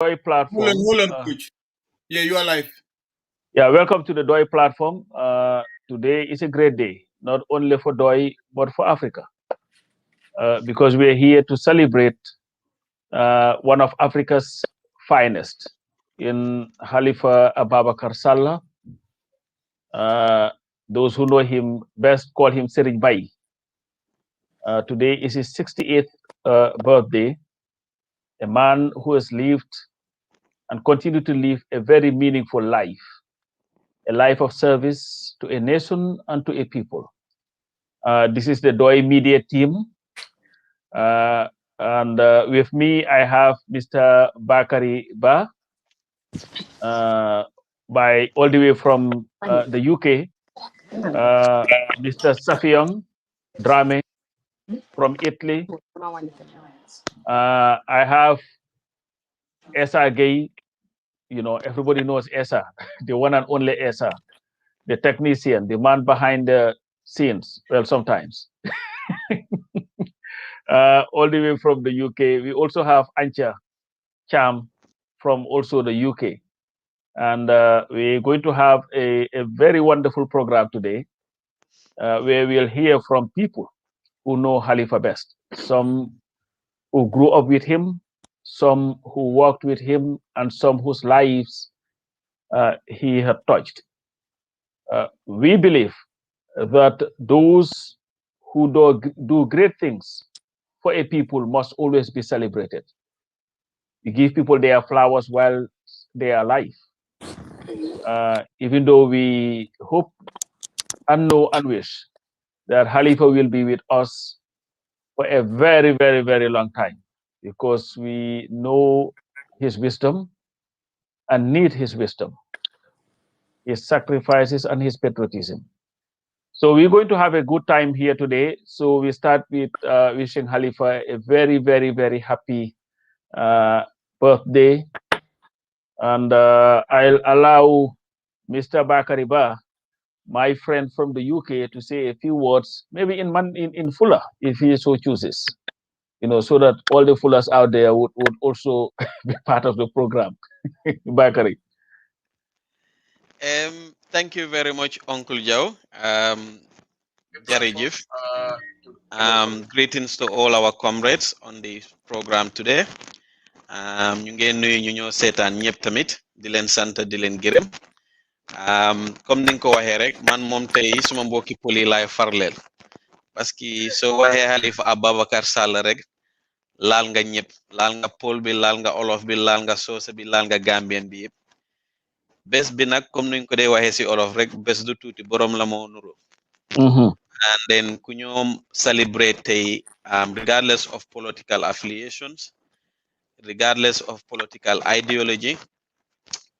DOI platform. Hold on, coach. Yeah, you are live. Yeah, welcome to the DOI platform. Today is a great day, not only for DOI, but for Africa, because we are here to celebrate one of Africa's finest in Halifa Ababakar Sallah. Those who know him best call him Serij Bai. Today is his 68th birthday, a man who has lived and continue to live a very meaningful life, a life of service to a nation and to a people. This is the DOI media team. And with me, I have Mr. Bakari Ba, by all the way from the UK, Mr. Safiong Drame from Italy. I have Esa Gay. You know, everybody knows Esa, the one and only Esa, the technician, the man behind the scenes. Well, sometimes. All the way from the UK. We also have Ancha Cham from also the UK. And we're going to have a very wonderful program today where we'll hear from people who know Halifa best. Some who grew up with him, some who worked with him, and some whose lives he had touched. We believe that those who do great things for a people must always be celebrated. You give people their flowers while they are alive. Even though we hope and know and wish that Halifa will be with us for a very, very, very long time because we know his wisdom and need his wisdom, his sacrifices, and his patriotism. So we're going to have a good time here today. So we start with wishing Halifa a very, very, very happy birthday. And I'll allow Mr. Bakariba, my friend from the UK, to say a few words, maybe in Fuller, if he so chooses, so that all the Fullers out there would also be part of the program. Bakari. Thank you very much, Uncle Joe. Jerejef. Greetings to all our comrades on the program today. ñu ngeen nuyu ñu ñoo seetaan ñëpp tamit di leen sant di leen gërëm comme ni nga ko waxee rek man moom tey suma mbokki poli laay farleel parce que soo waxee Halifa Ababacar Sallah rek laal nga ñëpp laal nga pol bi laal nga olof bi laal nga soose bi laal nga gambien bi yëpp bés bi nag comme ni ñu ko dee waxee si olof rek bés du tuuti borom la moo nuro and then ku ñoom celebrate tey regardless of political affiliations, regardless of political ideology,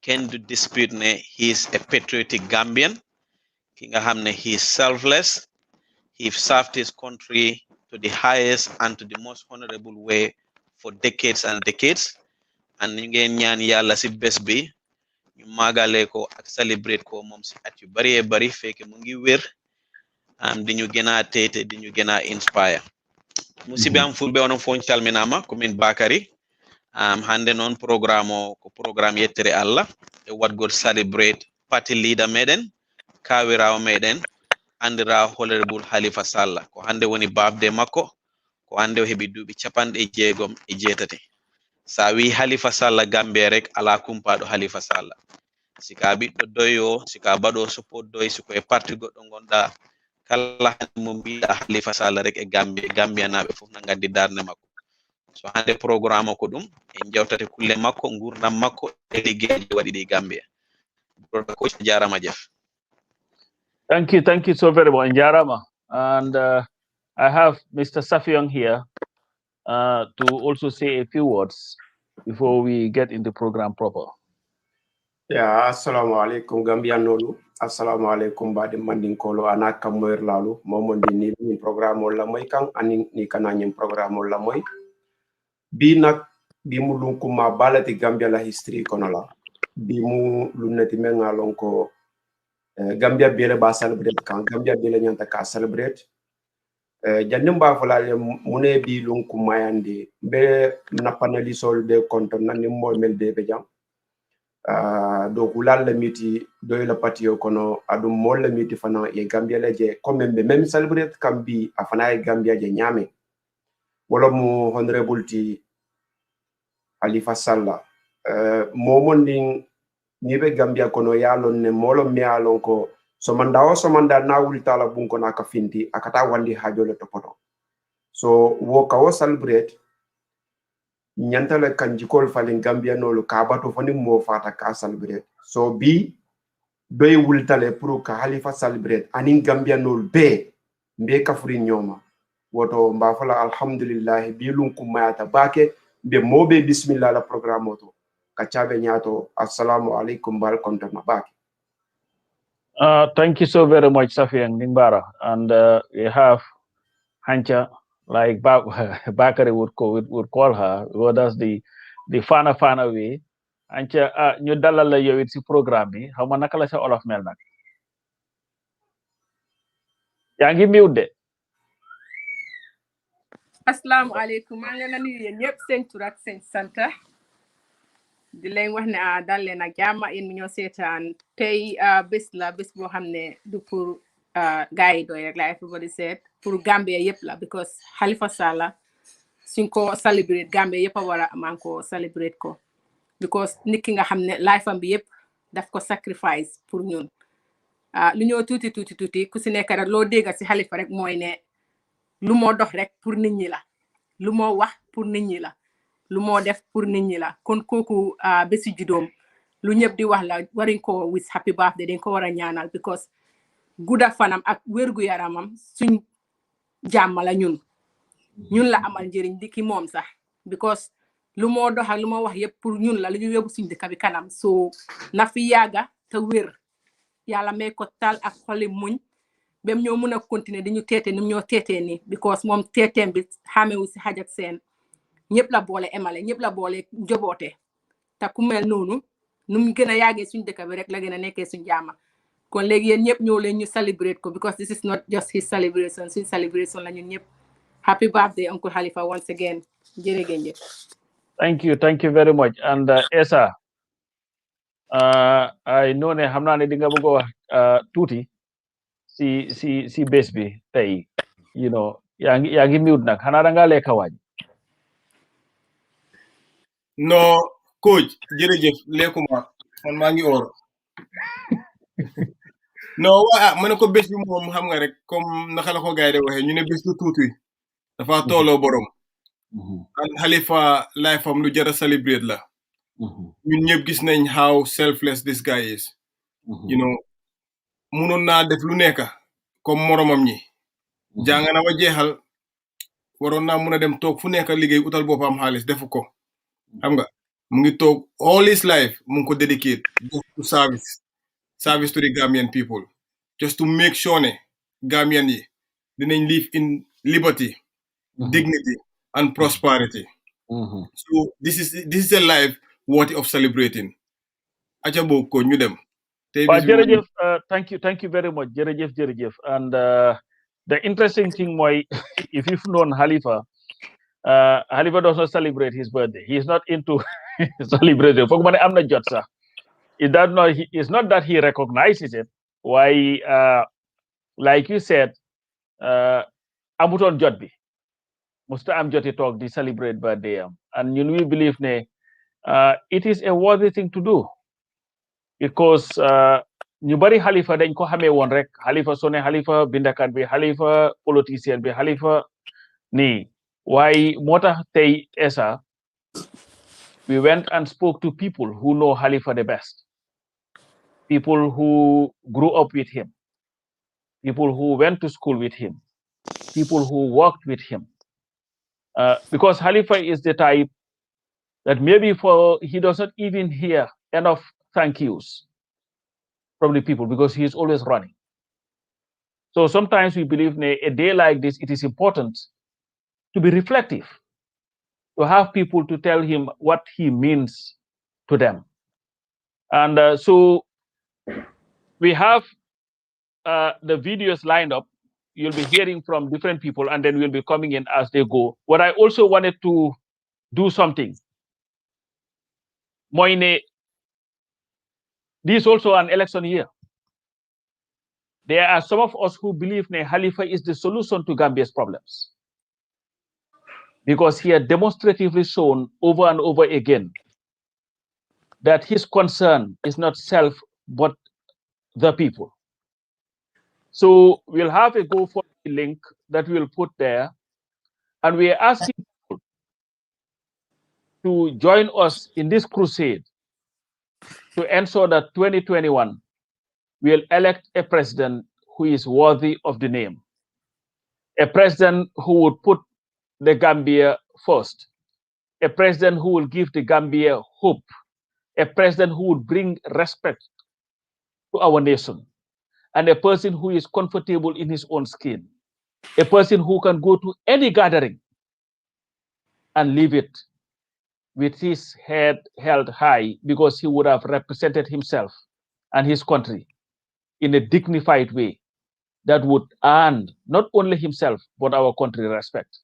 can do dispute ne he is a patriotic Gambian. Ki nga xam ne he is selfless. He served his country to the highest and to the most honorable way for decades and decades. And ñu ngeen ñaan yàlla si bés bi ñu magale ko ak celebrate ko moom si at yu bari bari fekk mu ngi wér di ñu gën a teete di ñu gën a inspire. Musidɓe am fulɓe onon fof calminama komin Bakary hande noon programme ko programme yettere Allah e wadgol celebrate party leader meɗen kawirawo meɗen andirawo honorable Halifa Sallah ko hande woni babde makko ko hande o heeɓi duuɓi 60 sa wi Halifa Sallah Gambia rek ala kumpaɗo Halifa Sallah sika ɓiɗɗo doy o sika baɗo support doy siko e parti goɗɗo gonɗa kala mo mbiɗa Halifa Sallah rek e Gambia naɓe fof na gandi darde makko so hande programme ko ɗum en jewtate kulle makko gurdam makko e liggeji waɗi ɗi Gambia ko jarama Jeff. Thank you so very much, Jarama. And I have Mr. Safiong here to also say a few words before we get into the program proper. Yeah, assalamu alaikum Gambian nolu. Assalamu alaikum badi mandinkolo anaka moir lalu. Momondi ni program la moy kan ani ni kananyem program la moy. Bi nak bi mu lunku ma balati Gambia la history kono la. Bi mu lunati menga lonko Gambia bele ba celebrate kan Gambia bele nyanta ka celebrate. jannim ba fulale mune bi lun kumayande be na panelisol be konton na nimmo mel be be jam do kulal la miti do la patio kono adum mol la miti fana e gambia la je comme be même celebrate kambi afana e gambia je nyame wala mu honorable ti Halifa Sallah momonding ni be gambia kono yalon ne molo mi alon ko so manda na wultala bunko na ka finti akata wandi hajole topoto so wo ka wo celebrate nyantale kanjikol falin gambia nolu ka bato fani mo fata ka celebrate so bi doy wultale pour ka Halifa celebrate anin gambia nolu be mbe kafuri nyoma woto mba fala alhamdulillah bi lun kumayata bake be mobe bismillah la programme to ka chabe nyato assalamu alaikum bal kontama bake. Thank you so very much, Safian Ningbara. And we have Hancha, like Bakari would call her. Well, that's the fana way. Hancha, ñu dalal la yow it si programme bi xaw ma naka la sa olof mel nag. Yaa ngi mute de. Assalamu alaikum. maa ngi leen a nuyu yéen ñëpp seen tur ak seen sant di leen wax ne dal leen ak jàmm yéen ñoo seetaan tey bés la bés boo xam ne du pour gars yi doy rek la everybody said pour Gambia yëpp la because Halifa Sallah suñ ko celebrate Gambia yëpp a war a man ko celebrate ko because nit ki nga xam ne life am bi yëpp daf ko sacrifice pour ñun lu ñoo tuuti ku si nekk rek loo dégga si Halifa rek mooy ne lu moo dox rek pour nit ñi la lu moo wax pour nit ñi la lu moo def pour nit ñi la kon kooku bési judoom lu ñëpp di wax la wariñ ko wis happy birthday dañ ko war a ñaanal because gudda fanam ak wérgu yaramam suñ jàmm la ñun la amal njëriñ di ki moom sax because lu moo dox ak lu moo wax yëpp pour ñun la lu ñu yóbbu suñ dëkk bi kanam so na fi yàgga te wér yàlla may ko tal ak xoli muñ bem ñoo mën a continuer di ñu teete ni ñoo teetee ni because moom teeteem bi xamewu si xaj ak seen ñëpp la boole emale ñëpp la boole njoboote te ku mel noonu nu mu gën a yàggee suñ dëkk bi rek la gën a nekkee suñ jaama kon léegi yéen ñëpp ñëw leen ñu celebrate ko because this is not just his celebration suñ celebration la ñun ñëpp happy birthday Uncle Halifa once again jërëjëf. Thank you very much. And Esa, I know ne xam naa ne di nga bëgg a wax tuuti si bés bi tey you know yaa ngi mute nag xanaa da ngaa lekk waaj. No coach jërëjëf lekkuma man maa ngi oor no ma ne ko bés bi moom xam nga rek comme naka la ko gars yi de waxee ñu ne bés lu tuuti dafa tooloo borom and Halifa life am lu jara celebrate la ñun ñëpp gis nañ how selfless this guy is you know munoon naa def lu nekk comme moromam ñi jàng na ba jeexal waroon naa mun a dem toog fu nekk liggéey utal boppam xaalis defu ko xam nga mu ngi toog all his life mu ngi ko dedicate just to service to the Gambian people just to make sure ne Gambian yi dinañ live in liberty dignity and prosperity so this is a life worthy of celebrating aca boog ko ñu dem waaw jërëjëf thank you very much jërëjëf and the interesting thing mooy if you've known Halifa Halifa does not celebrate his birthday. He is not into celebration. Foog ma ne am na jot sax. It's not that he recognizes it. Why, like you said, amutoon jot bi. Musta am joti toog di celebrate birthday am. And we believe ne it is a worthy thing to do. Because ñu bari Halifa dañ ko xamee woon rek. Halifa sone Halifa bindakat bi Halifa politicien bi Halifa nii. Why Mota Tei Esa, we went and spoke to people who know Halifa the best, people who grew up with him, people who went to school with him, people who worked with him. Because Halifa is the type that maybe he doesn't even hear enough thank yous from the people because he is always running. So sometimes we believe a day like this, it is important to be reflective, to have people to tell him what he means to them. And so we have the videos lined up. you'll be hearing from different people, and then we'll be coming in as they go. What I also wanted to do something. Moine, this is also an election year. There are some of us who believe that Halifa is the solution to Gambia's problems, because he had demonstratively shown over and over again that his concern is not self, but the people. So we'll have a GoFundMe link that we'll put there, and we are asking people to join us in this crusade to ensure that 2021 will elect a president who is worthy of the name, a president who would put the Gambia first, a president who will give the Gambia hope, a president who would bring respect to our nation, and a person who is comfortable in his own skin, a person who can go to any gathering and leave it with his head held high, because he would have represented himself and his country in a dignified way that would earn not only himself, but our country respect.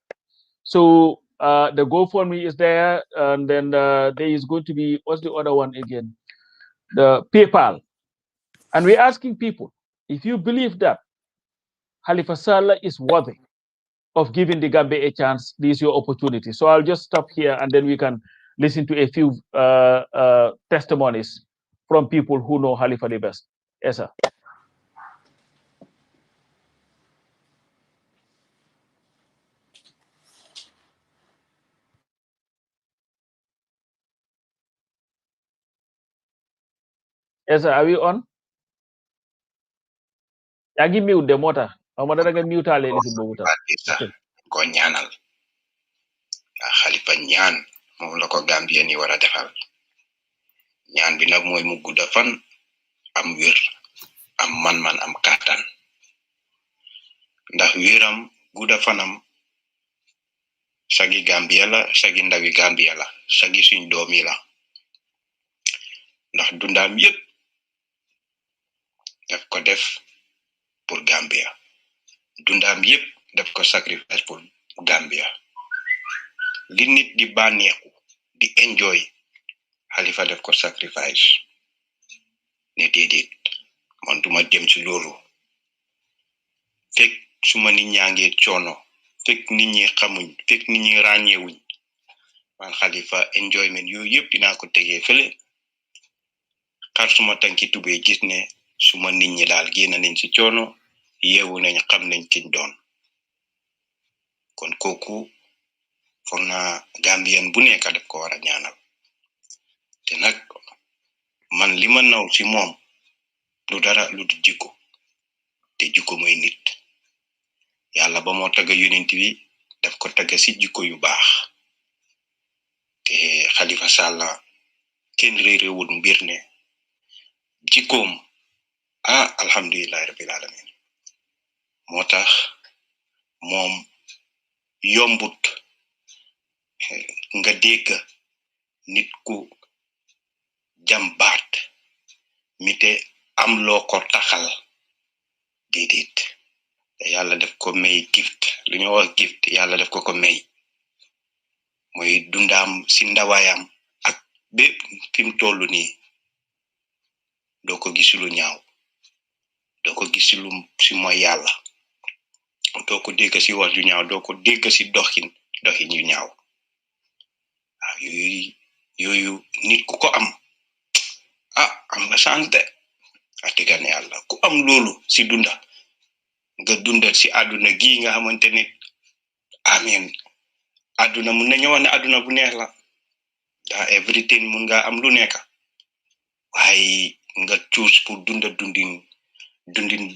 So the GoFundMe is there, and then there is going to be, what's the other one again? The PayPal. And we're asking people, if you believe that Halifa Sallah is worthy of giving the Gambia a chance, this is your opportunity. So I'll just stop here, and then we can listen to a few testimonies from people who know Halifa the best. Yes, sir. Yes, sir. Are we on? yaa ngi mute de moo tax xaw ma dara nga mutaale lifin boobu tax ko ñaanal Halifa ñaan moom la ko Gambien yi war a defal ñaan bi nag mooy mu gudda fan am wér am man-man am kàttan ndax wéram gudda fanam sagi Gambia la sagi ndawi Gambia la sagi suñ doomi la ndax dundaam yépp daf ko def pour Gambia dundaam yépp daf ko sacrifice pour Gambia li nit di bànneexu di enjoy Halifa def ko sacrifice ne déedéet man duma dem ci loolu fekk suma nit ñaange coono fekk nit ñi xamuñ fekk nit ñi ràññeewuñ man Halifa enjoyment yooyu yépp dinaa ko tegee fële xar suma tanki tubee gis ne suma nit ñi daal génn nañ ci coono yeewu nañ xam nañ kiñ doon kon kooku foog naa Gambien bu nekk def ko war a ñaanal te nag man li ma naw ci moom du dara lu du jikko te jikko mooy nit yàlla ba moo tagga yonent bi daf ko tagga ci jikko yu baax te Halifa Sallah kenn réerewul mbir ne jikkoom alhamdulillahi rabbil alamin moo tax moom yombut nga dégg nit ku jambaat mite am loo ko taxal déedéet te yàlla def ko may gift lu ñu wax gift yàlla def ko may mooy dundaam si ndawaayam ak bépp fi mu toll nii doo ko gis lu ñaaw doo ko gis lu si mooy yàlla doo ko dégg si wax yu ñaaw doo ko dégg si doxin yu ñaaw waaw yooyu nit ku ko am am nga chance de atigane yàlla ku am loolu si dunda nga dundal si àdduna gi nga xamante ne amen àdduna mun nañu wax ne àdduna bu neex la daa everything mun nga am lu nekk waaye nga choose pour dundin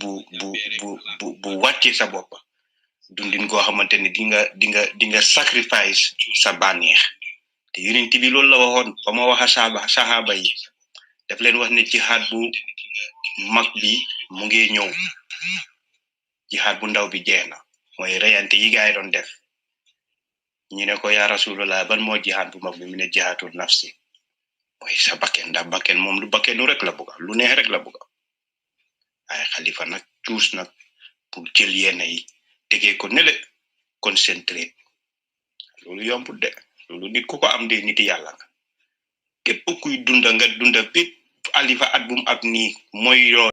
bu wàcce sa bopp dundin goo xamante ne di nga sacrifice sa bànneex te yonent bi loolu la waxoon ba ma wax saxaaba yi daf leen wax ne jihaad bu mag bi mu ngi ñëw jihaad bu ndaw bi jeex na mooy reyante yi gaay doon def ñu ne ko yaa rasulullah ban moo jihaad bu mag bi mu ne jihaadul nafsi mooy sa bakken ndax bakken moom lu bakkenu rek la bëgg lu neex rek la bëgg ay Halifa nag cuus nag pour jël yenn yi tegee ko nele concentré loolu yombul de loolu nit ku ko am de nit yàlla nga képp kuy dunda nga dunda bépp Halifa at bum ab nii mooy yoo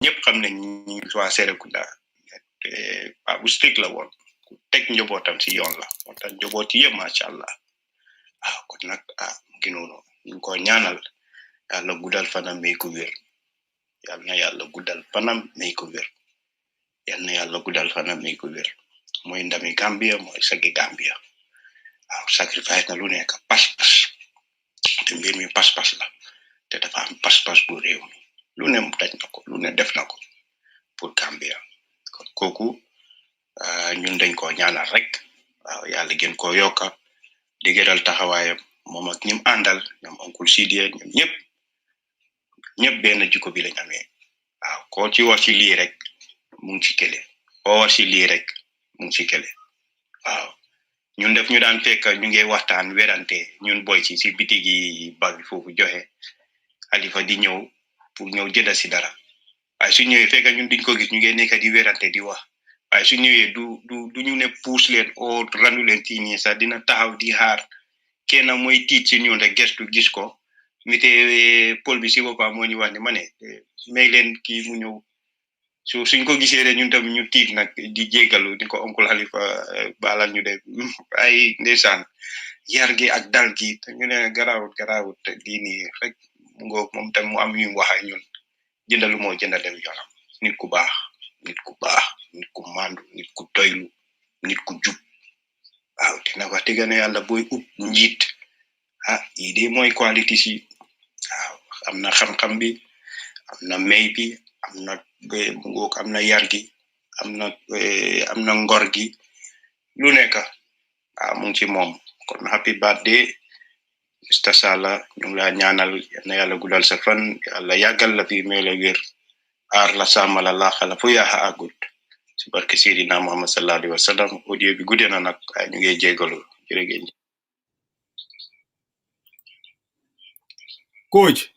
ñëpp xam nañ ñi waa Serekunda bu strict la woon ku teg njobootam si yoon la moo tax njoboot yëpp macha allah kon nag mu ngi noonu ñu ko ñaanal yàlla guddal fanam may ko wér yal na yàlla guddal fanam may ko wér yal na yàlla guddal fanam may ko wér mooy ndami Gambia mooy sagi Gambia sacrifice na lu nekk pas-pas te mbir mi pas-pas la te dafa am pas-pas bu réew mi lu ne mu daj na ko lu ne def na ko pour Gambia kon kooku ñun dañ ko ñaanal rek yàlla gën ko yokka digëral taxawaayam moom ak ñim àndal ñoom oncle Sidie ñoom ñëpp benn jikko bi lañ amee ko ci wax ci lii rek mu ngi ci kele ko wax ci lii rek mu ngi ci kele ñun def ñu daan fekk ñu ngi waxtaan werante ñun boy ci bitigi bag bi foofu joxe Halifa di ñëw pour ñëw jëda si dara waaye su ñëwee fekk ñun diñ ko gis ñu ngi nekk di werante di wax waaye su ñëwee du ñu ne puus leen o randu leen tii nii sax dina taxaw di xaar kenn mooy tiit si ñun rek gestu gis ko mite pol bi si boppam moo ñu wax ne ma ne may leen kii mu ñëw suñ ko gisee rek ñun tamit ñu tiit nag di jéggalu ni ko oncle Halifa baalal ñu de ay ndeysaan yar gi ak dal gi te ñu ne garaawut lii nii rek mu ngoog moom tam mu am ñu wax ak ñun jëndalu moo jënda dem yoonam nit ku baax nit ku mandu nit ku doylu nit ku jub dina wax dëgg ne yàlla booy ut njiit yi de mooy qualité si am na xam-xam bi am na may bi am na mu ngoog am na yar gi am na ngor gi lu nekk mu ngi ci moom kon happy birthday Mr. Sallah ñu ngi laa ñaanal na yàlla guddal sa fan yàlla yàggal la fi may la wér aar la sàmmal la laaxala fu yaaxa àggut si barke Seydina Muhammad sallallahu alayhi wa sallam audio bi guddee na nag ñu ngi jégalu jërëjëf. coach.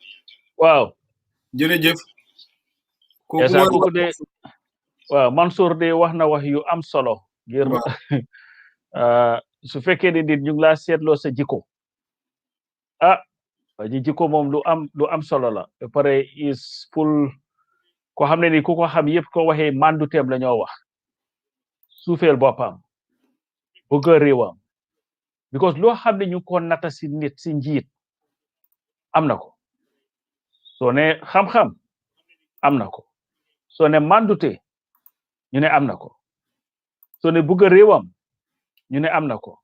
waaw. jërëjëf. kooku de waaw Mansour de wax na wax yu am solo. ngir su fekkee ne nit ñu ngi laa seetloo sa jikko. jikko moom lu am solo la. ba pare is full ko xam ne ni ku ko xam yëpp ko waxee mandu teem la ñoo wax. suufeel boppam. bëgg réewam. because loo xam ne ñu ko nata si nit si njiit am na ko. soo ne xam-xam am na ko. soo ne mandute ñu ne am na ko. soo ne bëgg réewam ñu ne am na ko.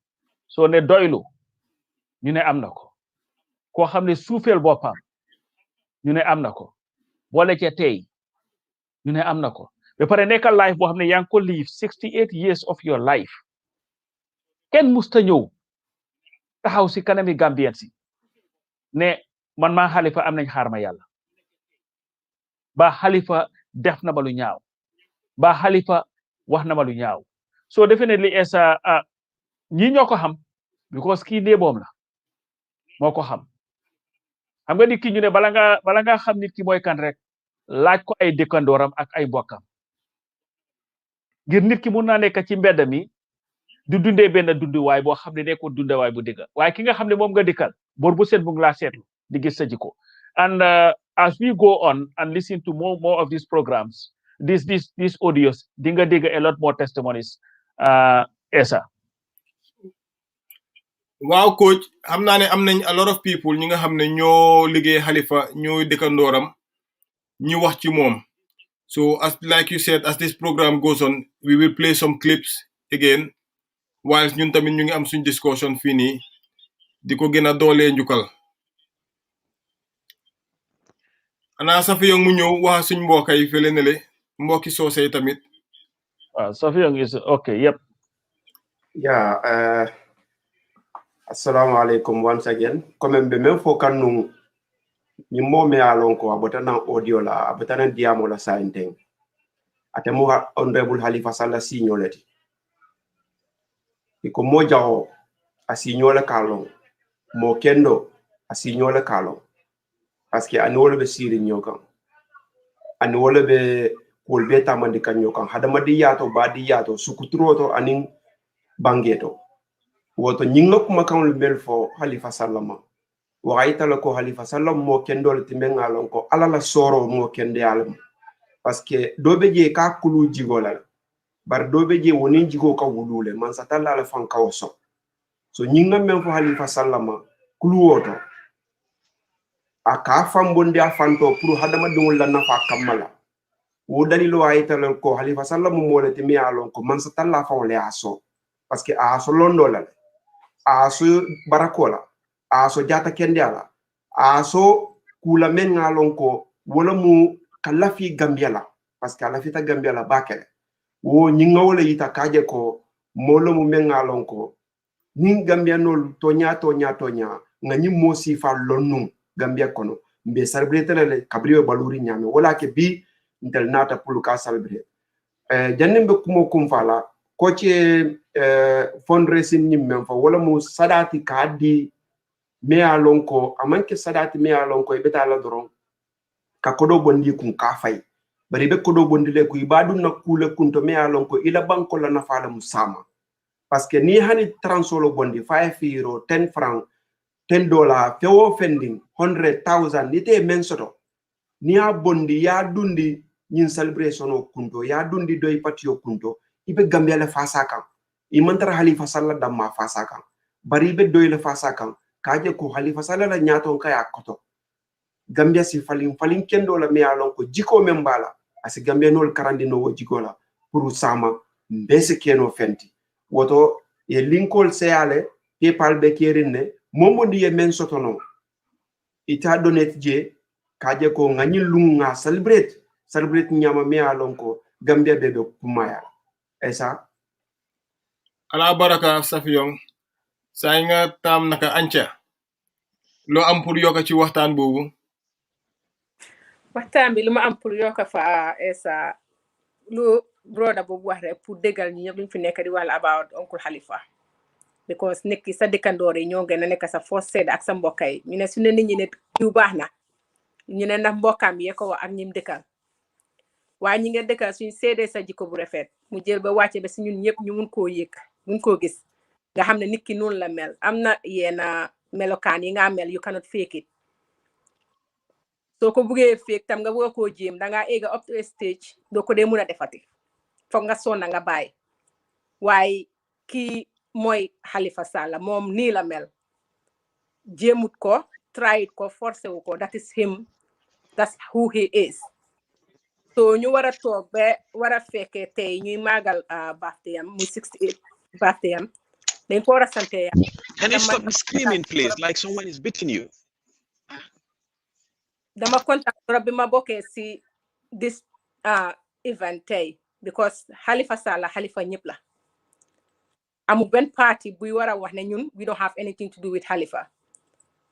soo ne doylu ñu ne am na ko. koo xam ne suufeel boppam ñu ne am na ko. boole ca tey ñu ne am na ko. ba pare nekkal life boo xam ne yaa ngi ko live 68 years of your life. kenn musta ñëw taxaw si kanami Gambien si ne man maa Halifa am nañ xaar ma yàlla. ba Halifa def na ma lu ñaaw. ba Halifa wax na ma lu ñaaw. so definitely esa ñi ñoo ko xam because kii néeboom la moo ko xam. xam nga nit ki ñu ne bala nga xam nit ki mooy kan rek laaj ko ay dëkkandooram ak ay bokkam. ngir nit ki mun naa nekk ci mbedd mi du dundee benn dunduwaay boo xam ne nekkul dunduwaay bu dëgg waaye ki nga xam ne moom nga dikkal bor bu set mu ngi laa seetlu di gis sa jikko. and as we go on and listen to more of these programs these audios di nga dégg a lot more testimonies Essa. waaw coach xam naa ne am nañ a lot of people ñi nga xam ne ñoo liggéey Halifa ñoo dëkkandooram ñu wax ci moom. So as like you said, as this program goes on, we will play some clips again whilst ñun tamit ñu ngi am suñ discussion fii nii di ko gën a doolee njukkal. ana Safiyong mu ñëw wax suñ mbokk yi fële ne le mbokki soose yi tamit. Safiyong is okay. Yep. Yeah. Assalamu alaikum once again. Comme même fo kanu ni mo me alon ko abotana audio la abotana diamo la sainteng. Atemu Honorable Halifa Sallah signoleti. iko mojao asinyola kalon mo kendo asinyola kalon parce que ani wala be siri nyokan ani wala be kolbe tamandi kan nyokan hadama di yato ba di yato sukutroto anin bangeto woto nyinga kuma kan lu mel fo Halifa Sallah wa ayta ko Halifa Sallah mo kendo le timenga lon ko alala soro mo kende alam parce que dobe je ka kulu jigola bar dobe je woni jigo ka wulule man satalla la fan ka so nyinga men fo Halifa Sallah kulu woto aka fambondi afanto pour hadama dum la nafa kamala wo dalilo ayta ko Halifa Sallah mo le timi alon ko man satalla fa le aso parce que aso londo la aso barakola aso jata kende ala aso kula men ngalon ko wala mu kalafi Gambia parce que ala fita Gambia la bakele wo nyinga wala yita kaje ko molo mu men ngalon ko nin Gambia nol tonya ngani mo si fa lonnu Gambia kono mbe celebrate le kabriyo baluri nyame wala ke bi intel nata pour ka celebrate janne be kumo kum fala ko ci fundraising nyim men fa wala mu sadati kadi me alon ko amanke sadati me alon ko e beta la doron ka kodo bondi kun ka fay bari be kodo bondi le ku ibadu na kula kunto me alon ko ila banko la na fala musama parce que ni hani transolo bondi 5 euro 10 francs $10 fewo fending 100,000 nite men soto ni a bondi ya dundi nyin celebration o kunto ya dundi doy patio kunto ibe Gambia le fasa kan i mantara Halifa Sallah damma fasa kan bari be doy le fasa kan kaje ko Halifa Sallah la nyaton kaya koto Gambia si falin kendo la me alon ko jiko membala asi Gambia nol karandi no wo jiko la pour sama mbese keno fenti woto e linkol seale PayPal be kerinne momo ndi e men sotono ita donate je kaje ko ngani lunga celebrate nyama me alon ko Gambia bebe kumaya esa ala baraka Safiyong say nga tam naka ancha lo am pour yoka ci waxtaan bobu waxtaan bi luma am pour yoka fa esa lu broda bobu wax rek pour dégal ñi ñep luñ fi nekk di wala about Uncle Halifa because nekk sa dëkkandoor yi ñoo gën a nekk sa force seede ak sa mbokkay ñu ne su ne nit ñi ne yu baax na ñu ne ndax mbokkam yee ko wax ak ñim dëkkal waaye ñi nga dëkkal suñ seedee sa jikko bu rafet mu jël ba wàcce ba si ñun ñëpp ñu mun koo yëg mun koo gis nga xam ne nit ki noonu la mel am na yenn melokaan yi nga mel you cannot fake it soo ko buggee fake tam nga bëgg koo jéem dangaa egga up to a stage doo ko dee mun a defati foog nga sonna nga bàyyi waaye kii mooy Halifa Sallah moom nii la mel jéemut ko try it ko forcé wu ko that is him that's who he is so ñu war a toog ba war a fekkee tey ñuy màggal birthday am muy 68 birthday am dañ ko war a sante ya Can you stop screaming please like someone is beating you dama kontaan trop bi ma bokkee si this event tey because Halifa Sallah Halifa ñëpp la amu benn parti buy war a wax ne ñun we don't have anything to do with Halifa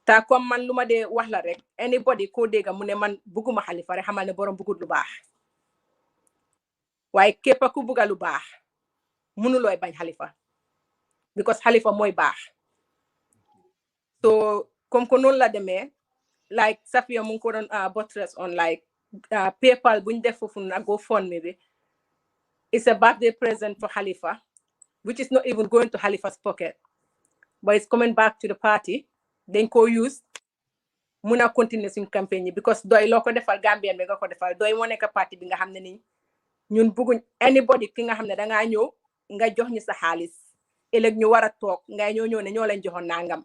ta comme man lu ma dee wax la rek anybody koo dégga mu ne man bugguma Halifa rek xamal ne borom buggut lu baax waaye képp ku bugga lu baax mënulooy bañ Halifa because Halifa mooy baax so comme que noonu la demee like Safia mu ngi ko doon buttress on like PayPal buñ def foofu na GoFundMe bi it's a birthday present for Halifa which is not even going to Halifa's pocket but it's coming back to the party dañ ko use mun a continuer suñ campagne yi because doy loo ko defal Gambien bi nga ko defal doy moo nekk parti bi nga xam ne nii ñun bugguñ anybody ki nga xam ne dangaa ñëw nga jox ñu sa xaalis ëllëg ñu war a toog ngay ñëw ne ñoo leen joxoon nangam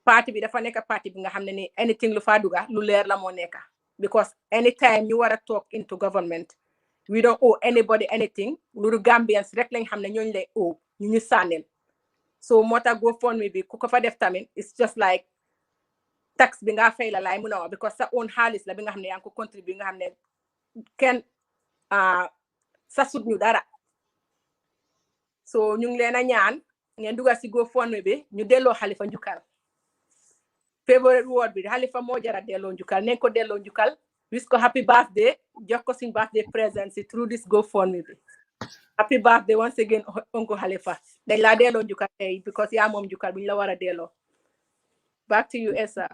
parti bi dafa nekk parti bi nga xam ne ni anything lu faa duga lu leer la moo nekk because anytime ñu war a talk into government we don't owe anybody anything lu Gambians rek lañ xam ne ñooñu lay owe ñu sànnil so moo tax GoFundMe bi ku ko fa def tamit it's just like tax bi nga fay la laay mun a wax because sa own xaalis la bi nga xam ne yaa ngi ko contribute nga xam ne kenn sa sut ñu dara so ñu ngi leen a ñaan ngeen dugal si GoFundMe bi ñu delloo Halifa njukkal favorite word bi Halifa moo jara delloo njukkal nañ ko delloo njukkal wish ko happy birthday jox ko suñ birthday present si through this GoFundMe bi Happy birthday once again, Uncle Halifa. They la delo juka because ya mom juka buñ la wara delo. Back to you, Essa.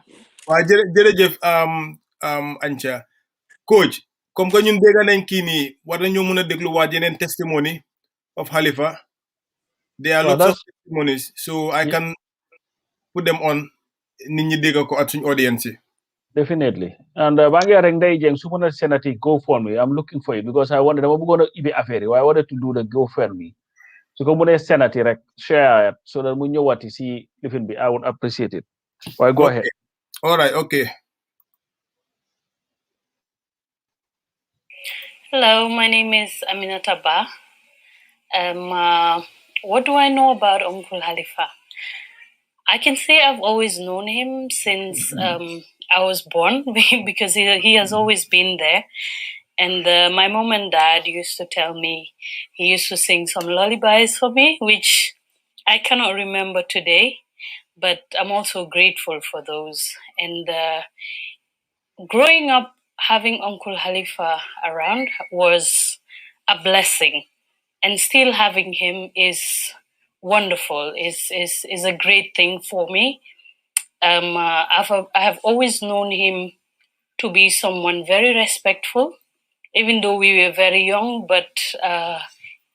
Wa jërëjëf Ancha. Coach, comme que ñun dégg nañ kii nii war nañoo mën a déglu waa yeneen testimony of Halifa. There are lots of testimonies, so I can put them on nit ñi dégg ko at suñ audience. Definitely. And Bangia Rengday Jeng Supona Senati GoFundMe. I'm looking for it because I wanted to go to Ibi Affair. I wanted to do the GoFundMe. So come on Senati rek share it so that we know what you see living be. I would appreciate it. Well, go ahead. All right, okay. Hello, my name is Aminata Ba. What do I know about Uncle Halifa? I can say I've always known him since I was born because he has always been there. And my mom and dad used to tell me he used to sing some lullabies for me, which I cannot remember today, but I'm also grateful for those. And growing up, having Uncle Halifa around was a blessing, and still having him is wonderful. Is a great thing for me. I have always known him to be someone very respectful, even though we were very young. But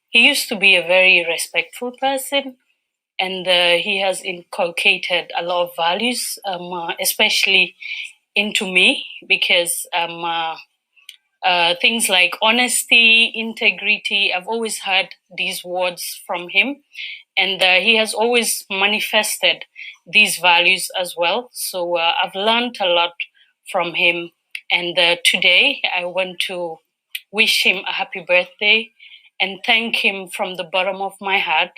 he used to be a very respectful person, and he has inculcated a lot of values, especially into me, because things like honesty, integrity, I've always heard these words from him, and he has always manifested these values as well. So I've learned a lot from him, and today I want to wish him a happy birthday and thank him from the bottom of my heart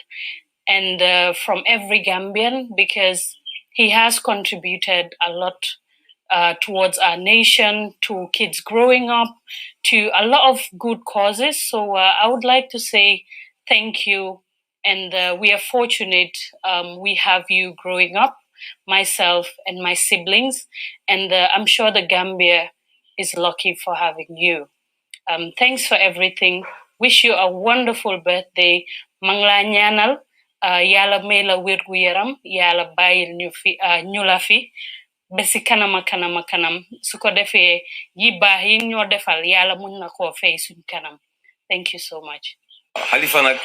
and from every Gambian, because he has contributed a lot towards our nation, to kids growing up, to a lot of good causes. So I would like to say thank you. And we are fortunate we have you growing up, myself and my siblings. And I'm sure the Gambia is lucky for having you. Thanks for everything. Wish you a wonderful birthday. Mangla ñaanal yàlla may la wér gu yaram, yàlla bàyyil ñu la fi besi kanama kanam su ko defee yi baax yi ñoo defal yàlla mun na koo fay suñ kanam. Thank you so much. Halifa nag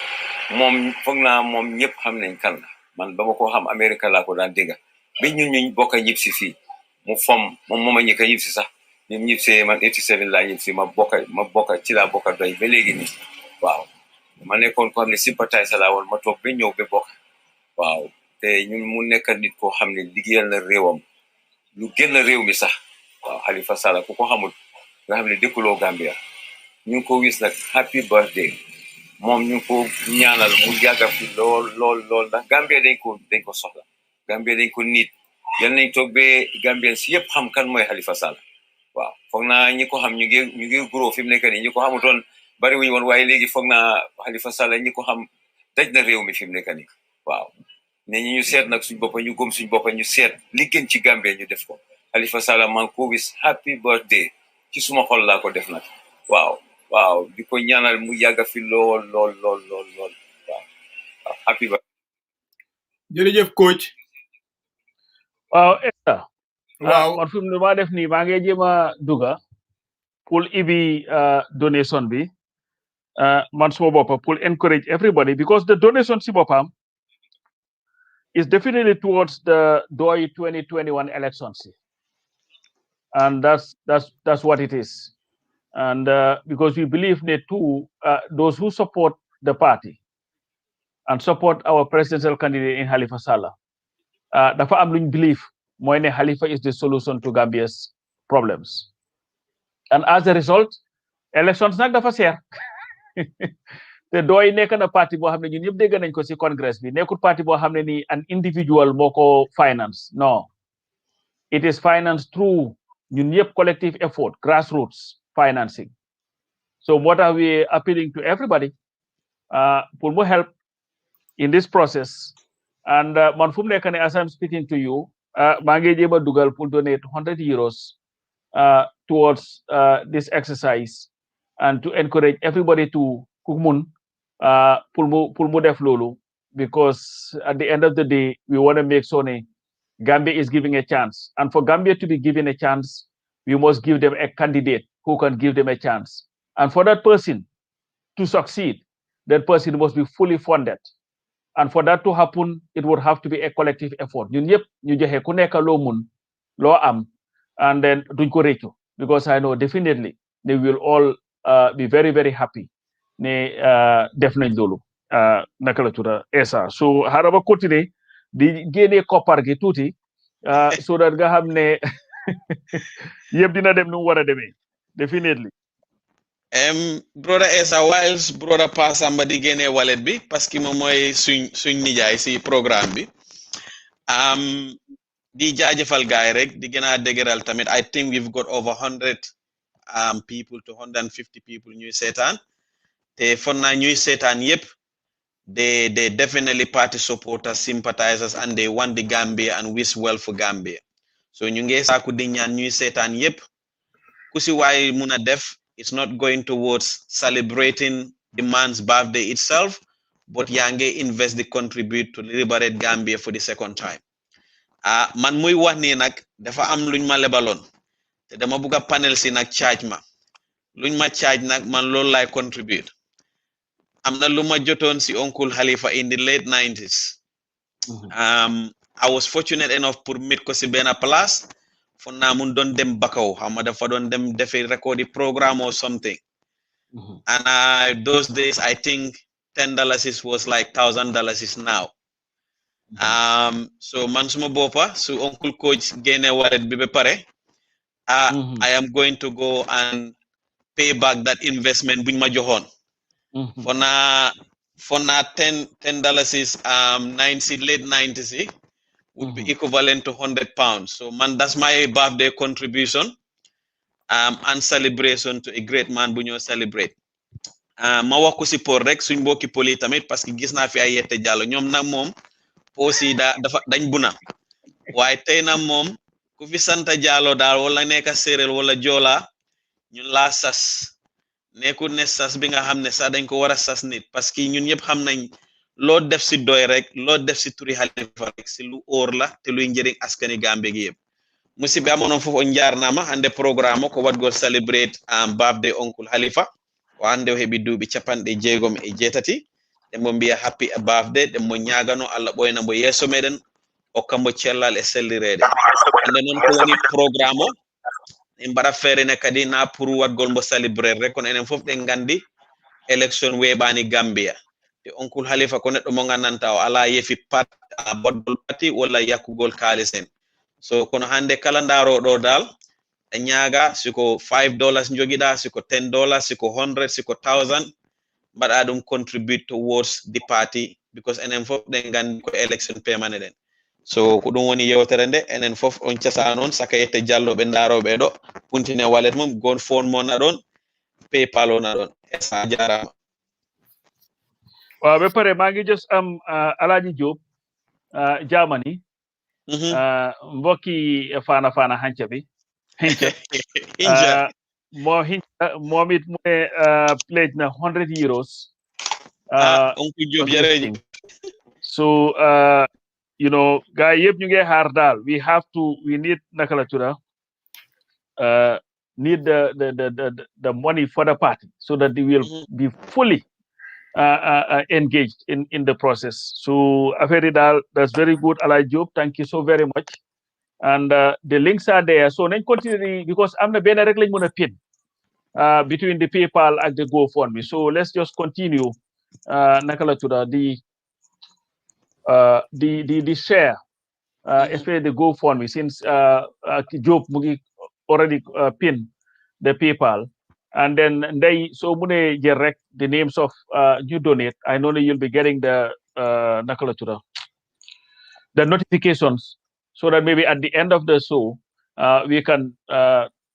moom foog naa moom ñëpp xam nañ kan la man ba ma ko xam Amérique laa ko daan dégga bi ñun bokk a ñib si fii mu moom mooma ñëkk a ñib si sax ñun ñib see man 87 laa ñib si ma bokk ci laa bokk doy ba léegi nii waaw ma nekkoon ko xam ne sympathise laa woon ma toog ba ñëw ba bokk waaw te ñun mu nekk nit koo xam ne liggéeyal na réewam lu génn réew mi sax waaw Halifa Sallah ku ko xamul nga xam ne dëkkuloo Gambia ñu ngi ko wis nag happy birthday moom ñu ngi ko ñaanal mu yàgga fi lool ndax Gambia dañ ko soxla Gambia dañ ko nit yal nañ toog ba Gambien si yëpp xam kan mooy Halifa Sallah waaw foog naa ñi ko xam ñu ngi gros fi mu nekk nii ñi ko xamutoon bari wuñu woon waaye léegi foog naa Halifa Sallah ñi ko xam daj na réew mi fi mu nekk nii waaw ne ñu seet nag suñ boppa ñu gëm suñ boppa ñu seet li gën ci Gambia ñu def ko Halifa Sallah maa ngi ko wis happy birthday ci suma xol laa ko def nag waaw di ko ñaanal mu yàgga fi lool waaw happy birthday. Jërëjëf coach. Waaw Esther. waaw man fi mu ne maa def nii maa ngi jéem a duga pour ibi donation bi man suma boppa pour encourage everybody because the donation si boppam is definitely towards the DOI 2021 elections. And that's what it is. And because we believe that too, those who support the party and support our presidential candidate in Halifa Sallah, dafa am luñ believe mooy ne Halifa is the solution to Gambia's problems. And as a result, elections nag dafa seer. te dooy nekk na parti boo xam ne ñun ñëpp dégg nañ ko ci congress bi nekkul parti boo xam ne ni an individual moo ko finance no it is financed through ñun ñëpp collective effort grassroots financing so moo tax we appealing to everybody pour mu help in this process and man fu mu nekk ne as I'm speaking to you maa ngi jéem a dugal pour donate €100 towards this exercise and to encourage everybody to ku mun pour mu def lolu, because at the end of the day we want to make sure Gambia is giving a chance, and for Gambia to be given a chance, we must give them a candidate who can give them a chance, and for that person to succeed, that person must be fully funded. And for that to happen, it would have to be a collective effort. ñun ñëpp ñu joxe ku nekk loo mun loo am, and then duñ ko réccu, because I know definitely they will all be very very happy ne def nañ loolu naka la tudda esa. So xaaral ba continuer di génnee koppar gi tuuti so that nga xam ne yëpp dina dem nu mu war a demee definitely. Brother Esa, whilst brother Pa Samba di génne wallet bi parce que moom mooy suñ nijaay si programme bi di jaajëfal gaay rek di gën a dëgëral tamit. I think we've got over 100 people to 150 people ñuy seetaan, te fon naa ñuy seetaan yëpp they definitely party supporters, sympathizers, and they want the Gambia and wish well for Gambia. So ñu ngi saaku di ñaan ñuy seetaan yëpp ku si waay mun a def, it's not going towards celebrating the man's birthday itself, but yaa ngi invest the contribute to liberate Gambia for the second time. Man muy wax nii nag dafa am luñ ma lebaloon te dama bugg a panel si nag charge ma luñ ma charge nag man loolu lay contribute. Am na lu ma jotoon si Uncle Halifa in the late 90s. I was fortunate enough pour meet ko si benn place. For now, mun don dem Bakaw, how ma dafa don dem defe record the program or something. And those days, I think $10 was like $1,000 is now. So man suma bopa, so Uncle Coach gene wallet bibe pare. I am going to go and pay back that investment buñ ma joxoon. For now $10 is 90 late 90s. Would be equivalent to £100. So man, that's my birthday contribution and celebration to a great man bu ñoo celebrate. Ma wax ko si por rek suñ mbokki poli tamit parce que gis naa fi ay yette jàllo ñoom nag moom aussi dafa dañ buna waaye tey na moom ku fi santa jàllo daal wala nekka séeréer wala joola ñun laa sas nekkul ne sas bi nga xam ne sax dañ ko war a sas nit parce que ñun ñëpp xam nañ loo def si doy rek loo def si turi Halifa rek si lu óor la te luy njëriñ askani Gambie gi yëpp musidɓe amonon fof on jarnama hande programme o ko waɗgol celebrate birthday Uncle Halifa o hande o heeɓi duuɓi 67 ɗemmo mbiya happy birthday ɗemmo ñagano Allah ɓoyna mo yeeso meɗen hokkammo cellal e sellirede hande noon ko woni programme o en mbaɗa feerene kadi na pour waɗgol mo celebrate rek kono enen fof ɗen gandi élection weeɓani Gambia te Uncle Halifa ko neɗɗo mo gandanta o ala yeefi pat boɗgol pati walla yakkugol kalis en so kono hande kala ndaroɗo dal e ñaaga siko $5 jogiɗa siko $10 siko 100 siko 1000 mbaɗa ɗum contribute towards the party because enen fof ɗen gandi ko election payment ɗen so ko ɗum woni yewtere nde enen fof on casa noon saka yette jalloɓe ndaroɓe ɗo puntine wallet mum gon phone mo na ɗon PayPal o na ɗon esa jarama waaw ba pare maa ngi just am Alaaji Diop Germany mbokki fana hanca bi hinca moom it mu ne pledge na €100 Uncle Diop jërëjëf so you know gars yëpp ñu ngi xaar daal we need naka la tudda need the money for the party so that they will be fully engaged in the process. So Aferidal, that's very good. Alai Job, thank you so very much. And the links are there. So then continue because I'm the banner pin between the PayPal and the GoFundMe. So let's just continue Nakala to the share, especially the GoFundMe, since Job Mugi already pinned the PayPal. And then they so mune direct the names of you donate. I know that you'll be getting the notifications so that maybe at the end of the show we can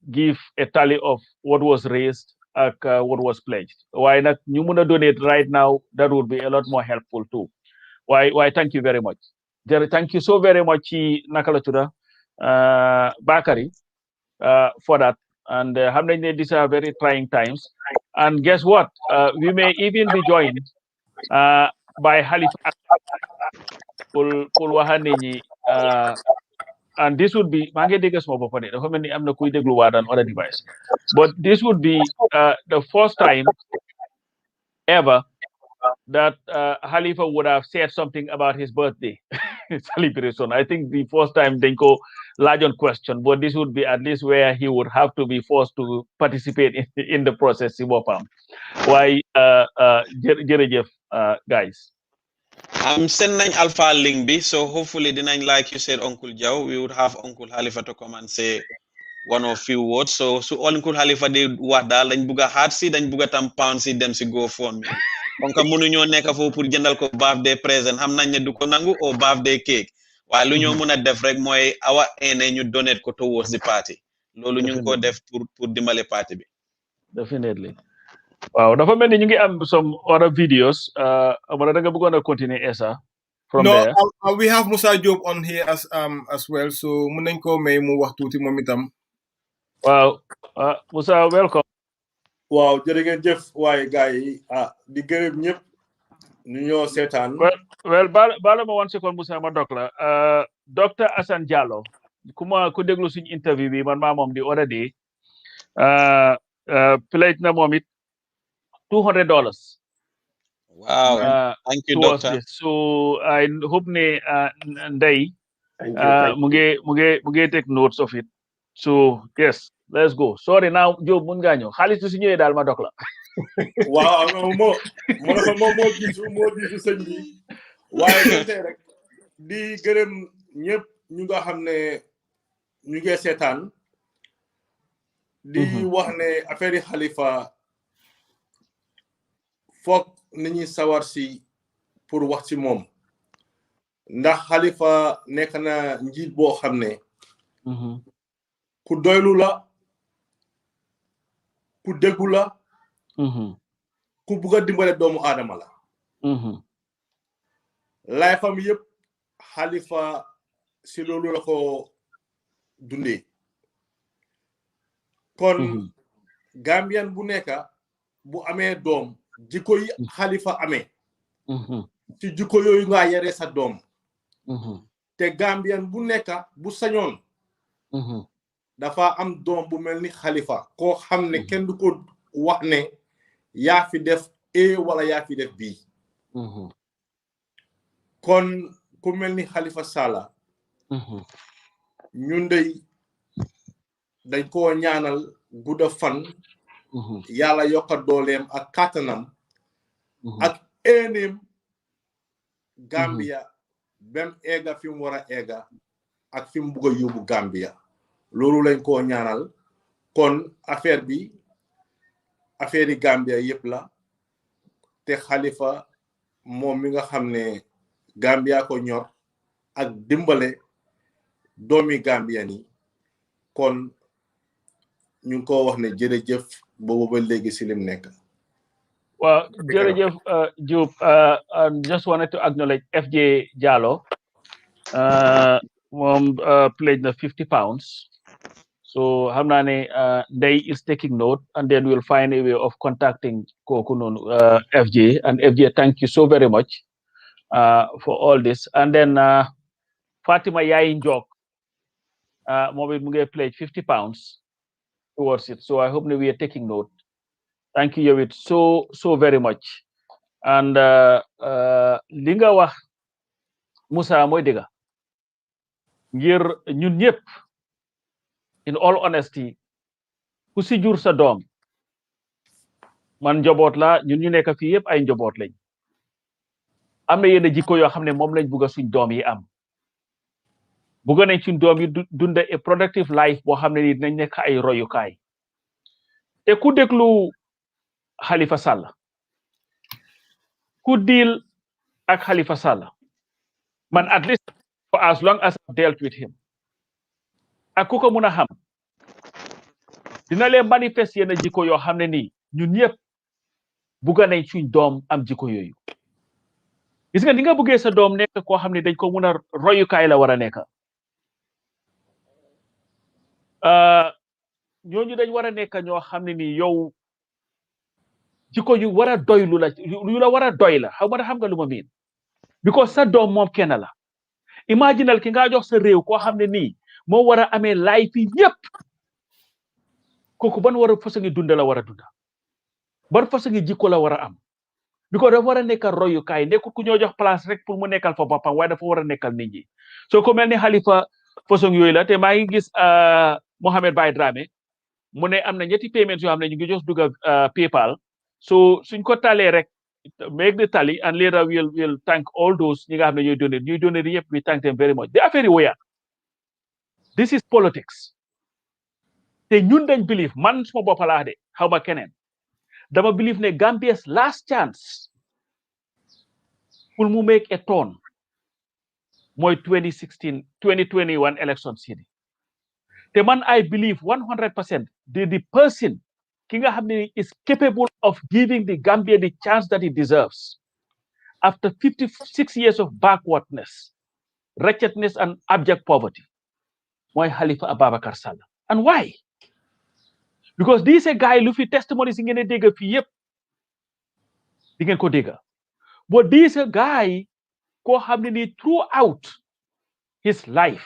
give a tally of what was raised and what was pledged. Why not you muna donate right now? That would be a lot more helpful too. Why thank you very much. Jerry, thank you so very much, Nakalatura Bakari, for that. And these are very trying times. And guess what? We may even be joined by Halifa pour waxane ñi and this would be maa ngi dégg sama bopp de dafa mel ni am na kuy déglu waa daan other device but this would be the first time ever that Halifa would have said something about his birthday celebration. I think the first time they go large on question, but this would be at least where he would have to be forced to participate in the process. Why, Jerejef, guys? I'm sending Alpha link B, so hopefully, like you said, Uncle Joe, we would have Uncle Halifa to come and say one or few words. So Uncle Halifa did what daal dañ buga hard si dañ buga tam pound si dem si GoFundMe. Donc mënuñoo nekk foofu pour jëndal ko birthday present xam nañ ne du ko nangu or birthday cake. Waaye lu ñoo mën a def rek mooy awa ene ñu donate ko towards the party. Loolu ñu ngi ko def pour dimbale party bi. Definitely. Wow, dafa mel ni ñu ngi am some other videos. Wala da nga bëggoon a continuer Essa from there. We have Musa Job on here as well, so mun nañ ko may mu wax tuuti moom itam. Wow, Musa, welcome. Wow, jërëjëf waaye gars yi di gërëm ñëpp ñu ñoo seetaan. Well, bala ma 1 second Musa ma dok la Dr. Assane Diallo ku déglu suñu interview bi man maa moom di other day pledge na moom it $200. Wow, thank you, doctor. This. So I hope ne Ndey mu ngi take notes of it. So yes, let's go. Sorry now Job mun nga ñëw xaalis su ñëwee daal ma dok la. Waaw moo jiitu sëñ bi waaye gante rek di gërëm ñëpp ñu nga xam ne ñu ngi seetaan di wax ne affaire yi Halifa foog nañuy sawar si pour wax ci moom ndax Halifa nekk na njiit boo xam ne ku doylu la ku déggu la ku bugg a dimbale doomu aadama la laay fam yëpp Halifa si loolu la ko dundee kon Gambian bu nekka bu amee doom jikko yi Halifa amee ci jikko yooyu nga yare sa doom te Gambian bu nekka bu sañoon dafa am doom bu mel ni Halifa koo xam ne kenn du ko wax ne yaa fi def A wala yaa fi def B kon ku mel ni Halifa Sallah ñun dañ koo ñaanal gudda fan yàlla yokka dooleem ak kàttanam ak eeneem Gambia bem eega fi mu war a eega ak fi mu bugg a yóbbu Gambia loolu lañ koo ñaanal kon affaire yi Gambia yëpp la te Halifa moom mi nga xam ne Gambia ko ñor ak dimbale doomi Gambia ni kon ñu ngi ko wax ne jërëjëf boobu ba léegi si lim nekk. Well, jërëjëf Job, I just wanted to acknowledge FJ Jallow pledged the £50. So Hamnane Day is taking note, and then we'll find a way of contacting Kokunun FJ. And FJ, thank you so very much for all this. And then Fatima Yain Jok, Mobi pledged £50 towards it. So I hope we are taking note. Thank you, Yawit, so very much. And Linga wax Musa moy dega ngir ñun ñëpp in all honesty ku si jur sa doom man njaboot la ñun ñu nekk fii yëpp ay njaboot lañ am na yenn jikko yoo xam ne moom lañ bugg a suñ doom yi am bugg nañ suñ doom yi dunda a productive life boo xam ne ni dinañ nekk ay royukaay te ku déglu Halifa Sallah ku deal ak Halifa Sallah man at least for as long as I've dealt with him ak ku ko mun a xam dina leen manifeste yenn jikko yoo xam ne nii ñun ñëpp bugga nañ suñ doom am jikko yooyu gis nga ni nga buggee sa doom nekk koo xam ne dañ ko mun a royukaay la war a nekk ñooñu dañ war a nekk ñoo xam ne nii yow jikko yu war a doy lu la war a doy la xam nga lu ma miin because sa doom moom kenn la imaginal ki nga jox sa réew koo xam ne nii moo war a amee life yi yépp kooku ban war a façon dunda la war a dunda ban façon jikko la war a am because dafa war a nekkal royukaay nekkul ku ñoo jox place rek pour mu nekkal fa boppam waaye dafa war a nekkal nit ñi soo ko mel ni Halifa façon yooyu la te maa ngi gis Mohamed Baye Dramé mu ne am na ñetti payments yoo xam ne ñu ngi just dugg PayPal so suñ ko talee rek make the tally and later we'll thank all those ñi nga xam ne ñuy donate yëpp we thank them very much the affaire yi weird this is politics te ñun dañ believe man suma bopp laa de xaw ma keneen dama believe ne Gambia's last chance pour mu make a turn mooy 2021 election season te man I believe 100% the person ki nga xam ne is capable of giving the Gambia the chance that it deserves after 56 years of backwardness, wretchedness, and abject poverty. Why Halifa Ababakar Sallah? And why? Because this is a guy who testimonies in a digger yep. But this is a guy who throughout his life.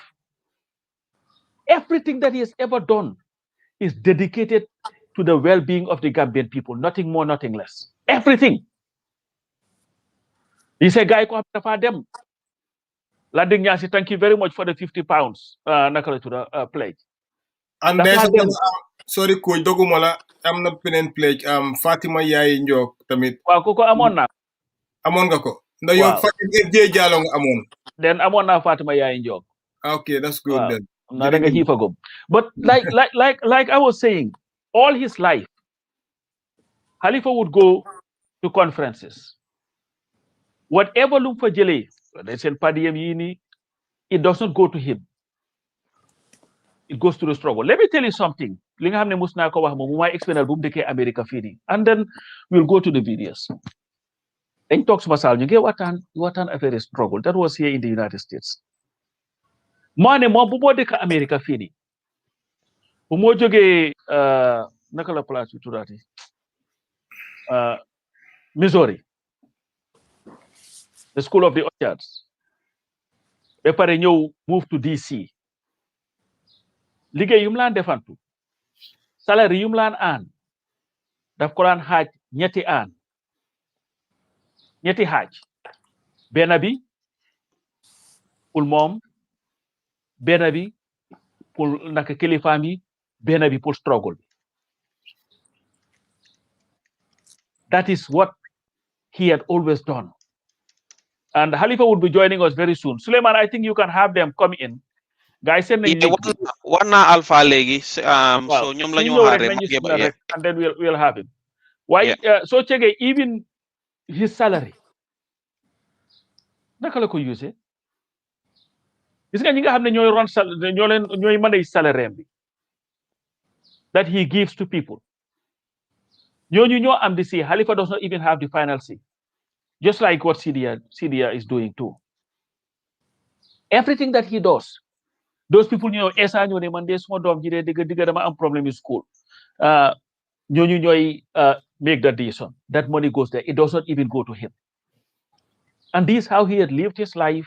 Everything that he has ever done is dedicated to the well-being of the Gambian people. Nothing more, nothing less. Everything. He's a guy who has them. Landing Nyasi, thank you very much for the 50 pounds. Nakala to the pledge. And there's sorry, Coach Dogumala, I'm not paying pledge. Fatima Yai Njok, Tamit. Wow, Koko Amon na. Amon Gako. No, you're Fatima J. Jalong Amon. Then Amon na Fatima Yai Njok. Okay, that's good then. But like I was saying, all his life, Halifa would go to conferences. Whatever Lumfa Jele, they send Padiyam Yini, it does not go to him. It goes to the struggle. Let me tell you something. America feeding. And then we'll go to the videos. Then talks Masal, you get what an affair struggle. That was here in the United States. Mane mo bubo deka America feeding. Umo joge nakala place turati. Missouri. The School of the Orchards. Epare ñew move to DC. Liggéey yum laan defantu salaire yum laan aan daf ko daan xaaj ñetti xaaj benn bi pour moom benn bi pour naka kilifaam yi benn bi pour struggle bi that is what he had always done. And Halifa would be joining us very soon. Suleiman, I think you can have them come in. Guys, send one alpha legi. So ñom lañu xare and then we'll have him. Why? So chege even his salary. Naka la ko use? Gis nga ñi nga xamne ñoy ron ñoy mëna salary bi that he gives to people. Ñoo am the say Halifa does not even have the final say. Just like what Syria is doing too. Everything that he does, those people esa ñoo ne man de suma doom ji de digga dama am problem in school. Ñooy make that decision. That money goes there. It does not even go to him. And this is how he had lived his life.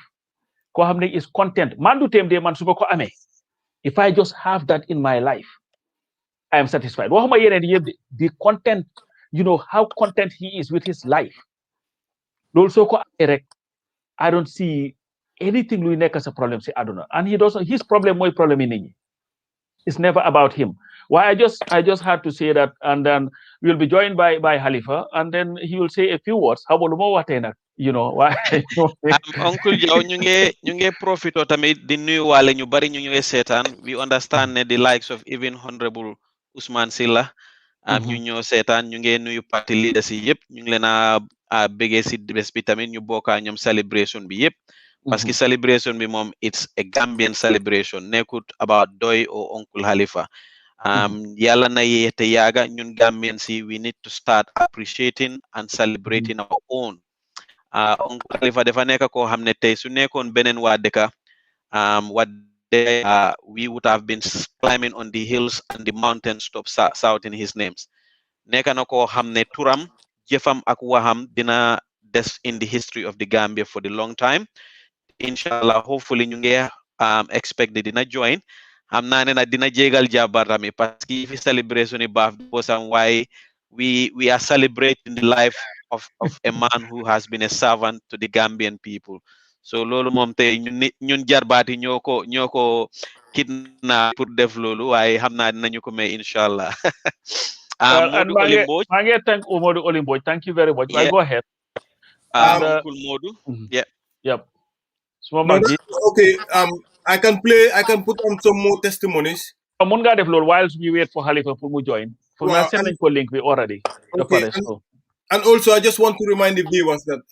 Ko xamne is content. Man du tem de man suma ko amé. If I just have that in my life, I am satisfied. Waxuma yeneen yeb the content, how content he is with his life. Also, I don't see anything luy nekk sa problem si aduna. And his problem mooy problem yi nit ñi. It's never about him. Why I just had to say that, and then we'll be joined by Halifa, and then he will say a few words. How about mo watee nag, why? Uncle Joe, ñu ngi profito tamit di nuyu wale ñu bari ñu ñëwee seetaan. We understand the likes of even Honorable Ousmane Silla. Ñu ñëw seetaan ñu ngi nuyu party leaders yi yëpp ñu ngi leen a bëggee si bés bi tamit ñu bokka ñoom celebration bi yëpp parce que celebration bi moom it's a Gambian celebration nekkut about Doy or Uncle Halifa yàlla na yeete yaaga ñun Gambian si we need to start appreciating and celebrating our own Uncle Halifa dafa nekk koo xam ne tey su nekkoon beneen waa dëkka we would have been climbing on the hills and the mountains to shouting his names nekk na koo xam ne turam jëfam ak waxam dina des in the history of the Gambia for the long time. Inshallah, hopefully ñu ngi expect dina join. xam naa ne nag dina jégal jabarami parce que fi celebration birthday bosam why we are celebrating the life of a man who has been a servant to the Gambian people. So loolu moom tey ñun jarbaati ñoo kidnap pour def loolu waaye xam naa dinañu ko may inshallah. And Modou Olimbo. thank Modou Olimbo. Thank you very much. Yeah. Go ahead. And, Uncle Modou. Yeah. Yep. No, okay. I can put on some more testimonies. Mun nga def loolu whilst we wait for Halifa for mu join. Foog naa send nañ ko link bi already. Okay. And also, I just want to remind the viewers that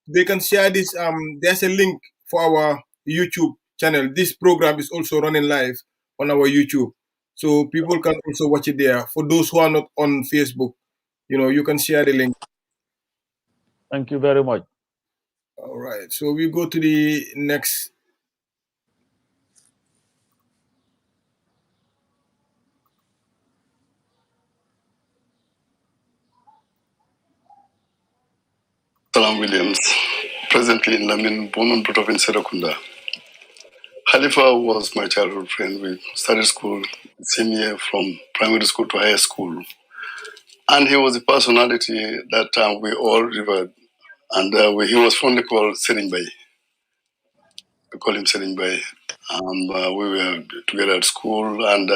they can share this. There's a link for our YouTube channel. This program is also running live on our YouTube, so people can also watch it there. For those who are not on Facebook, you can share the link. Thank you very much. All right, so we go to the next. Salam Williams, presently in Lamin, born and brought up in Serakunda. Halifa was my childhood friend. We started school senior from primary school to high school. And he was a personality that we all revered. And he was fondly called Seringbay. We call him Seringbay. We were together at school, and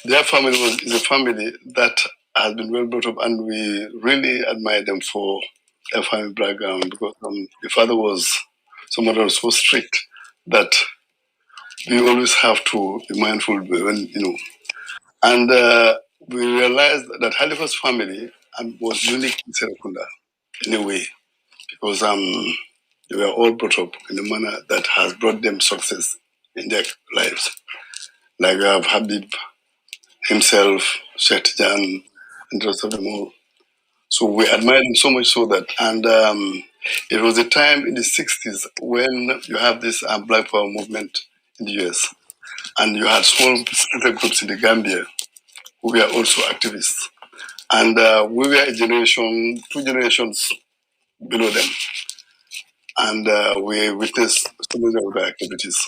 their family is a family that has been well brought up, and we really admire them for their family background, because the father was someone that was so strict that we always have to be mindful when, And we realized that Halifa's family was unique in Serakunda in a way, because they were all brought up in a manner that has brought them success in their lives. Like we have Habib himself, Sheikh Jan, and the rest of them all. So we admire them so much so that, and it was a time in the 60s when you have this Black Power movement in the US, and you had small splinter groups in the Gambia who were also activists. And we were a generation, 2 generations below them. And we witnessed so many of their activities.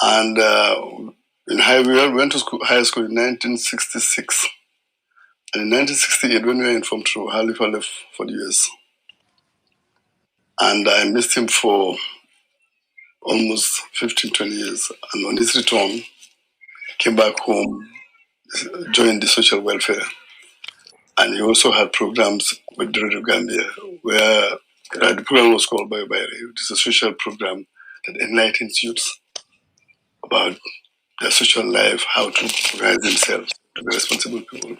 And we went to high school in 1966. And in 1968, when we were informed through, Halifa left for the US. And I missed him for almost 15, 20 years. And on his return, came back home, joined the social welfare. And he also had programs with the Radio Gambia, where the program was called Bayo Bayre. It is a social program that enlightens youths about their social life, how to organize themselves to be responsible people.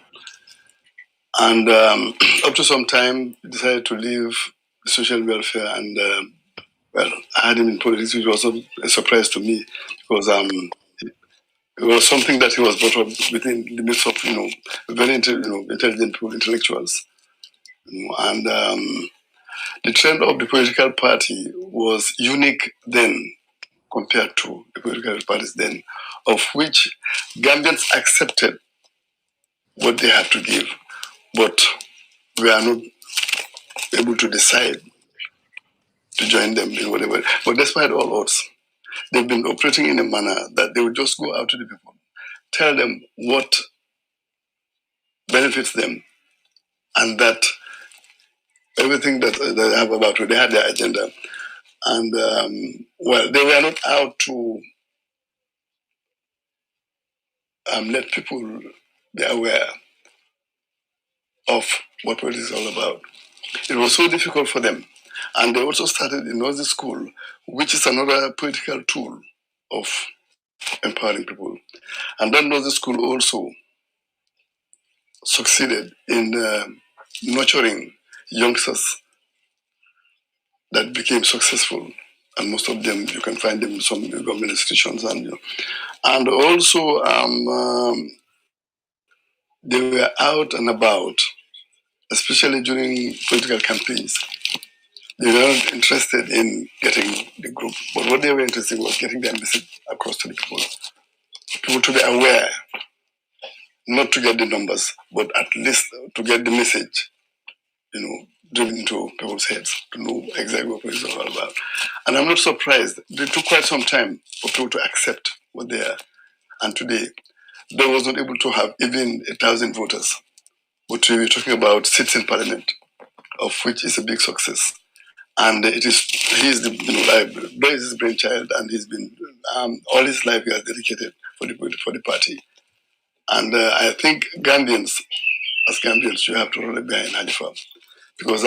And up to some time, he decided to leave the social welfare, and I had him in politics, which was a surprise to me, because it was something that he was brought up within the midst of, very intelligent people, intellectuals. And the trend of the political party was unique then compared to the political parties then, of which Gambians accepted what they had to give, but we are not able to decide to join them in whatever. But despite all odds, they've been operating in a manner that they would just go out to the people, tell them what benefits them, and that everything that they have about it, they had their agenda. And, they were not out to let people be aware of what politics is all about. It was so difficult for them. And they also started the Nazi School, which is another political tool of empowering people. And that Nazi School also succeeded in nurturing youngsters that became successful. And most of them, you can find them in some government institutions. And also, they were out and about, especially during political campaigns. They were not interested in getting the group, but what they were interested in was getting their message across to the people to be aware not to get the numbers, but at least to get the message, driven into people's heads to know exactly what it's all about. And I'm not surprised. It took quite some time for people to accept what they are. And today, they was not able to have even 1,000 voters. But we're talking about seats in parliament, of which is a big success. And he's his brainchild, and he's been all his life he has dedicated for the party. And I think Gambians, as Gambians, you have to really behind Halifa, because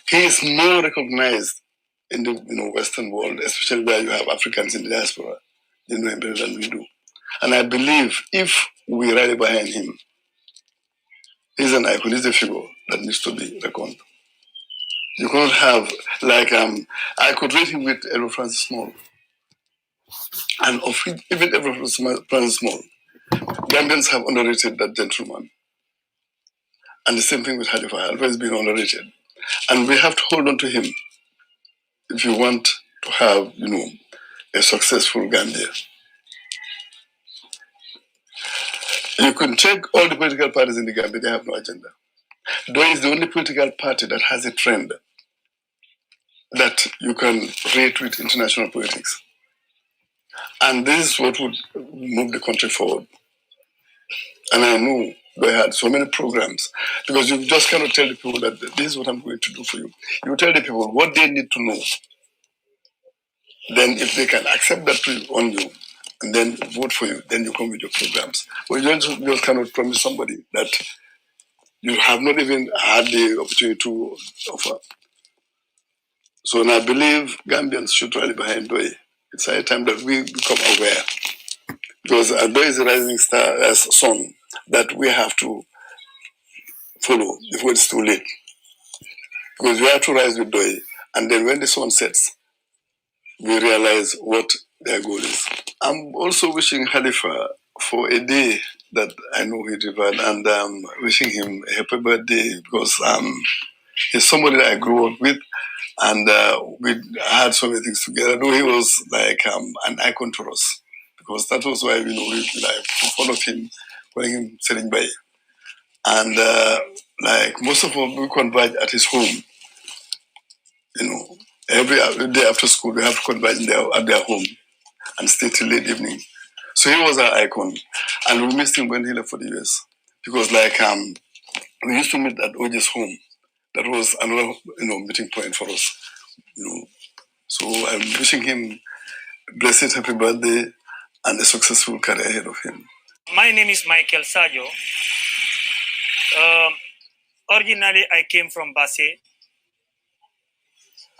he is more recognized in the Western world, especially where you have Africans in the diaspora. They know him better than we do. And I believe if we rally behind him, he's an icon, he's a figure that needs to be reckoned. You cannot have, I could rate him with Edward Francis Small. And even Edward Francis Small, Gambians have underrated that gentleman. And the same thing with Halifa. Halifa has been underrated. And we have to hold on to him if you want to have, a successful Gambia. You can check all the political parties in the Gambia, they have no agenda. Though is the only political party that has a trend that you can rate with international politics. And this is what would move the country forward. And I know they had so many programs, because you just cannot tell the people that this is what I'm going to do for you. You tell the people what they need to know. Then if they can accept that on you and then vote for you, then you come with your programs. But you just cannot promise somebody that you have not even had the opportunity to offer. So and I believe Gambians should rally behind Doi. It's high time that we become aware. Because Doi is a rising star as son that we have to follow before it's too late. Because we have to rise with Doi. And then when the sun sets, we realize what their goal is. I'm also wishing Halifa for a day that I know he revered, and wishing him a happy birthday, because he's somebody that I grew up with, and we had so many things together. Though he was like an icon to us, because that was why we followed him, calling him Selling Bay. And most of us, we converge at his home. Every day after school, we have to converge at their home and stay till late evening. So he was our icon, and we missed him when he left for the US, because we used to meet at OJ's home. That was another meeting point for us. So I'm wishing him a blessed happy birthday and a successful career ahead of him. My name is Michael Sajo. Originally, I came from Basse,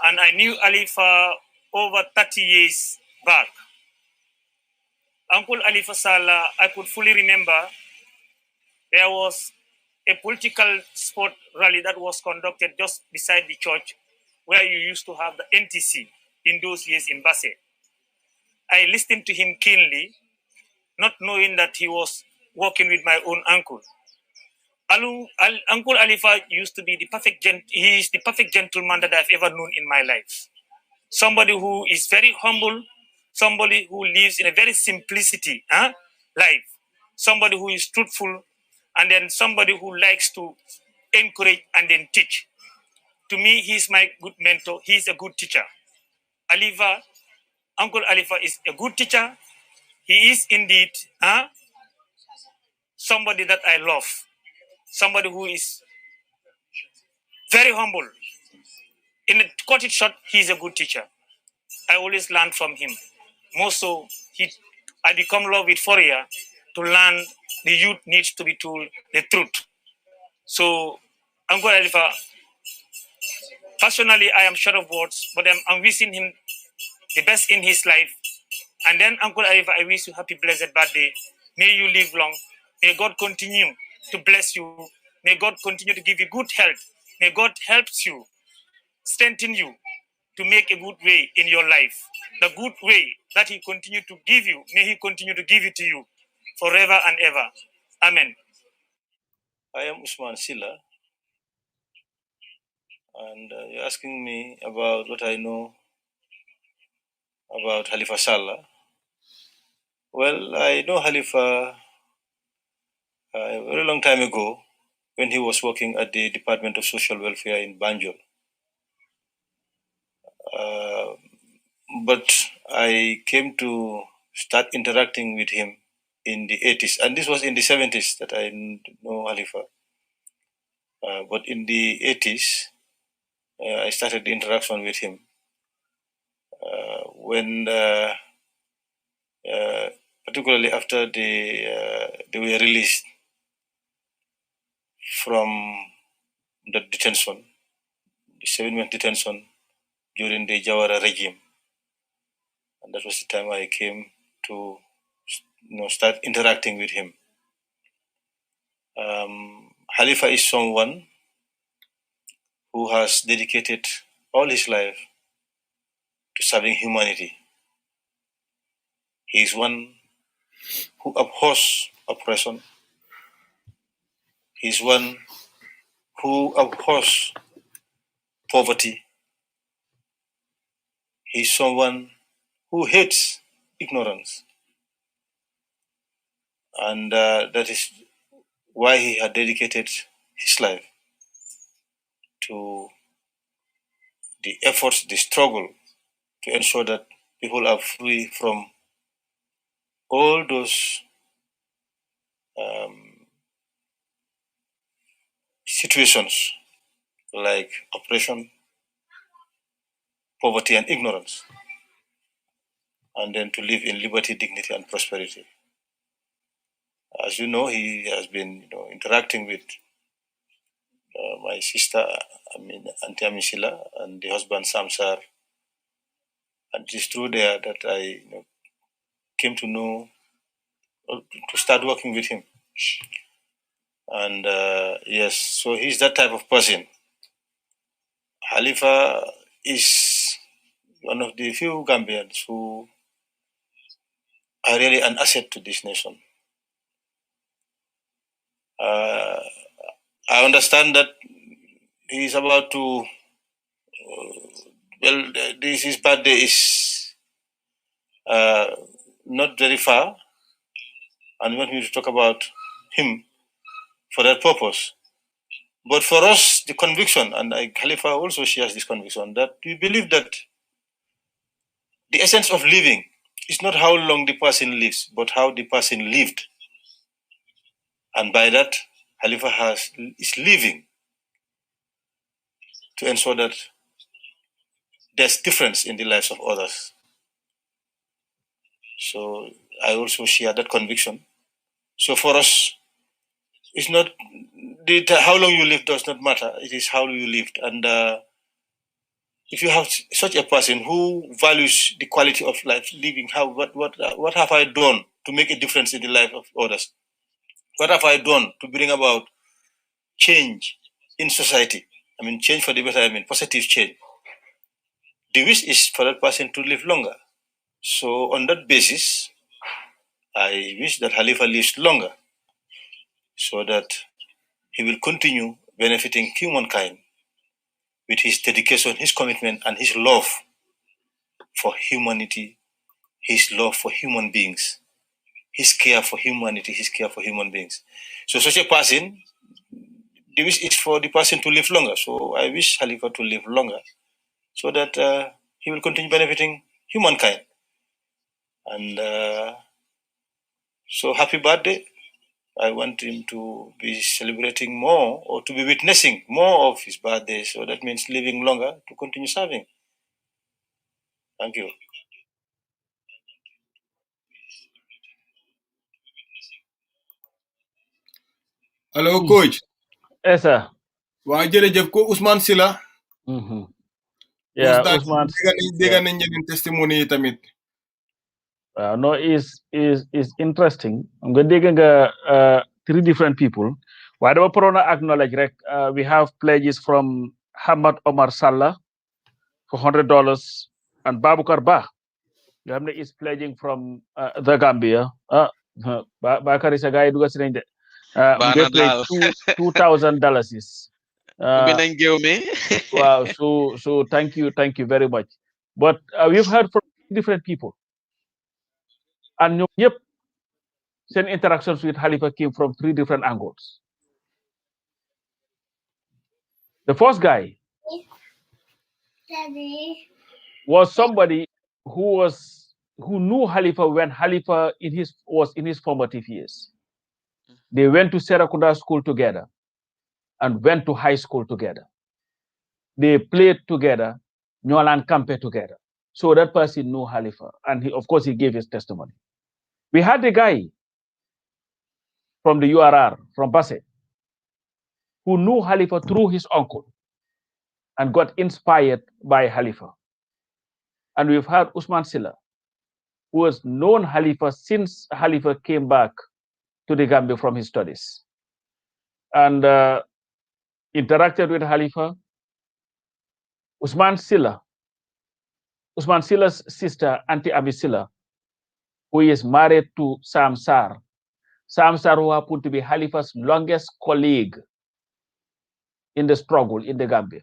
and I knew Halifa over 30 years back. Uncle Halifa Sallah, I could fully remember there was a political sport rally that was conducted just beside the church where you used to have the NTC in those years in Basse. I listened to him keenly, not knowing that he was working with my own uncle. Uncle Halifa used to be he is the perfect gentleman that I've ever known in my life. Somebody who is very humble, somebody who lives in a very simplicity life, somebody who is truthful, and then somebody who likes to encourage and then teach. To me, he's my good mentor. He's a good teacher. Uncle Halifa is a good teacher. He is indeed somebody that I love, somebody who is very humble. In a cut it short, he's a good teacher. I always learn from him. More so, I become love with Fourier to learn the youth needs to be told the truth. So, Uncle Halifa, personally, I am short of words, but I'm wishing him the best in his life. And then, Uncle Halifa, I wish you happy, blessed birthday. May you live long. May God continue to bless you. May God continue to give you good health. May God help you, strengthen you to make a good way in your life. The good way that he continue to give you, may he continue to give it to you forever and ever. Amen. I am Usman Silla, and you're asking me about what I know about Halifa Sallah. Well, I know Halifa A very long time ago, when he was working at the Department of Social Welfare in Banjul. But I came to start interacting with him in the 80s, and this was in the 70s that I know Halifa. But in the 80s, I started the interaction with him. When, particularly after they were released from the detention, the 7-month detention during the Jawara regime. And that was the time I came to start interacting with him. Halifa is someone who has dedicated all his life to serving humanity. He is one who abhors oppression. He is one who abhors poverty. He is someone who hates ignorance. And that is why he had dedicated his life to the efforts, the struggle to ensure that people are free from all those situations like oppression, poverty, and ignorance, and then to live in liberty, dignity, and prosperity. As you know, he has been interacting with my sister, Auntie Amisila, and the husband Samsar. And it is through there that I came to know, to start working with him. And yes, so he's that type of person. Halifa is one of the few Gambians who are really an asset to this nation. I understand that he is about to, his birthday is not very far, and we want me to talk about him for that purpose. But for us, the conviction, and Khalifa also shares this conviction, that we believe that the essence of living is not how long the person lives, but how the person lived. And by that, Khalifa is living to ensure that there's difference in the lives of others. So I also share that conviction. So for us, it's not how long you live does not matter. It is how you lived. And if you have such a person who values the quality of life, living, what have I done to make a difference in the life of others? What have I done to bring about change in society? Change for the better, positive change. The wish is for that person to live longer. So on that basis, I wish that Halifa lives longer so that he will continue benefiting humankind with his dedication, his commitment, and his love for humanity, his love for human beings, his care for humanity, his care for human beings. So such a person, the wish is for the person to live longer. So I wish Halifa to live longer so that he will continue benefiting humankind. And so happy birthday. I want him to be celebrating more or to be witnessing more of his birthday. So that means living longer to continue serving. Thank you. Hello, coach. Yes, sir. Waa jërëjëf ko Ousmane Silla. Yeah, Ousmane. Dégg nañ ñeneen testimony yi tamit. No, is interesting. I'm going to 3 different people. Why do I acknowledge? We have pledges from Hamad Omar Sallah for $100 and Babukar Ba. Is pledging from the Gambia. Bakar is a guy who is $2,000. Wow, so thank you very much. But we've heard from different people. And Same interactions with Halifa came from 3 different angles. The first guy was somebody who knew Halifa when Halifa was in his formative years. They went to Serakunda school together and went to high school together. They played together, Nyolan Kampe together. So that person knew Halifa, and of course he gave his testimony. We had a guy from the URR, from Basse, who knew Halifa through his uncle and got inspired by Halifa. And we've had Usman Sallah, who has known Halifa since Halifa came back to the Gambia from his studies and interacted with Halifa. Usman Sillah's sister, Auntie Abi Sallah, who is married to Sam Sarr. Sam Sarr, who happened to be Halifa's longest colleague in the struggle in the Gambia.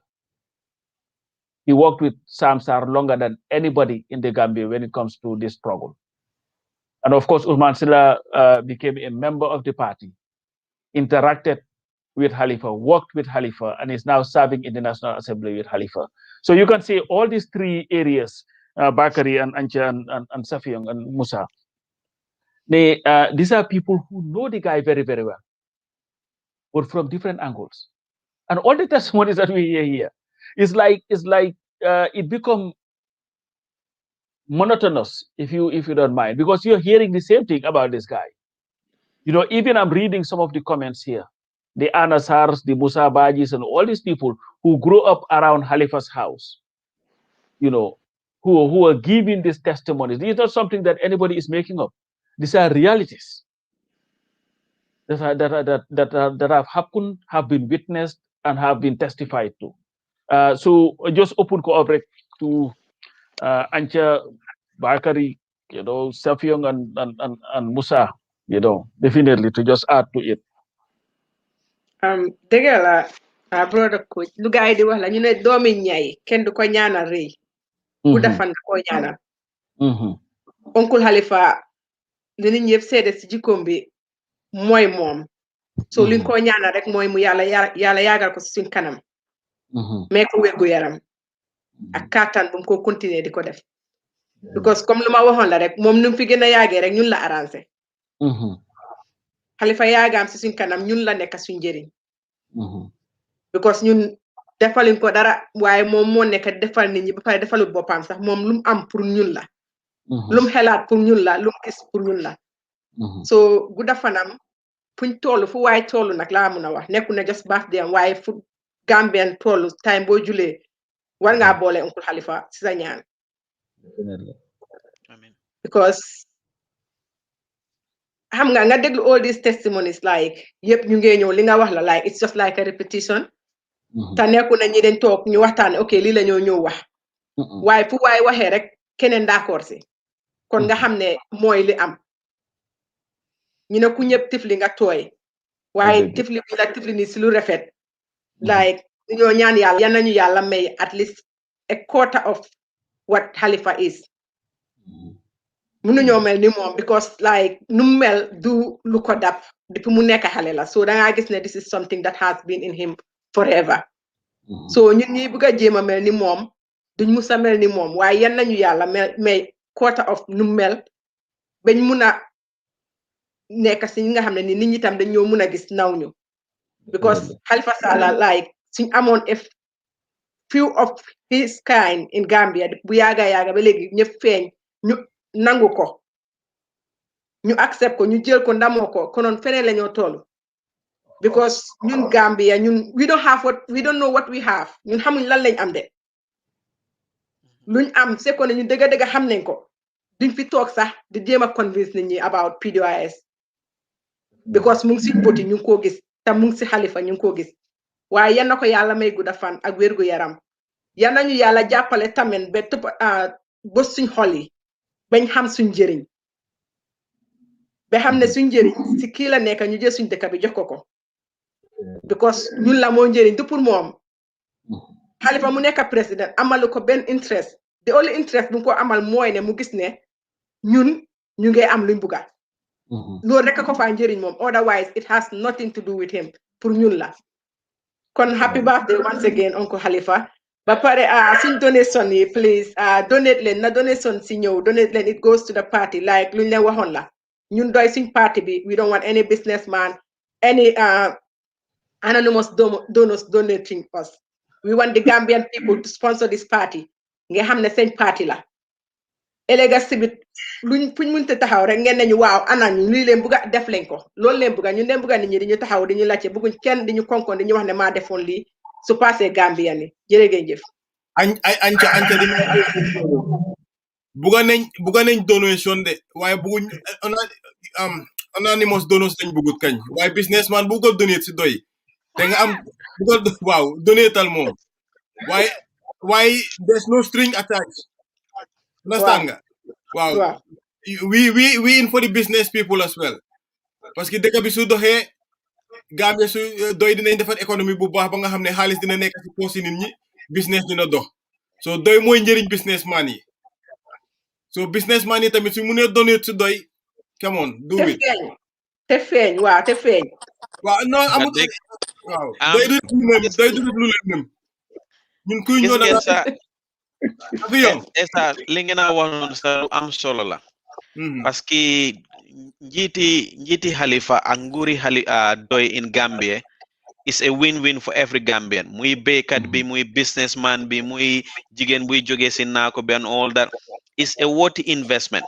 He worked with Sam Sarr longer than anybody in the Gambia when it comes to this struggle. And of course, Usman Sallah became a member of the party, interacted with Halifa, worked with Halifa, and is now serving in the National Assembly with Halifa. So you can see all these 3 areas, Bakari and Ancha and Safiong and Musa, these are people who know the guy very, very well, but from different angles. And all the testimonies that we hear here, it become monotonous, if you don't mind, because you're hearing the same thing about this guy. You know, even I'm reading some of the comments here. The Anasars, the Musa Bajis, and all these people who grew up around Halifa's house, you know, who are giving these testimonies. This is not something that anybody is making up. These are realities that have happened, have been witnessed, and have been testified to. So just open cooperate to Ancha, Bakari, you know, Safiong and Musa, you know, definitely to just add to it. dëgg la brother coach lu gars yi di wax la ñu ne doomi ñay kenn du ko ñaanal rëy bu defan nga koo ñaanal oncle Halifa li nit ñi yëpp seede si jikkoom bi mooy moom so liñ ko ñaanal rek mooy mu yàlla yaagal ko si suñ kanam mais ko wérgu yaram ak kattan bu mu ko continuer di ko def because comme lu ma waxoon la rek moom nu mu fi gën a yaagee rek ñun la arrangé Halifa yaagaam si suñ kanam ñun la nekk suñ njëriñ because ñun defaluñ ko dara waaye moom moo nekk defal nit ñi ba pare defalu boppam sax moom lu mu am pour ñun la lu mu xelaat pour ñun la lu mu gis pour ñun la so gudda fanam fuñ toll fu waay toll nag laa mun a wax nekku na just birthday am waaye fu Gambian toll time boo julee war ngaa boole oncle Halifa si sa ñaan because xam nga déglu all these testimonies like yëpp ñu ngee ñëw li nga wax la like it's just like a repetition te nekku na ñi dañ toog ñu waxtaane ok lii la ñëw wax waaye fu waay waxee rek keneen d'accord si kon nga xam ne mooy li am ñu ne ku ñëpp tifli nga tooy waaye tifli bi la tifli ni si lu rafet like ñoo ñaan yàlla yan nañu yàlla may at least a quarter of what Halifa is mënuñoo mel ni moom because like nu mel du lu ko dab depuis mu nekk xale la so dangaa gis ne this is something that has been in him forever so ñun ñi bëgg a jéem a mel ni moom duñ musa mel ni moom waaye yan nañu yàlla may quarter of nu mel bañ mun a nekk si ñi nga xam ne ni nit ñi tam dañoo mun a gis naw ñu because Halifa Sallah like suñ amoon a few of his kind in Gambia bu yaaga ba léegi ñëpp feeñ ñu nangu ko ñu accept ko ñu jël ko ndamoo ko konoon feneen la ñoo toll because ñun Gambia ñun we don't know what we have ñun xamuñ lan lañ am de luñ am c'est que ñu dëgg xam nañ ko duñ fi toog sax di jéem a convince nit ñi about PDOIS because mu ngi si boti ñu ngi koo gis te mu ngi si Halifa ñu ngi koo gis waaye yan na ko yàlla may gudda fan ak wérgu yaram yan nañu yàlla jàppale tamit ba tëpp ba suñ xol yi bañ xam suñ njëriñ ba xam ne suñ njëriñ si kii la nekk ñu jël suñ dëkk bi jox ko because ñun la moo njëriñ du pour moom Halifa mu nekk président amalu ko benn interest the only interest bu ko amal mooy ne mu gis ne ñun ñu ngi am luñ bugga loolu rek ko fa njëriñ moom otherwise it has nothing to do with him pour ñun la kon happy birthday once again Uncle Halifa ba pare suñ donation yi please donate leen na donation si ñëw donate leen it goes to the party like luñ leen waxoon la ñun doy suñ party bi we don't want any businessman any anonymous donors donating us we want the Gambian people to sponsor this party nga xam ne seen party la éléga sibit luñ fuñ mënta taxaw rek ngeen nañu waaw ana ñu lii leen bëgg a def leen ko loolu leen bëgg ñun leen bëgg nit ñi diñu taxaw diñu lacce bëgguñ kenn diñu konkon diñu wax ne maa defoon lii su passé Gambien ni jërëgeen jëf anca di buga nañ donation de waaye bëgguñ anonymous donors lañ bëggut kañ waaye businessman bu ko donate si doy te nga am bu ko waaw donatal moom waaye there's no string attached understand nga waaw we in for the business people as well parce que dëkk bi su doxee Gambia su doy dinañ defar économie bu baax ba nga xam ne xaalis dina nekk ci poche nit ñi business dina dox so doy mooy njëriñ businessman yi so businessman yi tamit su mu ne donate su doy come on do it te feeñ waaw non amul waaw doy du lu leen nem ñun kuy ñoo da esa li ngeen a wax noonu sa lu am solo la parce que njiiti Halifa ak nguuri doy in Gambia is a win-win for every Gambian muy béykat bi muy businessman bi muy jigéen buy jógee si naako bi and all that is a worthy investment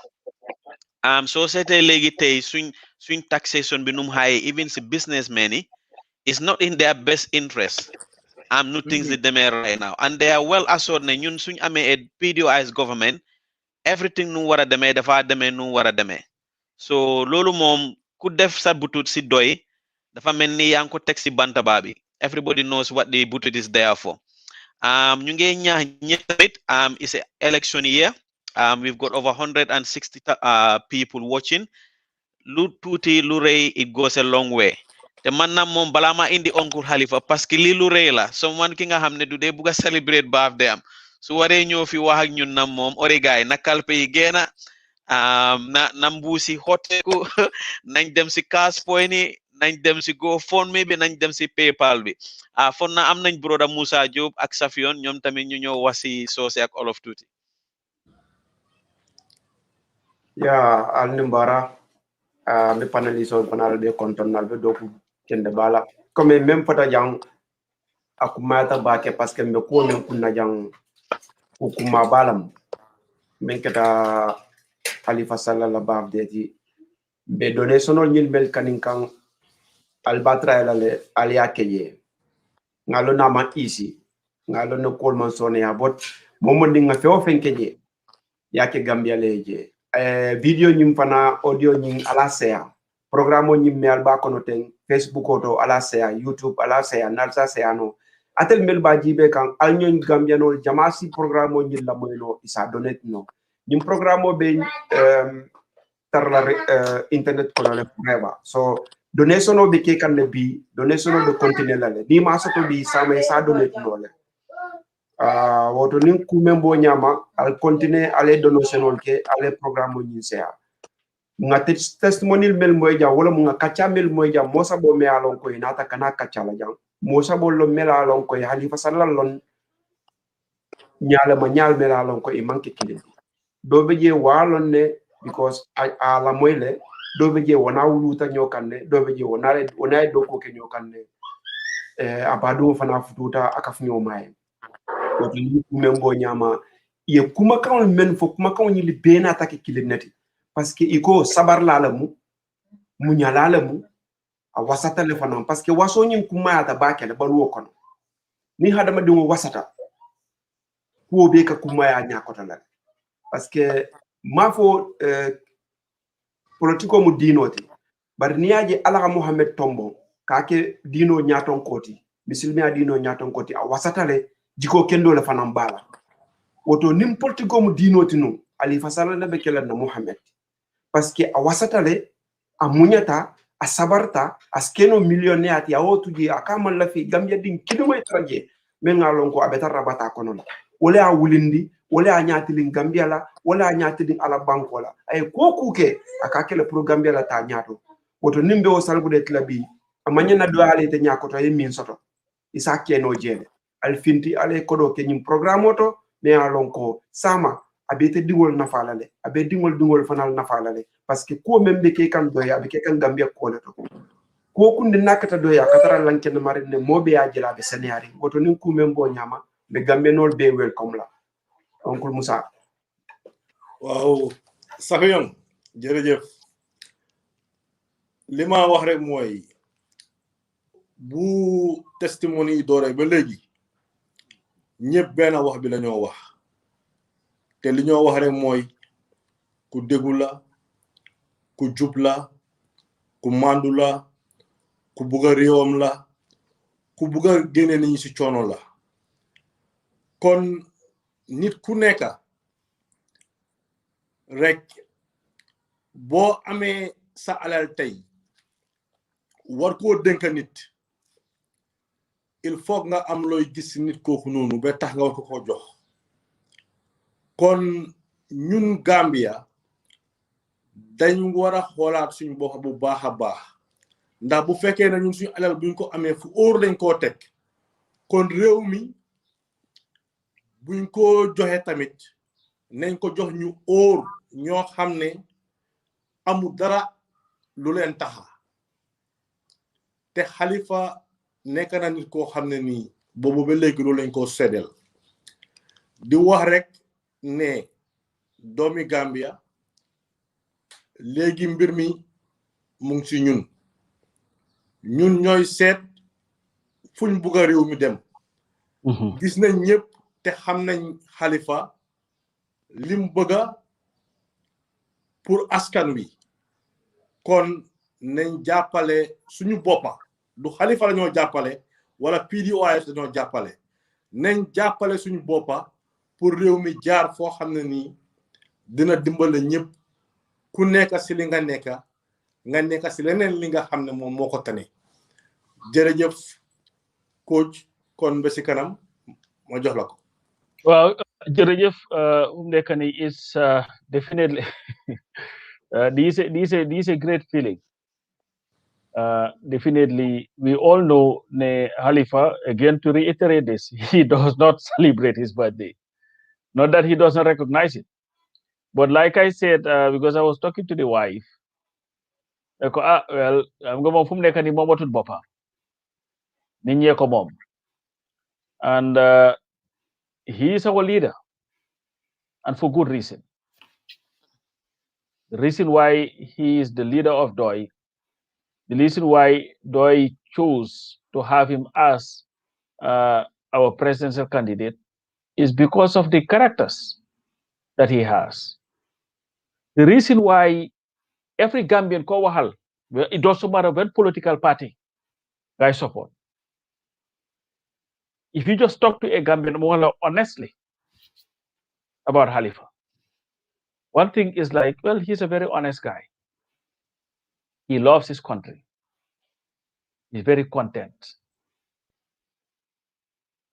soo seetee léegi tey suñ taxation bi num high even si businessmen yi is not in their best interest no things di demee right now and they are well assured ne ñun suñ amee a PDOI's government everything nu war a demee dafa demee nu war a demee so loolu moom ku def sa butut si doy dafa mel ni yaa ngi ko teg si bantaba bi everybody knows what the butut is there for ñu ngi ñaax ñëpp tamit is a election year we've got over 160 people watching lu tuuti lu rëy it goes a long way te man na moom balaa ma indi Uncle Halifa parce que lii lu rëy la someone ki nga xam ne du dee bugg a celebrate birthday am su waree ñëw fi wax ak ñun na moom origaay na kalpe yi génna na mbuusi xotteeku nañ dem si cash point yi nañ dem si GoFundMe bi nañ dem si PayPal bi fon na am nañ broda Moussa Diop ak Safion ñoom tamit ñu ñëw wax si soose ak olof tuuti ya alnimbara mi paneliso panal be kontonnal be doku kende bala comme même fata jang akumata bake parce que me ko men kunna jang hukuma balam men kata Halifa Sallah la baf deti be donné sonol ñil mel kanin kan albatra le alia keye ngalo na ma isi ngalo no kolman sone ya bot momondi nga feo fenkeje yake Gambia leje video ñim fana audio ñim ala sea programme ñim me alba kono ten Facebook oto ala sea YouTube ala sea nalsa sea no atel mel ba jibe kan al ñon Gambianol jamasi programme ñil la moyno isa donate no ñim programme be tarla internet kono le forever so donation be ke kan le bi donation de continuer la le ni ma soto bi sama sa donate no le woto nin ku membo nyama al continuer ale donation ke ale programme ñi sea nga testimonial mel moy ja wala nga kacha mel moy ja mo sabo me alon ko inata kana kacha la jang mo sabo lo mel alon ko Halifa Sallah lon nyaala ma nyaal mel alon ko e manke kile do be je walon ne because ala moyle do be je wona wuluta nyokanne do be je wona do ko ke nyokanne abadu fana fututa akaf nyomay woto ni membo nyama ye kuma kan men fo kuma kan ni bena take kilinati parce que iko sabar la mu nyala la mu a wasata le fana parce que waso nyin kuma ata bakele balu kono ni hadama dingo wasata ko be ka kuma ya nyakota la parce que mafo politiko mu dinoti bar niyaji ala Muhammad Tombo kake dino nyaton koti misilmi dino nyaton koti a wasata le jiko kendo le fanam bala woto nim politiko mu dinoti no Halifa Sallah na be kala na Muhammad parce que a wasata le a munyata a sabarta askeno millionnaire ati a otuji akamal la fi Gambia din kilomètre traje men ngalon ko abeta rabata kono la wala a wulindi wala ñatilin Gambia la wala ñatilin ala banko la ay ko kuke akakele pro Gambia la ta ñato woto nimbe o salbude tlabi amanya na do ale te ñakoto e min soto isa keno jele al finti ale kodo ke nyim programme oto me alon ko sama abete dingol nafalale abe dingol fanal nafalale parce que ko membe ke kan doya abe ke kan Gambia ko le to ko kunde nakata doya katara lanken marine mobe ya jela be senari woto nin ku membo nyama be Gambia nol be welcome la oncle Moussa waaw saxyon jërëjëf lima wax rek mooy bu testimony doore ba léegi ñëpp benn wax bi lañoo wax te li ñoo wax rek mooy ku déggu la ku jub la ku mandu la ku bugga réewam la ku bugga génne nit ñi ci coono la kon nit ku nekka rek boo amee sa alal tey war koo dénk nit il faut nga am looy gis ci nit kooku noonu ba tax nga war ko jox kon ñun Gambia dañ war a xoolaat suñu bopp bu baax a baax ndax bu fekkee ne ñun suñu alal buñ ko amee fu óor lañ koo teg kon réew mi buñ ko joxe tamit nañ ko jox ñu óor ñoo xam ne amul dara lu leen taxa te Halifa nekk na nit koo xam ne nii boobu ba léegi loolu lañ ko seddel di wax rek ne doomi Gambia léegi mbir mi mu ngi ci ñun ñooy seet fuñ bugg a réew mi dem gis nañ ñëpp te xam nañ Halifa lim bëgga pour askan wi kon nañ jàppale suñu boppa du Halifa la ñoo jàppale wala PDOIS dañoo jàppale nañ jàppale suñu boppa pour réew mi jaar foo xam ne nii dina dimbale ñëpp ku nekk ci li nga nekk ci leneen li nga xam ne moom moo ko tane jërëjëf coach kon ba ci kanam ma jox la ko waaw jërëjëf nekk ni is definitely this is a great feeling. Definitely, we all know Halifa, again to reiterate this, he does not celebrate his birthday. Not that he doesn't recognize it. But like I said, because I was talking to the wife, well, I'm going to nekk ni moomatul boppam nit ñee ko moom and he is our leader and for good reason. The reason why he is the leader of DOI, the reason why DOI chose to have him as our presidential candidate is because of the characters that he has. The reason why every Gambian ko waxal, it doesn't matter what political party guys support. If you just talk to a Gambian honestly about Halifa, one thing is like, well, he's a very honest guy. He loves his country. He's very content.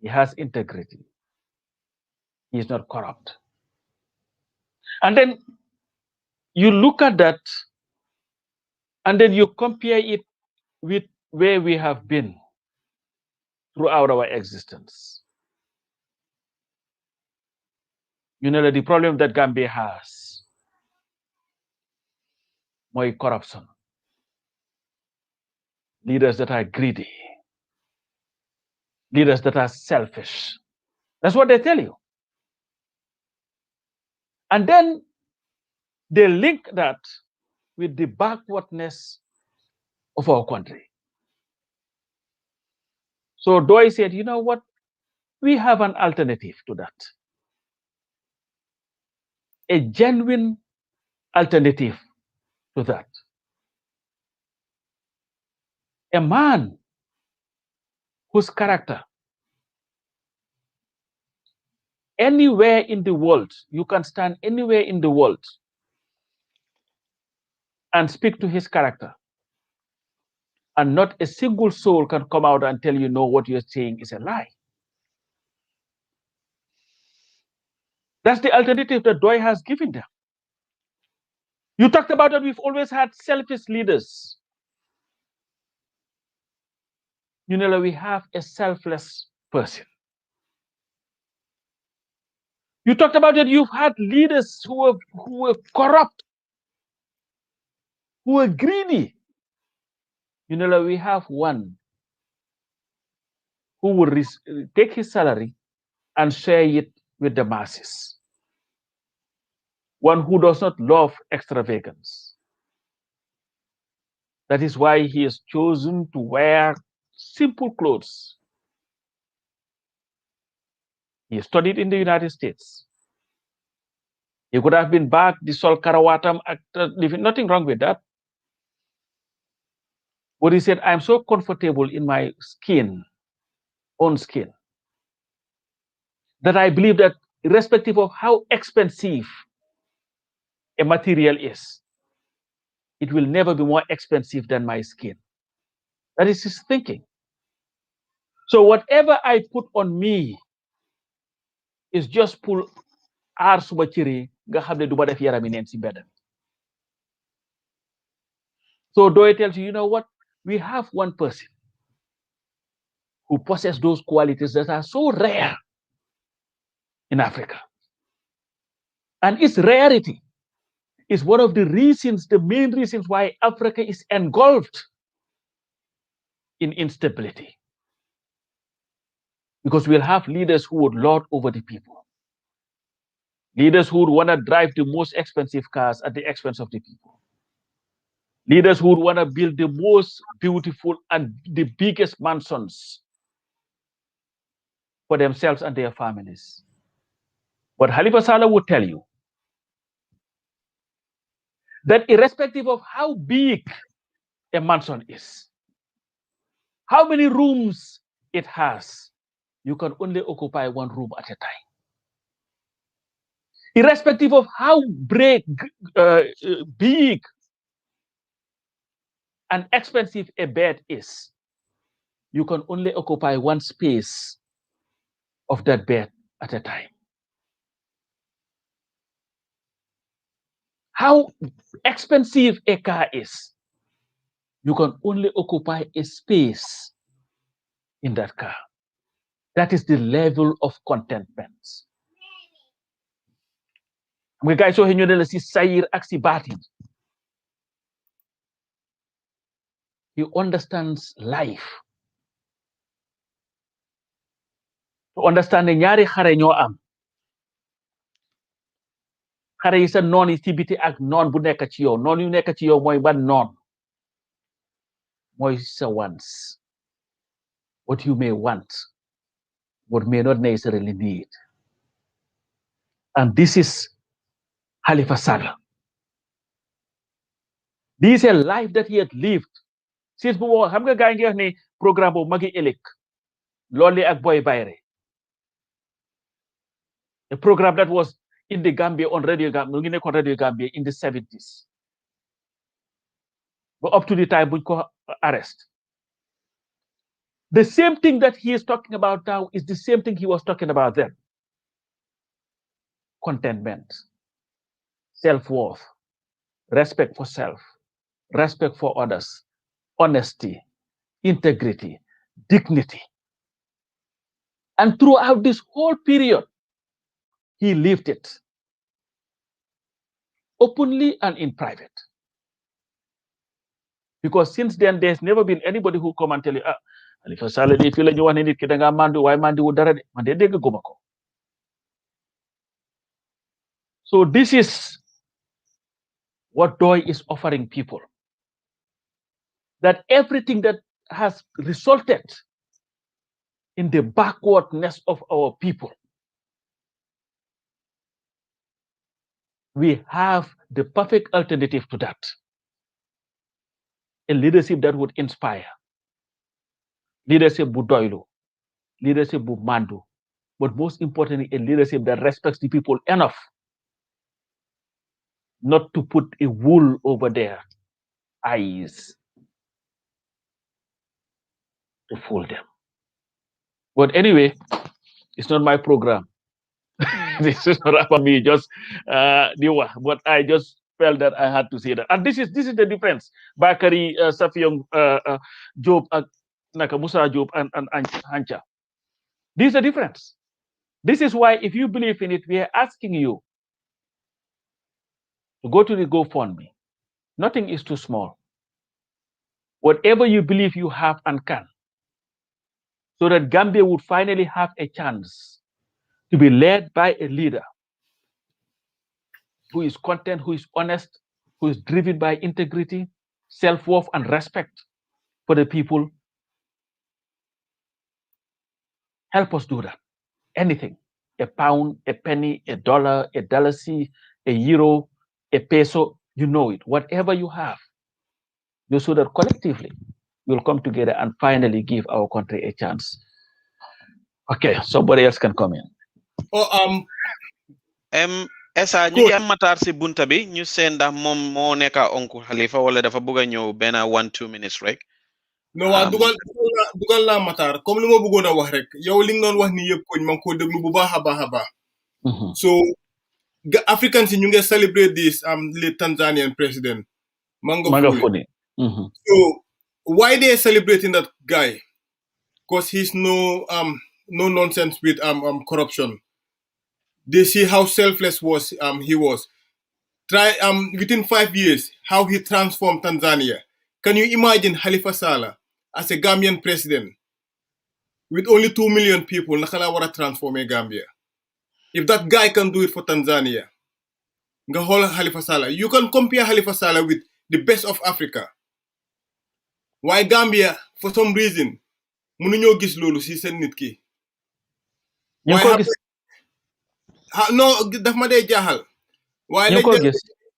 He has integrity. He is not corrupt. And then you look at that and then you compare it with where we have been throughout our existence. You know, the problem that Gambia has, more corruption, leaders that are greedy, leaders that are selfish. That's what they tell you. And then they link that with the backwardness of our country. So Doi said, you know what? We have an alternative to that. A genuine alternative to that. A man whose character, anywhere in the world, you can stand anywhere in the world and speak to his character. And not a single soul can come out and tell you, no, what you're saying is a lie. That's the alternative that Doi has given them. You talked about that we've always had selfish leaders. You know, we have a selfless person. You talked about that you've had leaders who were corrupt, who were greedy. You know, we have one who will take his salary and share it with the masses. One who does not love extravagance. That is why he has chosen to wear simple clothes. He studied in the United States. He could have been back, the Sol Karawatam, nothing wrong with that. But he said, I'm so comfortable in my own skin, that I believe that irrespective of how expensive a material is, it will never be more expensive than my skin. That is his thinking. So whatever I put on me is just pull aar suma cëri nga xam ne du ma def yarami neen si mbedd. So Doy tells you, you know what? We have one person who possesses those qualities that are so rare in Africa. And its rarity is one of the reasons, the main reasons why Africa is engulfed in instability. Because we'll have leaders who would lord over the people. Leaders who would want to drive the most expensive cars at the expense of the people. Leaders who would want to build the most beautiful and the biggest mansions for themselves and their families. But Halifa Sallah would tell you that irrespective of how big a mansion is, how many rooms it has, you can only occupy one room at a time. Irrespective of how big and expensive a bed is, you can only occupy one space of that bed at a time. How expensive a car is, you can only occupy a space in that car. That is the level of contentment. Mga guys, so hinyo nila si Sayir ak si Batin. He understands life. To understand ne ñaari xare ñoo am. Xare yi sa noon yi ci biti ak noon bu nekk ci yow. Noon yu nekk ci yow mooy ban noon. Mooy sa wants. What you may want, but may not necessarily need. And this is Halifa Sallah. This is a life that he had lived. Since bu wax xam nga gaay ngi wax ni programme bu magi elek lolli ak Boy Bayre. A program that was in the Gambia on Radio Gambia in the 70s. But up to the time we call arrest. The same thing that he is talking about now is the same thing he was talking about then. Contentment, self-worth, respect for self, respect for others, honesty, integrity, dignity. And throughout this whole period, he lived it openly and in private. Because since then, there's never been anybody who come and tell you, Halifa Sallah, if you want nit ki da nga mandu, why mandu dara de? Man de deg guma ko. So this is what Doi is offering people. That everything that has resulted in the backwardness of our people, we have the perfect alternative to that. A leadership that would inspire. Leadership bu doylu. Leadership bu mandu. But most importantly, a leadership that respects the people enough not to put a wool over their eyes to fool them. But anyway, it's not my program. This is not about me, just but I just felt that I had to say that. And this is the difference. Bakari, Safiong, Job, Naka Musa Job, and Hancha. This is the difference. This is why, if you believe in it, we are asking you to go to the GoFundMe. Nothing is too small. Whatever you believe you have and can, so that Gambia would finally have a chance to be led by a leader who is content, who is honest, who is driven by integrity, self-worth, and respect for the people. Help us do that. Anything. A pound, a penny, a dollar, a dalasi, a euro, a peso, you know it. Whatever you have, just so that collectively we'll come together and finally give our country a chance. Okay, somebody else can come in. Esa ñu ngi am Matar si bunta bi ñu seen ndax moom moo nekka Uncle Halifa wala dafa bëgg a ñëw benn 1-2 minutes rek. No waa dugal naa Matar comme li ma bëggoon a wax rek yow li nga doon wax ni yëpp koñ ma ngi ko déglu bu baax a baax. So Africans yi ñu ngi celebrate this the Tanzanian president Magufuli. So why they celebrating that guy? Because he's no nonsense with corruption. They see how selfless he was. Try within 5 years how he transformed Tanzania. Can you imagine Halifa Sallah as a Gambian president with only 2 million people? Naka la wara transform Gambia. If that guy can do it for Tanzania, nga xool Halifa Sallah. You can compare Halifa Sallah with the best of Africa. Why Gambia, for some reason, mënuñoo gis loolu si seen nit ki. No, daf ma dee jaaxal. Why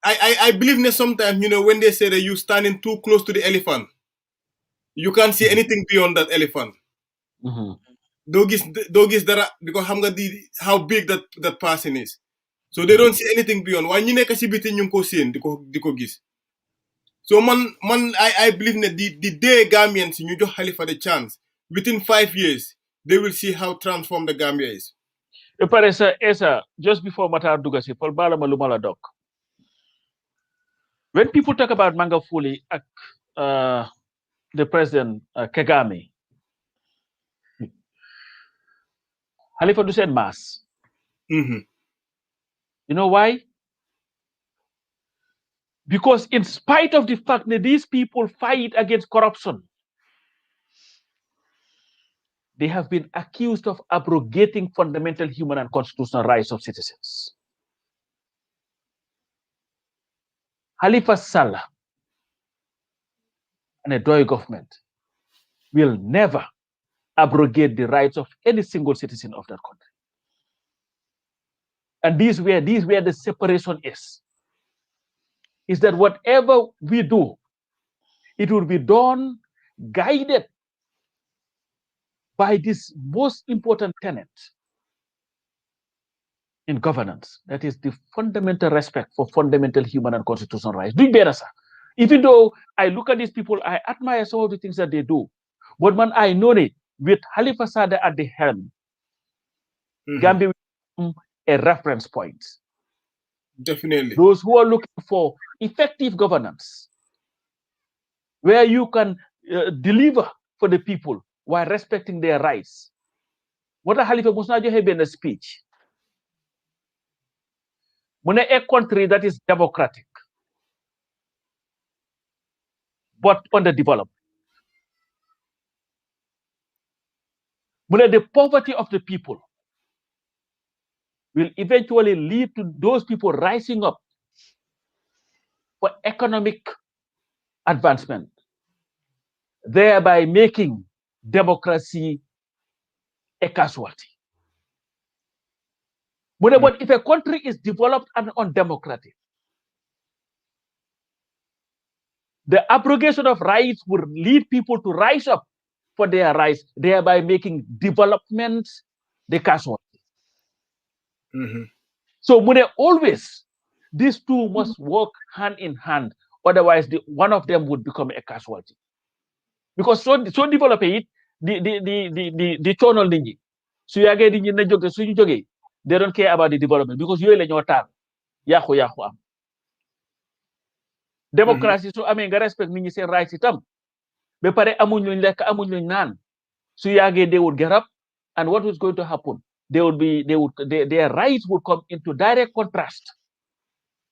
I believe that sometimes, when they say that you standing too close to the elephant, you can't see anything beyond that elephant. Don't gis dara because how big that person is. So they don't see anything beyond. Why ñu nekk si biti ñu ko seen diko gis. So I believe that the day Gambians ñu jox Halifa the chance, within 5 years, they will see how transformed the Gambia is. Esa, just before Matar Dugasi, Paul Bala Malumala Doc. When people talk about Magufuli, the president, Kagame, Halifa do said mass. You know why? Because in spite of the fact that these people fight against corruption, they have been accused of abrogating fundamental human and constitutional rights of citizens. Halifa Sallah and a Doi government will never abrogate the rights of any single citizen of that country. And this where the separation is that whatever we do, it will be done guided by this most important tenet in governance, that is the fundamental respect for fundamental human and constitutional rights. Doing better, sir. Even though I look at these people, I admire some of the things that they do. But when I know it, with Halifa Sallah at the helm, Gambia will become a reference point. Definitely. Those who are looking for effective governance, where you can deliver for the people while respecting their rights. What Halifa Musnajo have in a speech. When a country that is democratic, but underdeveloped, when the poverty of the people will eventually lead to those people rising up for economic advancement, thereby making democracy a casualty. But if a country is developed and undemocratic, the abrogation of rights will lead people to rise up for their rights, thereby making development the casualty. So always, these two must work hand in hand. Otherwise, one of them would become a casualty. Because so develop it, the channel ninji. So you get in the joke, so you joke. they don't care about the development because yooyu la ñoo taal yàqu-yàqu am démocratie su amee nga respect nit ñi seen rights itam ba pare amuñ luñ lekk amuñ luñ naan su yàggee they would get up and what is going to happen their rights would come into direct contrast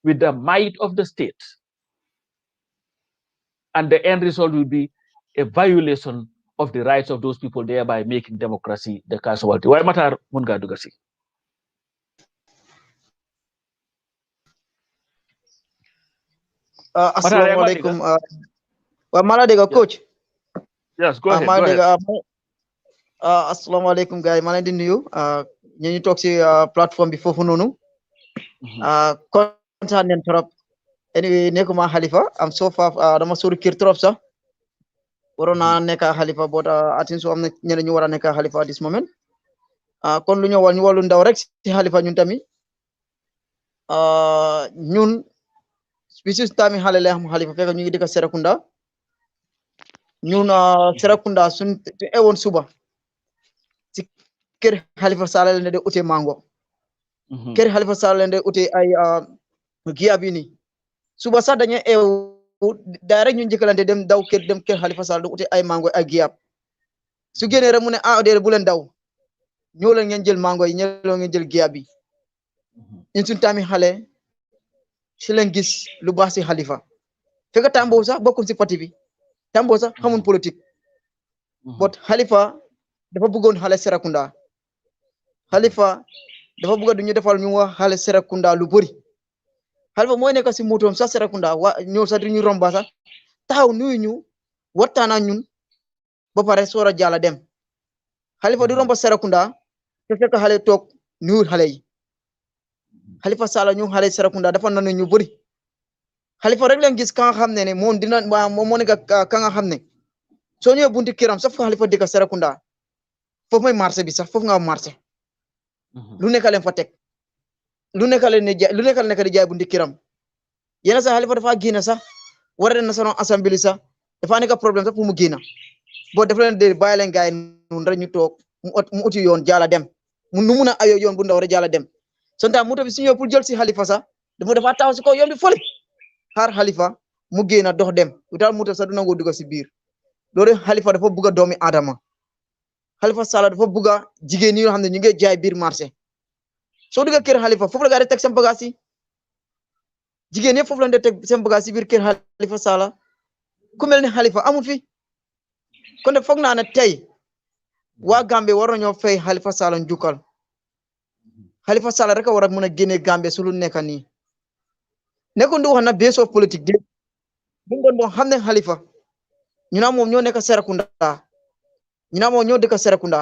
with the might of the state and the end result will be a violation of the rights of those people, thereby making democracy the casualty. Why matter mun nga duga si? Assalamualaikum. Mala dega coach. Yes, go ahead. Mala dega assalamualaikum guys. Mala di nuyu ñu tok ci plateforme bi fofu nonu. Kontaan nañ trop. Anyway, nekuma Halifa. I'm so far dama sori kër trop sax. Warona nekk Halifa but atin so amna ñeneen ñu wara nekk Halifa at this moment. Kon lu ñu wal ñu walu ndaw rek ci Halifa ñun tamit. Ñun bisis tami halale am Halifa fekk ñu ngi dëkk Serekunda ñun Serekunda sun ewon suba ci kër Halifa Sallah leen de uté mango kër Halifa Sallah leen de uté ay giya bi ni suba sax dañu ew direct ñu njëkkalante dem daw kër Halifa Sallah uté ay mango ay giya su génné rek mu ne de bu leen daw ñoo leen ngeen jël mango yi ñoo ngeen jël giya bi ñun sun tami xalé ci leen gis lu baax ci Halifa fekk tambo sax bokkul ci parti bi tambo sax xamul politique but Halifa dafa bëggoon xale Serekunda Halifa dafa bëgg duñu defal ñu wax xale Serekunda lu bari Halifa mooy nekk ci motom sax Serekunda ñoo sax duñu romba sax taxaw nuyu ñu waxtaan ak ñun ba pare soora jàlla dem Halifa di romba Serekunda te fekk xale toog nuyu xale yi Halifa Sallah ñu xale Serekunda dafa nañu ñu bari Halifa rek leen gis ka nga xam ne moom dina moom moo nekk ka nga xam ne soo ñëwee bunti kiram sax fa Halifa dëkk Serekunda foofu mooy marché bi sax foofu nga am marché lu nekk leen fa teg lu nekk di jaay bunti kiram yéena sax Halifa dafa génn sax war a dem National Assembly sax dafa nekk problème sax pour mu génn boo dafa leen dee bàyyi leen gaay noonu rek ñu toog mu uti yoon jaala dem mu nu mun a ayoo yoon bu ndaw rek jaala dem sonta moto bi su ñëw pour jël si Halifa sax dafa taxaw si kaw yoon bi fële xaar Halifa mu génn dox dem utal moto sax du nangoo dugg si biir loolu Halifa dafa bugg a doomi Adama Halifa Sallah dafa bugg a jigéen ñi nga xam ne ñu ngi jaay biir marché soo duggee kër Halifa foofu la gaa di teg seen bagage yi jigéen yëpp foofu la teg seen bagage yi biir kër Halifa Sallah ku mel ni Halifa amul fi kon de foog naa ne tey waa Gambie war nañoo fay Halifa Sallah njukkal Halifa Sallah rek a war a mën a génne Gambie su lu nekk nii nekkul di wax na base of politique de bu doon xam ne Halifa ñu naa moom ñoo nekk Serekunda ñu naa moom ñoo dëkk Serekunda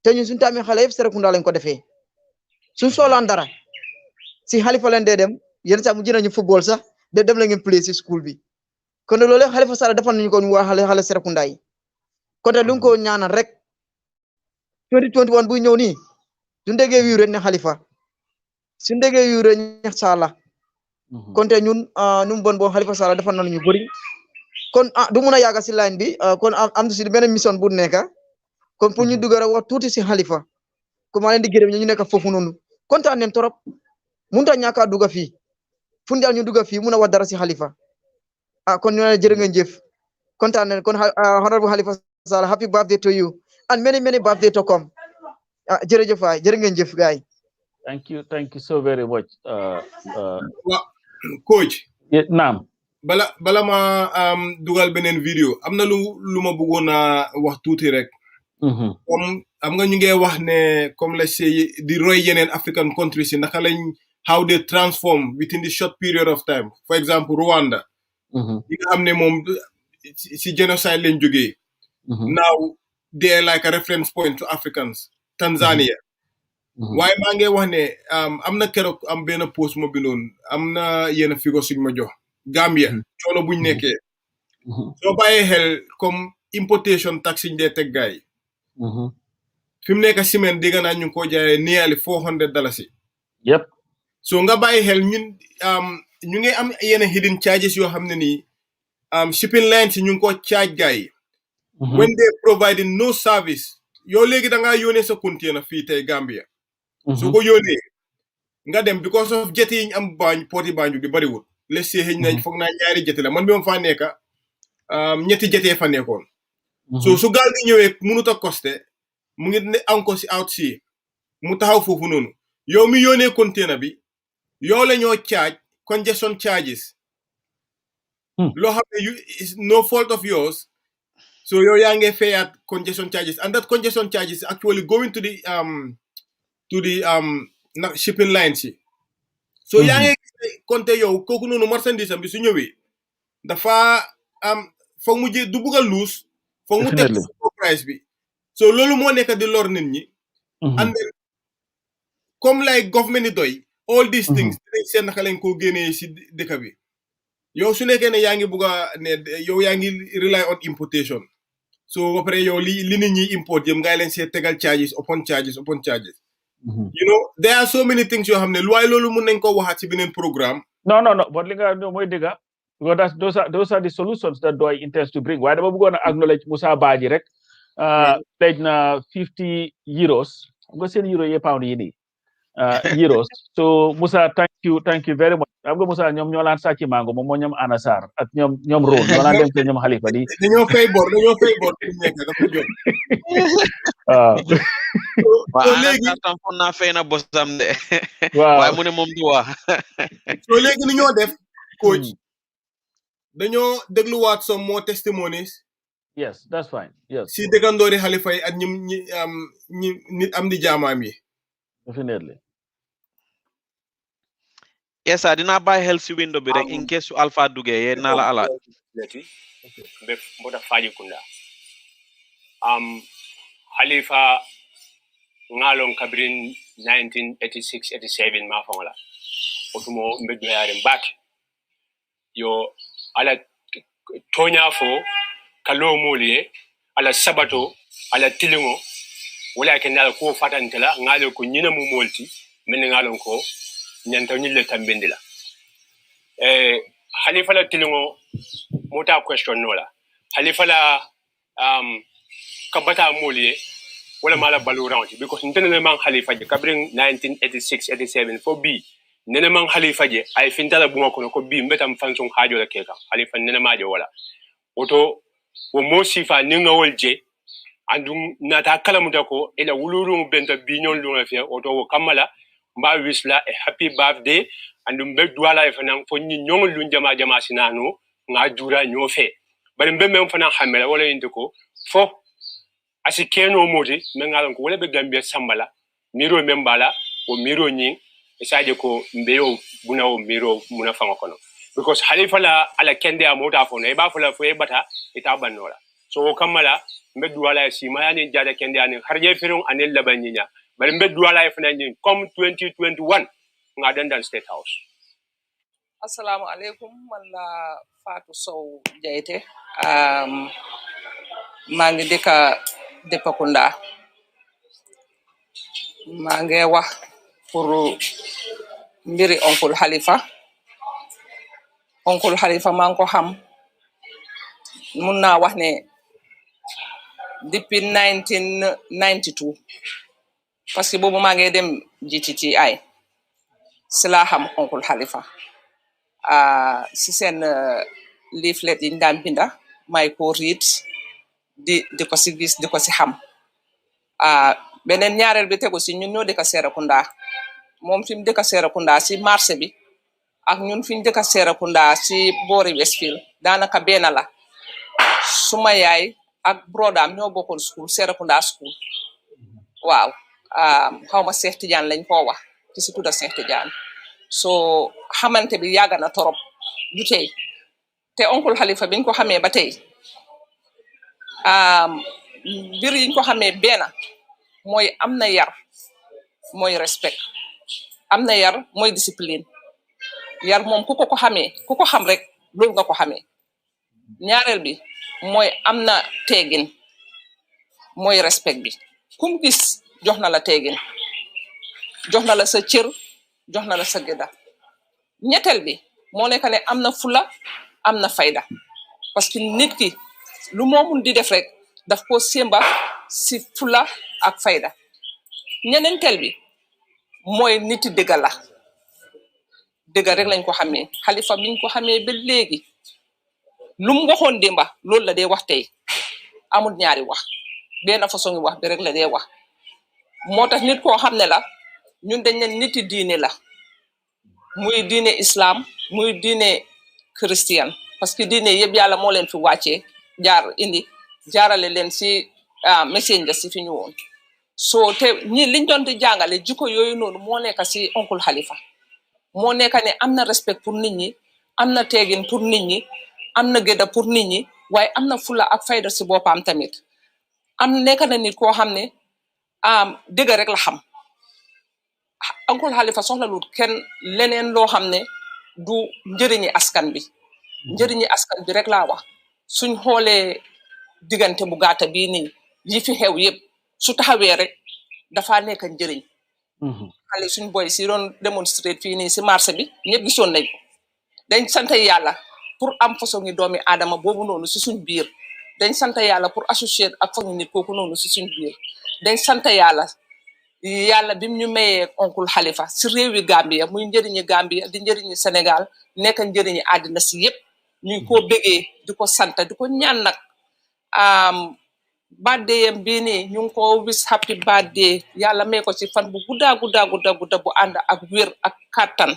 te ñun suñu tamit xale yëpp Serekunda lañ ko defee suñ soolaan dara si Halifa leen dee dem yéen sax mu jëna ñu football sax de dem la ngeen play si school bi kon loolu Halifa Sallah defal nañu ko ñu waa xale Serekunda yi kon te lu ñu ko ñaanal rek 2021 buy ñëw nii su ndegee wiiw rek ne Halifa su ndegee wiiw rek ne Sallah kon te ñun nu bon Halifa Sallah defal nañu ñu bëri kon du mun a yàgg si line bi kon am si beneen mission bu nekk kon pour ñu dugg rek wax tuuti si Halifa ko maa leen di gërëm ñu nekk foofu noonu kontaan nañ trop mënut a ñàkk a dugg fii fu ñu ñu dugg fii mun a wax dara si Halifa kon ñu ne jërë ngeen jëf kontaan nañ kon honorable Halifa Sallah happy birthday to you and many birthday to come jërëjëf waay jërë ngeen jëf gaay thank you so very much coach naam bala ma dugal beneen vidéo am na lu ma bëggoon a wax tuuti rek comme am nga ñu ngi wax ne comme la say di roy yeneen African countries yi naka lañ how they transform within the short period of time for example Rwanda yi nga xam ne moom si genocide lañ jógee now they are like a reference point to Africans Tanzania waaye maa ngi wax ne am na keroog am benn post ma bindoon am na yenn figure suñ ma jox Gambia coono buñ nekkee soo bàyyee xel comme importation tax yi ñu dee teg gaay fi mu nekk ciment dégg naa ñu ngi ko jaayee nearly $400 yëpp so nga bàyyi xel ñun ñu ngi am yenn hidden charges yoo xam ne nii shipping lines yi ñu ngi ko charge gaay when they providing no service yow léegi da ngaa yónnee sa container fii tey Gambia su ko yónnee nga dem because of jet yi ñu am poti Banjul bi bariwul les see xëy nañ foog naa ñaari jet la man bi ma faa nekk ñetti jetee fa nekkoon so su gaal gi ñëwee mënut a costé mu ngi ne encore si out si mu taxaw foofu noonu yow mi yónnee container bi yow la ñoo charge congestion charges loo xam ne is no fault of yours so yow yaa ngi fayaat congestion charges and that congestion charges actually going to the shipping lines yi so yaa ngi compté yow kooku noonu marchandise am bi su ñëwee dafa foog mu du bugg a luus foog mu teg price bi so loolu moo nekk di lor nit ñi and then comme like government yi doy all these things dañ seen naka lañ koo génnee si dëkk bi yow su nekkee ne yaa ngi bugg a ne yow yaa ngi rely on importation so ba pare yow li nit ñi import yëpp ngay leen see tegal charges upon charges you know there are so many things yoo xam ne waaye loolu mun nañ ko waxaat ci beneen programme no but li nga mooy dëgga because those are the solutions that DOI intends to bring waaye dama bëggoon a acknowledge Moussa Badji rek pledge na 50 euros xam nga seen euro yi pound yi nii euros so Moussa thank you very much xam nga Moussa ñoom ñoo laan sàcc mango moom moo ñoom Anasar ak ñoom Ron ñoo laan dem te ñoom Halifa di dañoo fay bor nekk dafa jot waaw léegi tam fon naa fay na bosam de waaye mu ne moom du wax so léegi ni ñoo def coach dañoo dégluwaat some more testimonies yes that's fine yes si dëkkandoori Halifa yi ak ñi nit am di jaamaam yi definitely yes sir dinaa bàyyi xel si window bi rek in case su Alpha duggee yee naa la alaat be mbota faji kunda Halifa ngalon kabrin 1986 87 ma fongola otumo mbeddo yare mbake yo ala tonya fo kalo molie ala sabato ala tilingo wala ke nal ko fatantela ngalo ko nyina mu molti men ngalon ko nyanta nyille tambendila Halifa la tilingo mota question nola Halifa la kabata molie wala mala balu round because ntene man Halifa je kabrin 1986 87 for B nene man Halifa je ay fintala buma ko B mbetam fanson hajo la keka Halifa nene majo wala oto wo mo sifa ninga wolje andum nata kala mutako ila wuluru benta binyon lu fe oto wo kamala mba wisla a happy birthday andum be duala e fanan fo ni nyong lu jama sinano nga jura nyofe bari mbe mem fanan hamela wala indiko fo asikeno modi mengalon ko wala be Gambia sambala miro membala o miro nyi esaje ko mbeyo buna o miro muna fango kono because Halifa la ala kende amota fo ne ba fo la fo e bata ita bannola so kamala mbe duwala si mayani jada kende ani harje firun anel labanyinya bari mbe duwala e fana nyi comme 2021 nga dandan state house. Assalamu alaikum malla Fatou Sow Jaite mangi deka Depakunda mangi wax pour mbiri oncle Halifa man ko xam mun naa wax ne depuis 1992 parce que boobu maa ngi dem GTTI si laa xam oncle Halifa si seen leaflet yi ñu daan binda may ko read di ko si gis di ko si xam beneen ñaareel bi tegu si ñun ñoo dëkk Serekunda moom fi mu dëkk Serekunda si marché bi ak ñun fi ñu dëkk Serekunda si boori Westfield daanaka benn la suma yaay ak brodam ñoo bokkoon school Serekunda school waaw xawma Cheikh Tidiane lañ ko wax ci si tudda Cheikh Tidiane so xamante bi yàgg na torop du tey te oncle Halifa biñ ko xamee ba tey mbir yiñ ko xamee benn mooy am na yar mooy respect am na yar mooy discipline yar moom ku ko xamee ku ko xam rek loolu nga ko xamee ñaareel bi mooy am na teegin mooy respect bi kum gis jox na la teegin jox na la sa cër jox na la sa gëdda ñetteel bi moo nekk ne am na fula am na fayda parce que nit ki lu moomun di def rek daf ko sémba si fula ak fayda ñeneenteel bi mooy niti dëgg la dëgg rek lañ ko xamee Halifa biñ ko xamee ba léegi lu mu waxoon démba loolu la dee wax tey amul ñaari wax benn façon ngi wax bi rek la dee wax moo tax nit koo xam ne la ñun dañ ne niti diine la muy diine islam muy diine christian parce que diine yëpp yàlla moo leen fi wàccee jaarale leen si messenger si fi ñu woon so te ñi liñ doon di jàngale jikko yooyu noonu moo nekk si oncle Halifa moo nekk ne am na respect pour nit ñi am na teegin pour nit ñi am na gëdda pour nit ñi waaye am na fula ak fayda si boppam tamit nekk na nit koo xam ne dëgg rek la xam oncle Halifa soxlalut kenn leneen loo xam ne du njëriñi askan bi rek laa wax suñ xoolee diggante bu gàtta bii nii yi fi xew yëpp su taxawee rek dafa nekk njëriñ xale suñ boy si doon démonstrate fii nii si marché bi ñëpp gisoon nañ ko dañ sant yàlla pour am façon ngi doomi aadama boobu noonu si suñ biir dañ sant yàlla pour associer ak façon nit kooku noonu si suñ biir dañ sant yàlla bim ñu mayee oncle Halifa si réewi Gambia muy njëriñi Gambia di njëriñi Sénégal nekk njëriñi àddina si yëpp ñu ko bégee di ko sant di ko ñaan nag birthday yam bii nii ñu ngi ko wis happy birthday yàlla may ko ci fan bu gudda bu ànd ak wér ak kàttan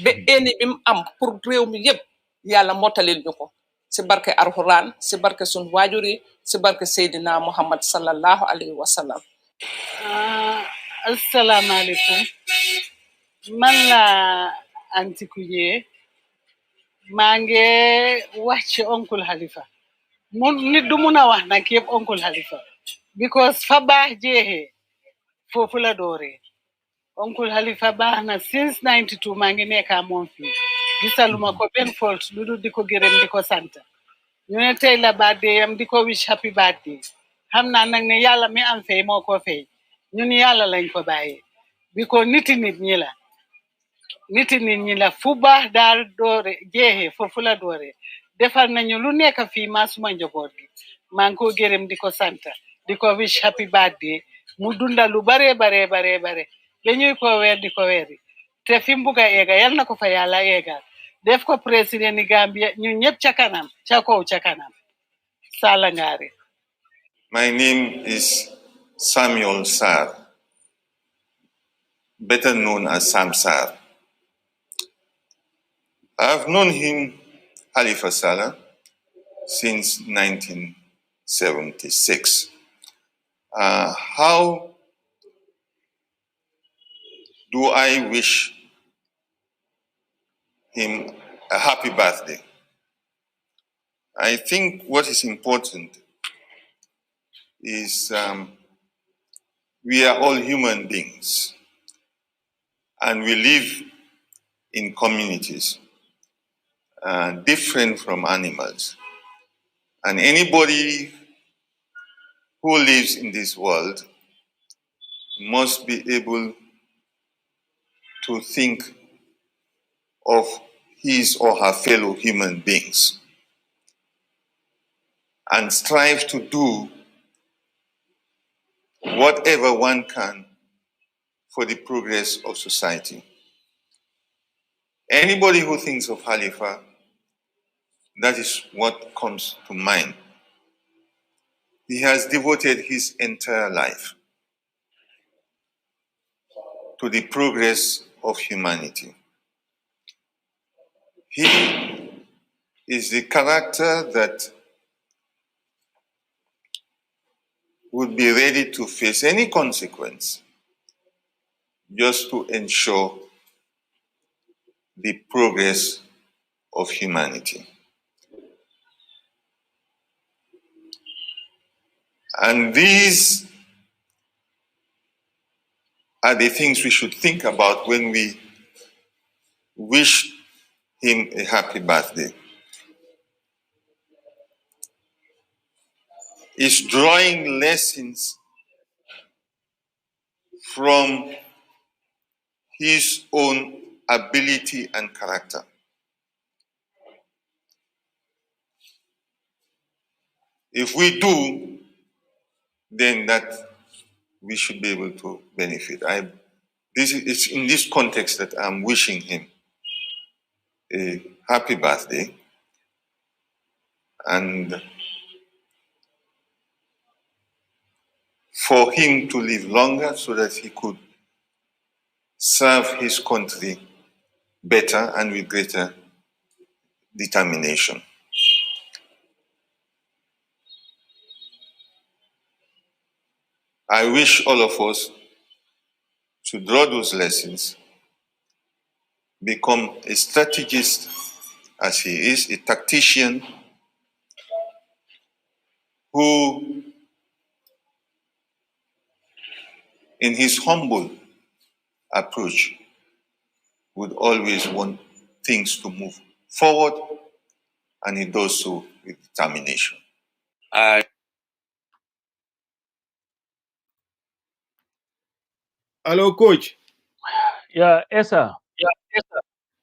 ba éeni bi mu am pour réew mi yëpp yàlla mottalil ñu ko si barke Alxuraan si barke sun waajur yi si barke Seydina Muhammad sallallahu alayhi wa sallam. Assalamualaikum. Man la Anti Kuye maa ngi wax ci oncle Halifa nit du mun a wax nag yëpp oncle Halifa because fa baax jeexee foofu la dooree oncle Halifa baax na since 92 maa ngi nekkaa moom fii gisaluma ko benn fault lu dul di ko gërëm di ko sant ñu ne tey la birthday yam di ko wish happy birthday xam naa nag ne yàlla mi am fay moo ko fay ñun yàlla lañ ko bàyyee bi ko niti nit ñi la fu baax daal doore jeexee foofu la doore defal nañu lu nekk fii maa suma njaboot gi maa ngi ko gërëm di ko sant di ko wish happy birthday mu dunda lu bare dañuy ko weer di ko weeri te fi mu bugg a eega yal na ko fa yàlla eegal def ko président ni Gambia ñun ñëpp ca kanam ca kaw ca kanam Sallah Ngare. My name is Samuel Sarr, better known as Sam Sarr. I've known him, Halifa Sallah, since 1976. How do I wish him a happy birthday? I think what is important is we are all human beings and we live in communities different from animals. And anybody who lives in this world must be able to think of his or her fellow human beings and strive to do whatever one can for the progress of society. Anybody who thinks of Halifa, that is what comes to mind. He has devoted his entire life to the progress of humanity. He is the character that would be ready to face any consequence just to ensure the progress of humanity. And these are the things we should think about when we wish him a happy birthday. Is drawing lessons from his own ability and character. If we do, then that we should be able to benefit. I It's in this context that I'm wishing him a happy birthday, and for him to live longer so that he could serve his country better and with greater determination. I wish all of us to draw those lessons, become a strategist as he is, a tactician who, in his humble approach, would always want things to move forward, and he does so with determination. Hello, coach. Yeah, Esa.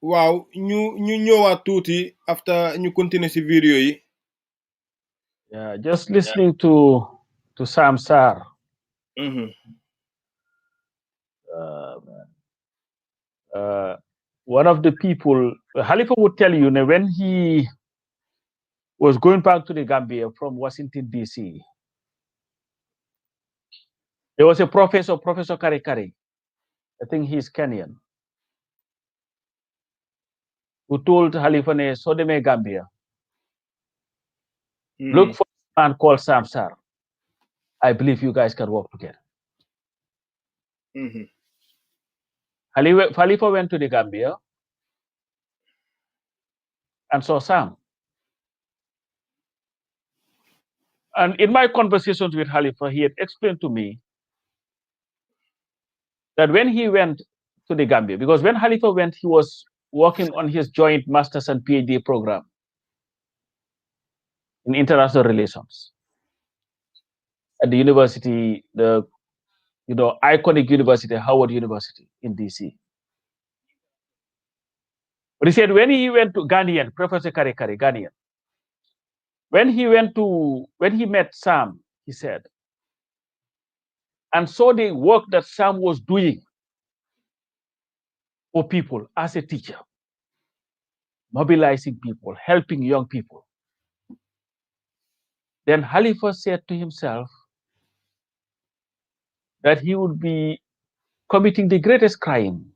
Wow, ñu ñëwaat tuuti after ñu continuer si video yi. Yeah, just listening to Sam Sarr. One of the people, Halifa would tell you, when he was going back to the Gambia from Washington, D.C., there was a Professor Kari Kari, I think he's Kenyan, who told Halifa ne Sodeme Gambia, look for a man called Sam Sarr. I believe you guys can work together. Halifa went to the Gambia and saw Sam. And in my conversations with Halifa, he had explained to me that when he went to the Gambia, because when Halifa went, he was working on his joint master's and PhD program in international relations at the university, the iconic university, Howard University in DC. But he said when he went to Ghanaian, Professor Kari Kari, Ghanaian, when he met Sam, he said, and saw the work that Sam was doing for people as a teacher, mobilizing people, helping young people. Then Halifa said to himself that he would be committing the greatest crime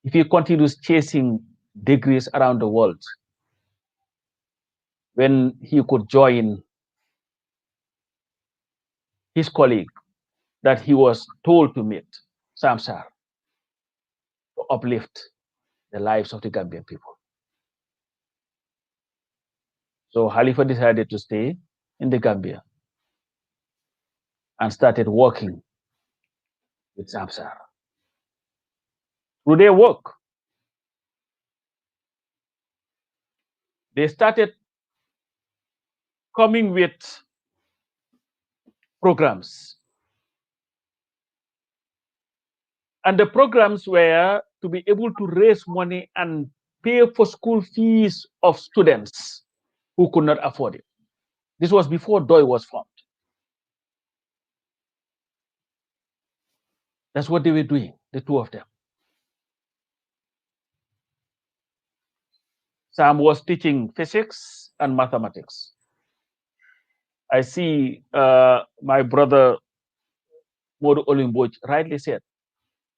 if he continues chasing degrees around the world when he could join his colleague that he was told to meet, Sam Sarr, to uplift the lives of the Gambian people. So Halifa decided to stay in the Gambia and started working with Sam Sarr. Through their work, they started coming with programs. And the programs were to be able to raise money and pay for school fees of students who could not afford it. This was before DOI was formed. That's what they were doing, the two of them. Sam was teaching physics and mathematics. I see my brother Modu Olimboj rightly said,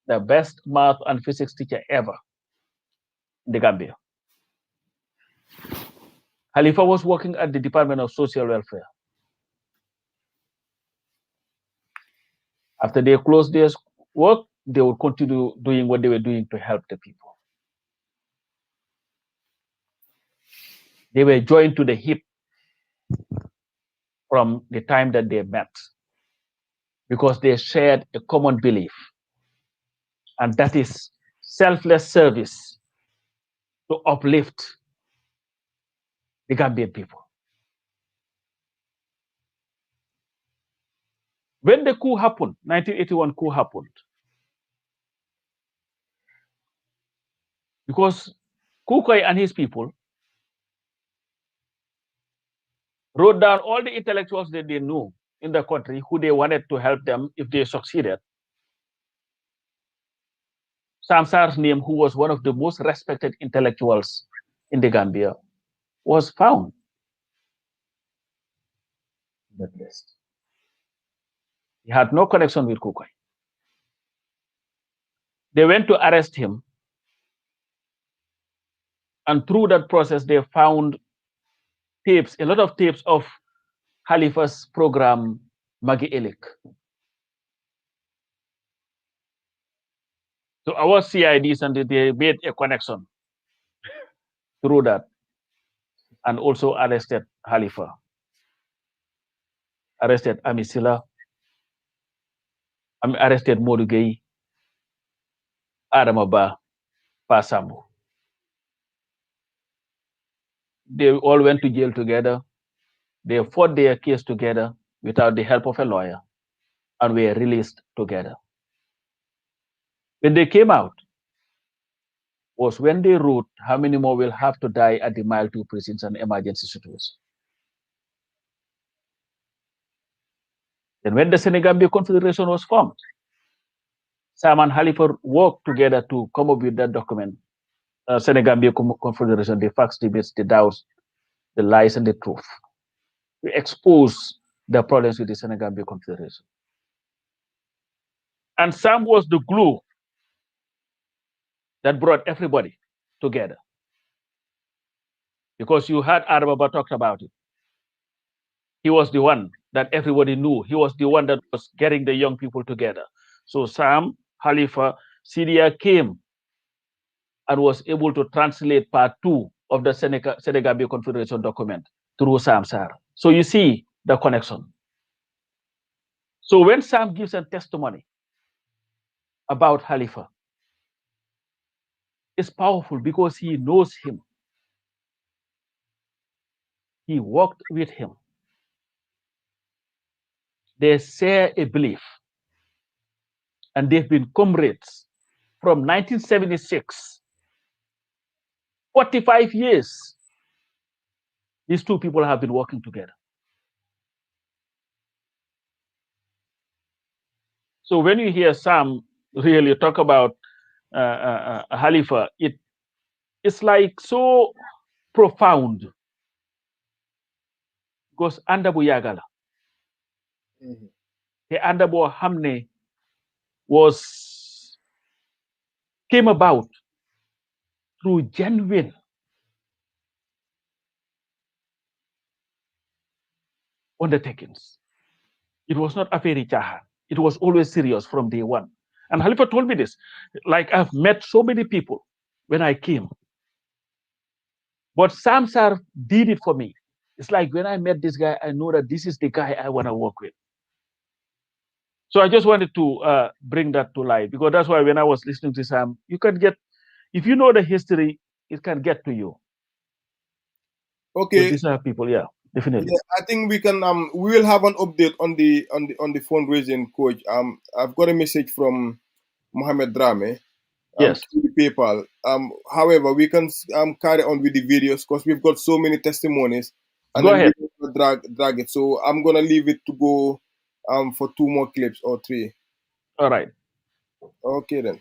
the best math and physics teacher ever in the Gambia. Halifa was working at the Department of Social Welfare. After they closed their work, they would continue doing what they were doing to help the people. They were joined to the hip from the time that they met because they shared a common belief, and that is selfless service to uplift the Gambian people. When the coup happened, 1981 coup happened, because Kukai and his people wrote down all the intellectuals that they knew in the country who they wanted to help them if they succeeded. Sam Sarr's name, who was one of the most respected intellectuals in the Gambia, was found in that list. He had no connection with Kukai. They went to arrest him, and through that process, they found tapes, a lot of tapes of Halifa's program, Magi Elik. So our CIDs and they made a connection through that and also arrested Halifa, arrested Amisila, arrested Modugay, Adamaba, Pasambu. They all went to jail together. They fought their case together without the help of a lawyer and were released together. When they came out, was when they wrote how many more will have to die at the Mile 2 prisons and emergency situations. Then when the Senegambia Confederation was formed, Sam and Halifa worked together to come up with that document, Senegambia Confederation, the facts, debates, the doubts, the lies, and the truth. We expose the problems with the Senegambia Confederation. And Sam was the glue that brought everybody together. Because you heard Arababa talked about it. He was the one that everybody knew. He was the one that was getting the young people together. So Sam, Halifa, Syria came and was able to translate part 2 of the Senegambia Confederation document through Sam Sarr. So you see the connection. So when Sam gives a testimony about Halifa, it's powerful because he knows him. He walked with him. They share a belief. And they've been comrades from 1976. 45 years. These two people have been working together. So when you hear Sam really talk about Halifa, it's like so profound. Because Andabu Yagala, the Andabu Hamne came about through genuine undertakings. It was not affairi chaha. It was always serious from day one. And Halifa told me this, like I've met so many people when I came. But Sam Sarr did it for me. It's like when I met this guy, I know that this is the guy I want to work with. So I just wanted to bring that to light because that's why when I was listening to Sam, you can get, if you know the history, it can get to you. Okay. So these are people, yeah, definitely. Yeah, I think we can we will have an update on the fundraising, coach. I've got a message from Mohamed Drame. Yes. To the PayPal. However, we can carry on with the videos because we've got so many testimonies. And Go then ahead. we drag it. So I'm gonna leave it to go for 2 more clips or 3. All right. Okay then.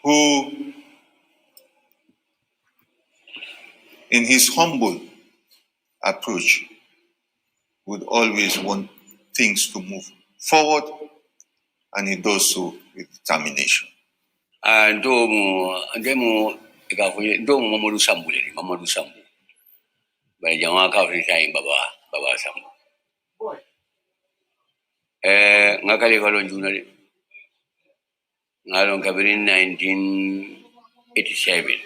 Who, in his humble approach, would always want things to move forward, and he does so with determination. Ndemu ikafuye ndo Mamadou Sambu le Mamadou Sambu ba jama ka Afrika yin baba Sambu ngakale kalon junale ngalon kabiri 1987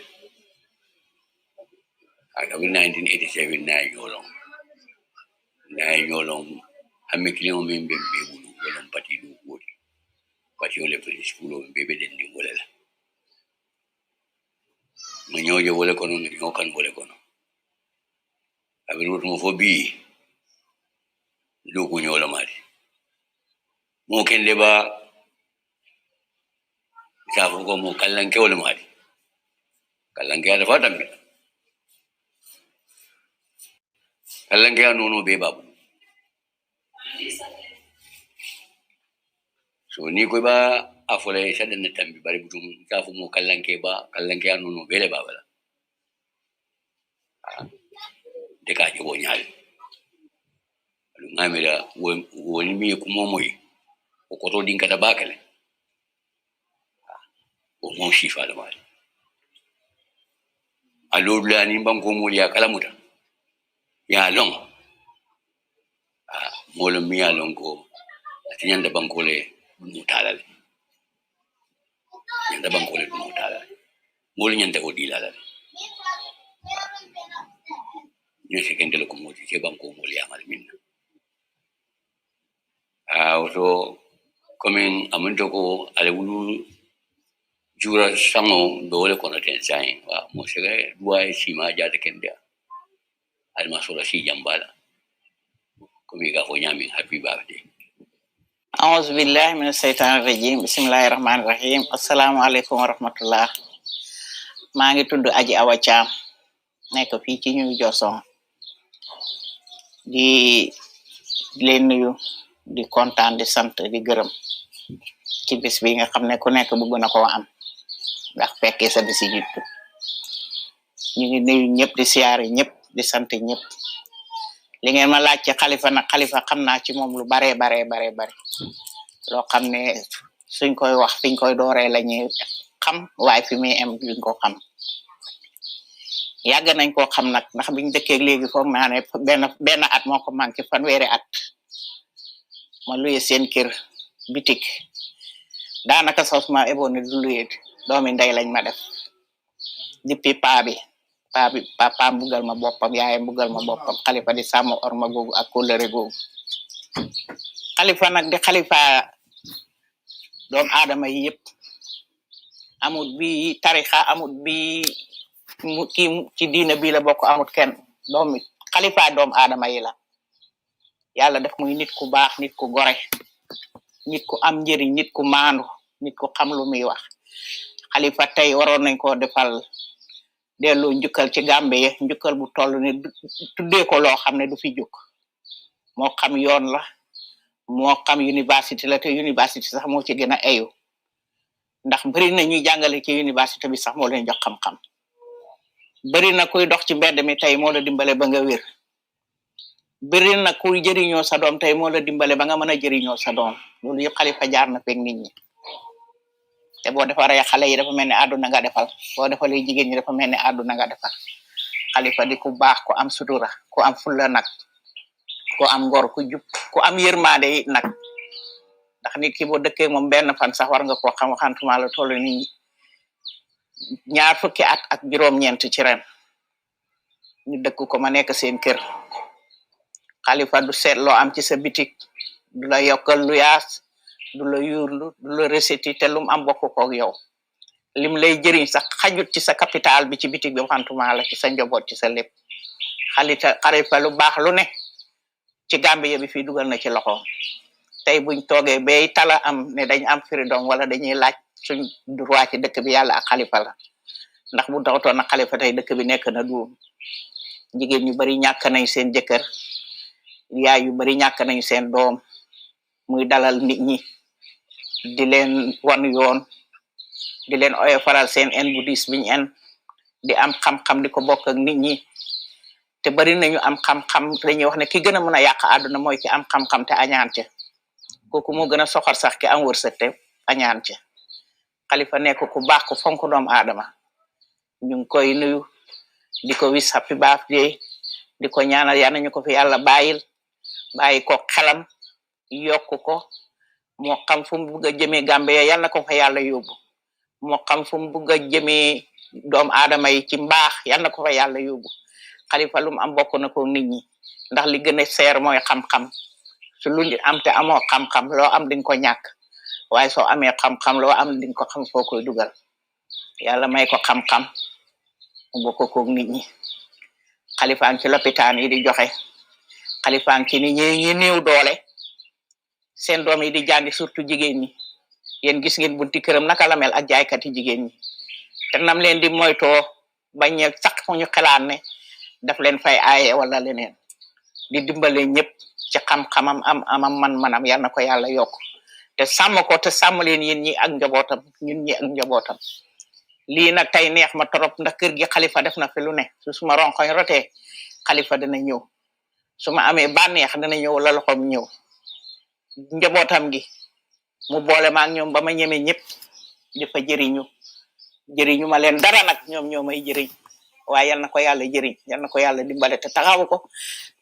kabiri 1987 na yolong amikilimo membe mbebulu wolon pati du wodi pati ole principal mbebe den di wolala manyoje wole kono nyokan wole kono abin mo fobi loku nyola mari mo kende ba safu ko mo kallanke wole mari kallanke ada fatam bi kallanke no be babu so ni ko ba afole shaden ne tambi bari butum tafu mo kallanke anu no bele ba wala de ka jogo nyaal lu ngamira woni mi ko momoy o ko to dinka da bakale o mo shifa da mali alo la ni banko mo ya kalamuta ya long mo lo mi ya long ko nyanda bankole mutalale nyanda bankole mutalale mo lo nyanda o dilala ni se kendele ko mo ci banko mo ya mal minna so comme amunto ko ale wulu jura sango dole kono ten sai wa mo sege duai sima jade kende al masura si jambala komi ga ko nyami happy birthday أعوذ بالله من الشيطان الرجيم بسم الله الرحمن الرحيم السلام عليكم ورحمة الله maa ngi tudd Aji Awa Cham nekk fii ci New Joson di leen nuyu di kontaan di sant di gërëm ci bis bi nga xam ne ku nekk bëgg na koo am ndax fekkee sa bisi jiitu ñu ngi nuyu ñëpp di siyaare ñëpp di sant ñëpp li ngeen ma laaj ci Halifa nag Halifa xam naa ci moom lu bare loo xam ne suñ koy wax fiñ koy dooree lañuy xam waaye fi muy am duñ ko xam yàgg nañ koo xam nag ndax biñ dëkkee léegi foog naa ne benn at moo ko manqué fanweeri at ma luye seen kër bitik daanaka sos ma eboone du luye doomi ndey lañ ma def depuis papa mbugal ma boppam yaayam mbugal ma boppam Halifa di sàmm orma googu ak kóllëre googu Halifa nag di Halifa doom aadama yi yëpp amut bi tarixa amut bi ki ci diina bi la bokk amut kenn doomi Halifa doom aadama yi la yàlla def muy nit ku baax nit ku gore nit ku am njëriñ nit ku maandu nit ku xam lu muy wax Halifa tey waroon nañ ko defal delloo njukkal ci Gambie njukkal bu toll ni tuddee ko loo xam ne du fi jóg moo xam yoon la moo xam université la te université sax moo ci gën a ayu ndax bari na ñuy jàngale ci université bi sax moo leen jox xam-xam bari na kuy dox ci mbedd mi tey moo la dimbale ba nga wér bari na kuy jëriñoo sa doom tey moo la dimbale ba nga mën a jëriñoo sa doom loolu yëpp Halifa jaar na fekk nit ñi te boo defaree xale yi dafa mel ni àdduna nga defal boo defalee jigéen ñi dafa mel ni àdduna nga defal Halifa di ku baax ku am sutura ku am fulla nag ku am ngor ku jub ku am yërmande yi nag ndax nit ki boo dëkkee moom benn fan sax war nga koo xam xantuma la toll ni ñaar fukki at ak juróom-ñeent ci ren ñu dëkk ko ma nekk seen kër Halifa du seet loo am ci sa bitik du la yokkal lu yaas du la yuurlu du la receti te lum am bokk koog yow lim lay jëriñ sax xajut ci sa capital bi ci bitik bi xantuma la ci sa njaboot ci sa lépp Halifa lu baax lu ne ci Gambie bi fii dugal na ci loxo tey buñ toogee bay tala am ne dañ am freedom wala dañuy laaj suñ droit ci dëkk bi yàlla ak Halifa la ndax bu dawtoon na Halifa tey dëkk bi nekk na duum jigéen ñu bari ñàkk nañ seen jëkkër yaay yu bari ñàkk nañ seen doom muy dalal nit ñi di leen wan yoon di leen oyo faral seen en bu diis biñ en di am xam-xam di ko bokk ak nit ñi te bari nañu am xam-xam dañuy wax ne ki gën a mën a yàq àdduna mooy ki am xam-xam te añaan ca kooku moo gën a soxor sax ki am wërsëg te añaan ca Halifa nekk ku baax ku fonk doom aadama ñu ngi koy nuyu di ko wis happy birthday di ko ñaanal yal nañu ko fi yàlla bàyyi ko xelam yokk ko moo xam fu mu bugg a jëmee Gambia yal na ko fa yàlla yóbbu moo xam fu mu bugg a jëmee doom aadama yi ci mbaax yal na ko fa yàlla yóbbu Halifa lu mu am bokk na ko nit ñi ndax li gën a seer mooy xam-xam su lu am te amoo xam-xam loo am di nga ko ñàkk waaye soo amee xam-xam loo am di nga ko xam foo koy dugal yàlla may ko xam-xam mu bokk ko nit ñi Halifa ngi ci lopitaan yi di joxe Halifa ngi ci ni ñi néew doole seen doom yi di jàngi surtout jigéen ñi yéen gis ngeen bunti këram naka la mel ak jaaykati jigéen ñi te nam leen di moytoo bañ a sax fu ñu xalaat ne daf leen fay aaye wala leneen di dimbale ñëpp ci xam-xamam amam man-manam yal na ko yàlla yokk te sàmm ko te sàmm leen yéen ñi ak njabootam ñun ñi ak njabootam lii nag tey neex ma torop ndax kër gi Halifa def na fi lu ne su suma ronkoñ rotee Halifa dana ñëw su ma amee bànneex dana ñëw la loxoom ñëw njabootam gi mu boole ma ak ñoom ba ma ñeme ñëpp di fa jëriñu ma leen dara nag ñoom ñoo may jëriñ waaye yal na ko yàlla jëriñ yal na ko yàlla dimbale te taxawu ko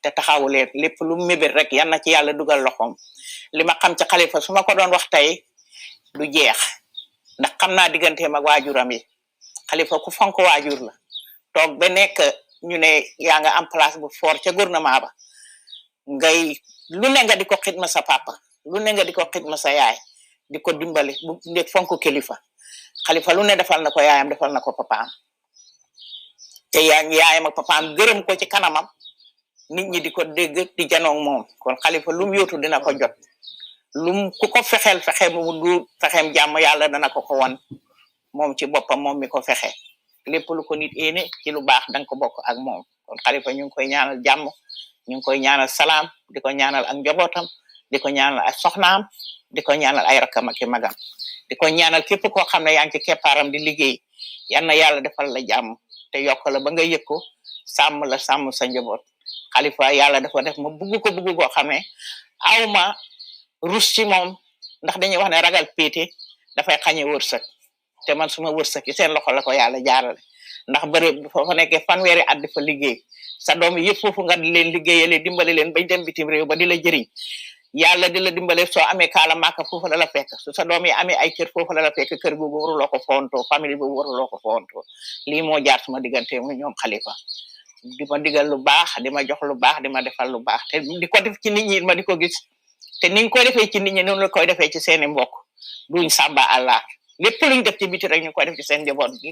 te taxawu leen lépp lu mu mébét rek yal na ci yàlla dugal loxoom li ma xam ci Halifa su ma ko doon wax tey du jeex ndax xam naa digganteem ak waajuram yi Halifa ku fonk waajur la toog ba nekk ñu ne yaa nga am place bu fort ca gouvernement ba ngay lu ne nga di ko xidma sa papa lu ne nga di ko xidma sa yaay di ko dimbale bu ndek fonk kilifa Halifa lu ne defal na ko yaayam defal na ko papaam te yaayam ak papaam gërëm ko ci kanamam nit ñi di ko dégg di janoog moom kon Halifa lu mu yóotu dina ko jot lum ku ko fexeel fexe mu du fexeem jàmm yàlla dana ko won moom ci boppam moom mi ko fexe lépp lu ko nit yéene ci lu baax danga ko bokk ak moom kon Halifa ñu ngi koy ñaanal jàmm ñu ngi koy ñaanal salaam di ko ñaanal ak njabootam di ko ñaanal ay soxnaam di ko ñaanal ay rakkam ak magam di ko ñaanal képp koo xam ne yaa ngi ci keppaaram di liggéey yal na yàlla defal la jàmm te yokk la ba nga yëg ko sàmm la sàmm sa njaboot Halifa yàlla dafa def ma bugg ko bugg koo xam ne awma rus ci moom ndax dañuy wax ne ragal péete dafay xañe wërsëg te man suma wërsëg ci seen loxo la ko yàlla jaarale ndax bëri foofa nekkee fanweeri at di fa liggéey sa doom yëpp foofu nga di leen liggéeyale dimbale leen bañ dem bitim réew ba di la jëriñ yàlla di la dimbale soo amee kaala maaka foofu la la fekk su sa doom yi amee ay kër foofu la la fekk kër googu waruloo ko fontoo famille boobu waruloo ko fontoo lii moo jaar suma diggante mu ñoom Halifa di ma digal lu baax di ma jox lu baax di ma defal lu baax te di ko def ci nit ñi ma di ko gis te ni nga koy defee ci nit ñi noonu la koy defee ci seeni mbokk duñ sàmba àllah lépp luñ def ci biti rek ñu koy def ci seen njaboot gi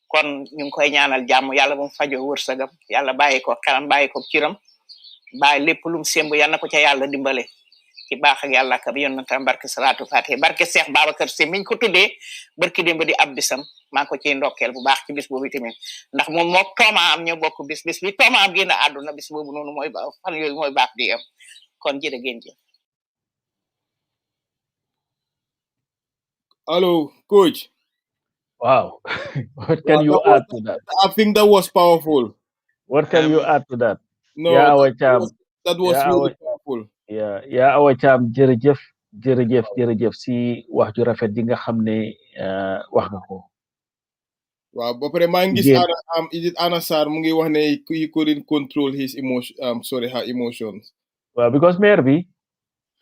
kon ñu ngi koy ñaanal jàmm yàlla bu mu fajoo wërsëgam yàlla bàyyi ko xelam bàyyi ko ciram bàyyi lépp lu mu sémb yal na ko ca yàlla dimbale ci baax ak yàlla ak yonentam barke salaatu fatiha barke Cheikh Babacar Sy miñ ko tuddee barki démb di ab bisam maa ngi ko ciy ndokkeel bu baax ci bis boobu tamit ndax moom moo tooma am ñoo bokk bis bi tooma am génn àdduna bis boobu noonu mooy baax fan yooyu mooy baax di am kon jërë ngeen jëf. Hello, coach. Wow. What can you add to that? I think that was powerful. What can you add to that? No, Yeah, our cham. that was Yeah, really powerful. yeah, our cham jërëjëf si wax ju rafet ji nga xam ne wax nga ko. Waaw ba pare maa ngi gis Anna Sarr mu ngi wax ne he couldn't control his her emotions. Waaw because maire bi.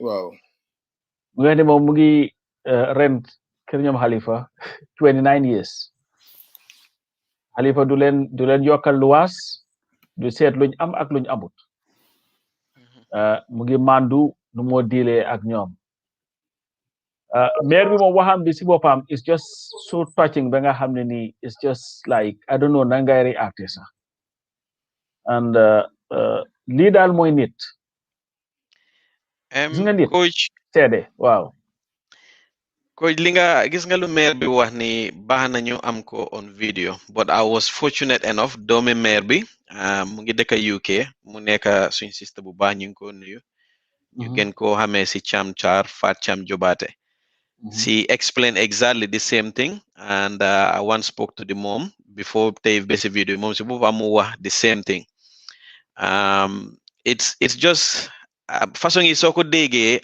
Waaw. mu ngi ne moom mu ngi rent kër ñoom Halifa 29 years. Halifa du leen yokkal luwaas du seet luñ am ak luñ amut. mu ngi mandu nu moo diilee ak ñoom. maire bi moom waxam bi si boppam is just so touching ba nga xam ne nii it's just like I don't know na ngay reacté sax and lii daal mooy nit. gis nga nit coach seede waaw. coach li nga gis nga lu maire bi wax ni baax nañu am ko on video but I was fortunate enough doomi maire bi mu ngi dëkk UK mu nekk suñ sister bu baax ñu ngi ko nuyu ñu gën koo xamee si Cham Char Fat Cham Jobaate. She explained exactly the same thing and I once spoke to the mom before tey besi video mom si boobu amu wax the same thing. It's just façon yi soo ko déggee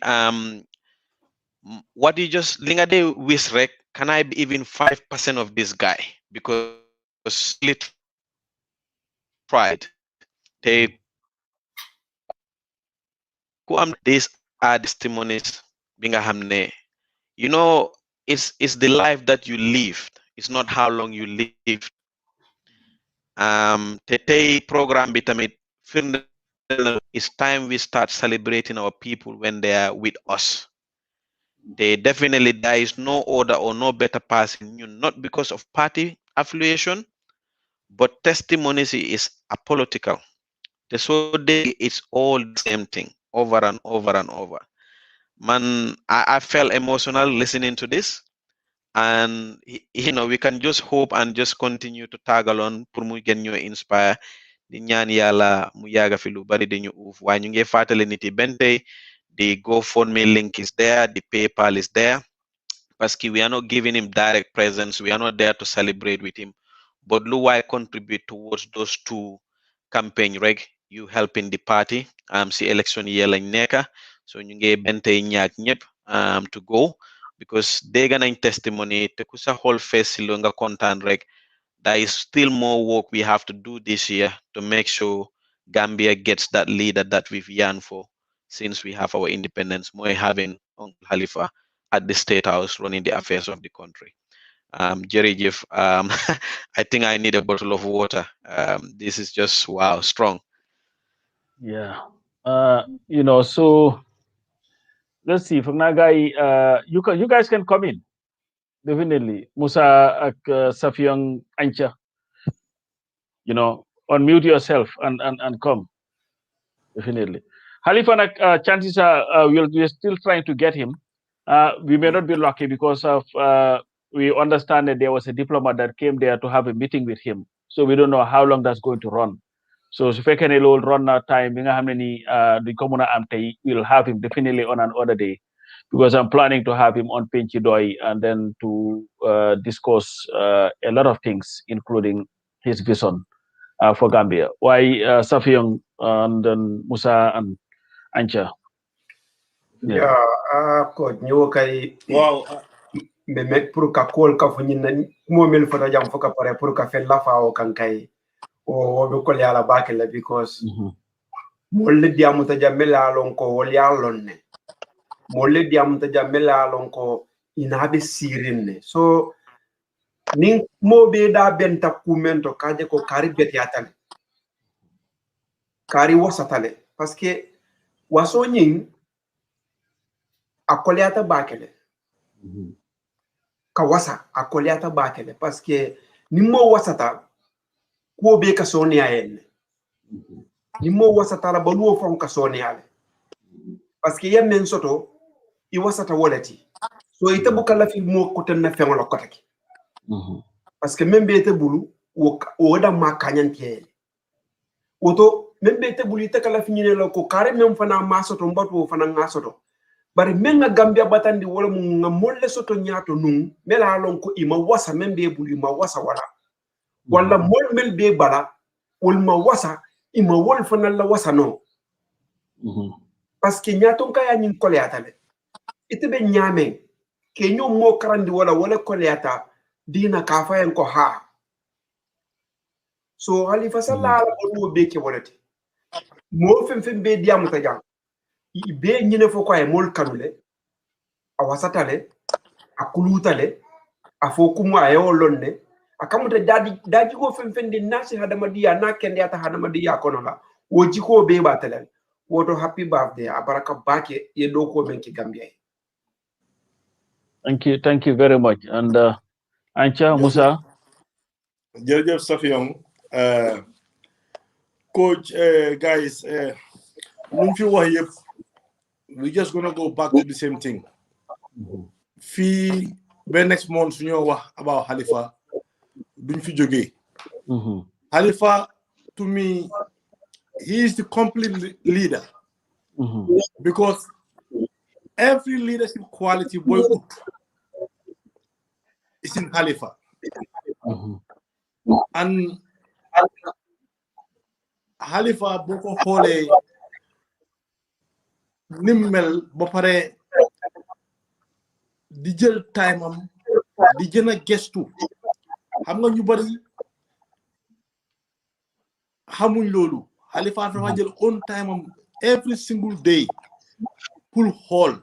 what you just li nga dee wis rek can I be even 5% of this guy because lit tried they ku am these are testimonies bi nga xam ne you know it's the life that you lived it's not how long you lived te tey programme bi tamit firnde it's time we start celebrating our people when they are with us. There is no order or no better person, not because of party affiliation, but testimonies is apolitical. So it's all the same thing over and over and over. Man, I felt emotional listening to this. And, we can just hope and just continue to tag along pour mu gën ñoo inspire di ñaan yàlla mu yàgga fi lu bari dañu uuf waaye ñu ngi fàttali nit yi benn tey The GoFundMe link is there. The PayPal is there. Because we are not giving him direct presence. We are not there to celebrate with him. But Luwai contribute towards those two campaign reg. You helping the party. See election year like neka. So you get bente nyak nyep to go because they gonna testimony te kusa whole face silonga content reg. There is still more work we have to do this year to make sure Gambia gets that leader that we've yearned for since we have our independence. More having Uncle Halifa at the State House running the affairs of the country. Jerry Jeff, I think I need a bottle of water. This is just wow, strong. Yeah. So let's see. From Nagai, you guys can come in. Definitely. Musa Safiang Ancha. Unmute yourself and come. Definitely. Halifa, chances are we're still trying to get him. We may not be lucky because of we understand that there was a diplomat that came there to have a meeting with him. So we don't know how long that's going to run. So if I can run out time, how many the common we'll have him definitely on another day because I'm planning to have him on Pinchidoi and then to discuss a lot of things, including his vision for Gambia. Why Safiong and then Musa and Ancha? Yeah, coach ñoo kay wow me met pour ka kol ka fu ñina mo mel fota jam foka pare pour ka fel la faawo kan kay o be ko yala bakela because mo le diamu ta jamela lon ko wol yalon ne mo le diamu ta jamela lon ko ina be sirinne so nin mo be da benta kumento kaje ko kari bet yatale kari wasatale parce que waso ñing akoliata bakele ka wasa akoliata bakele parce que nimmo wasata ko be ka soni ayenne nimmo wasata la baluo fon ka soni ale parce que yemen soto I wasata wolati so ite bukala fi mo ko tan na fengo ko taki parce que même be te bulu o da makanyanke oto même be te bulu ite kala fi ñine la ko kare même fana ma soto mbato fana nga soto bari menga Gambia batandi wala mu nga molle soto nyaato nun mela lon ko ima wasa membe buli ima wasa wala mol mel be bala wol ma wasa ima wol fana la wasa no parce que nyaato kaya nyin koleata le ite be nyame ke nyom mo karandi wala koleata dina ka fayen ko ha so Halifa Sallah o be ke wolati mo fem be diamu ta jang be nyine fo ko ay mol kanule a wasatale a kulutale a fo kuma a yolonne a kamuta daji ko fenfende nasi hadamadiya na kende ata hadamadiya kono la wo jiko be batalen woto happy birthday a baraka bake ye do ko men ki Gambia. Thank you very much. And Ancha Musa. Jërëjëf Safiong coach guys lu fi wax yëpp we just gonna go back to the same thing. Fi next month suñu wax about Halifa duñ fi jógee. Halifa to me he is the complete leader because every leadership quality boy is in Halifa and Halifa boko xoolee nimmel ba pare di jël time am di gën a gestu xam nga ñu bari xamuñ loolu Halifa dafa jël on time am every single day pour xool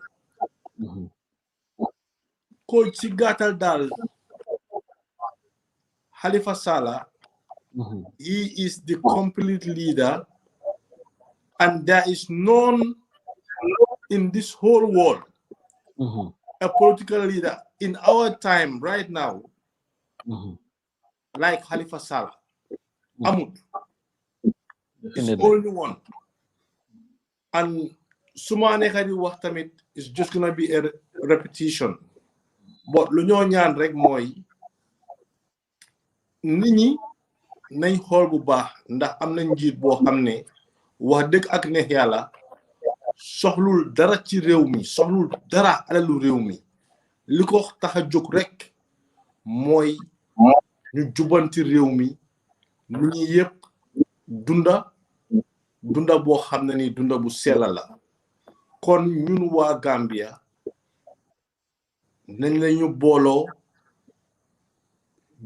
ko ci gàttal daal Halifa Sallah he is the complete leader and there is none in this whole world a political leader in our time right now like Halifa Sallah. Amut. It's only one. And Sumane Khadi wax tamit is just gonna be a repetition. But lu ñoo ñaan rek mooy nit ñi nañ xool bu baax ndax am na njiit boo xam ne wax dëgg ak neex yàlla soxlul dara ci réew mi soxlul dara alalu réew mi li ko tax a jóg rek mooy ñu jubanti réew mi nu ñi yëpp dunda boo xam ne ni dunda bu sella la kon ñun waa Gambia nañ lañu booloo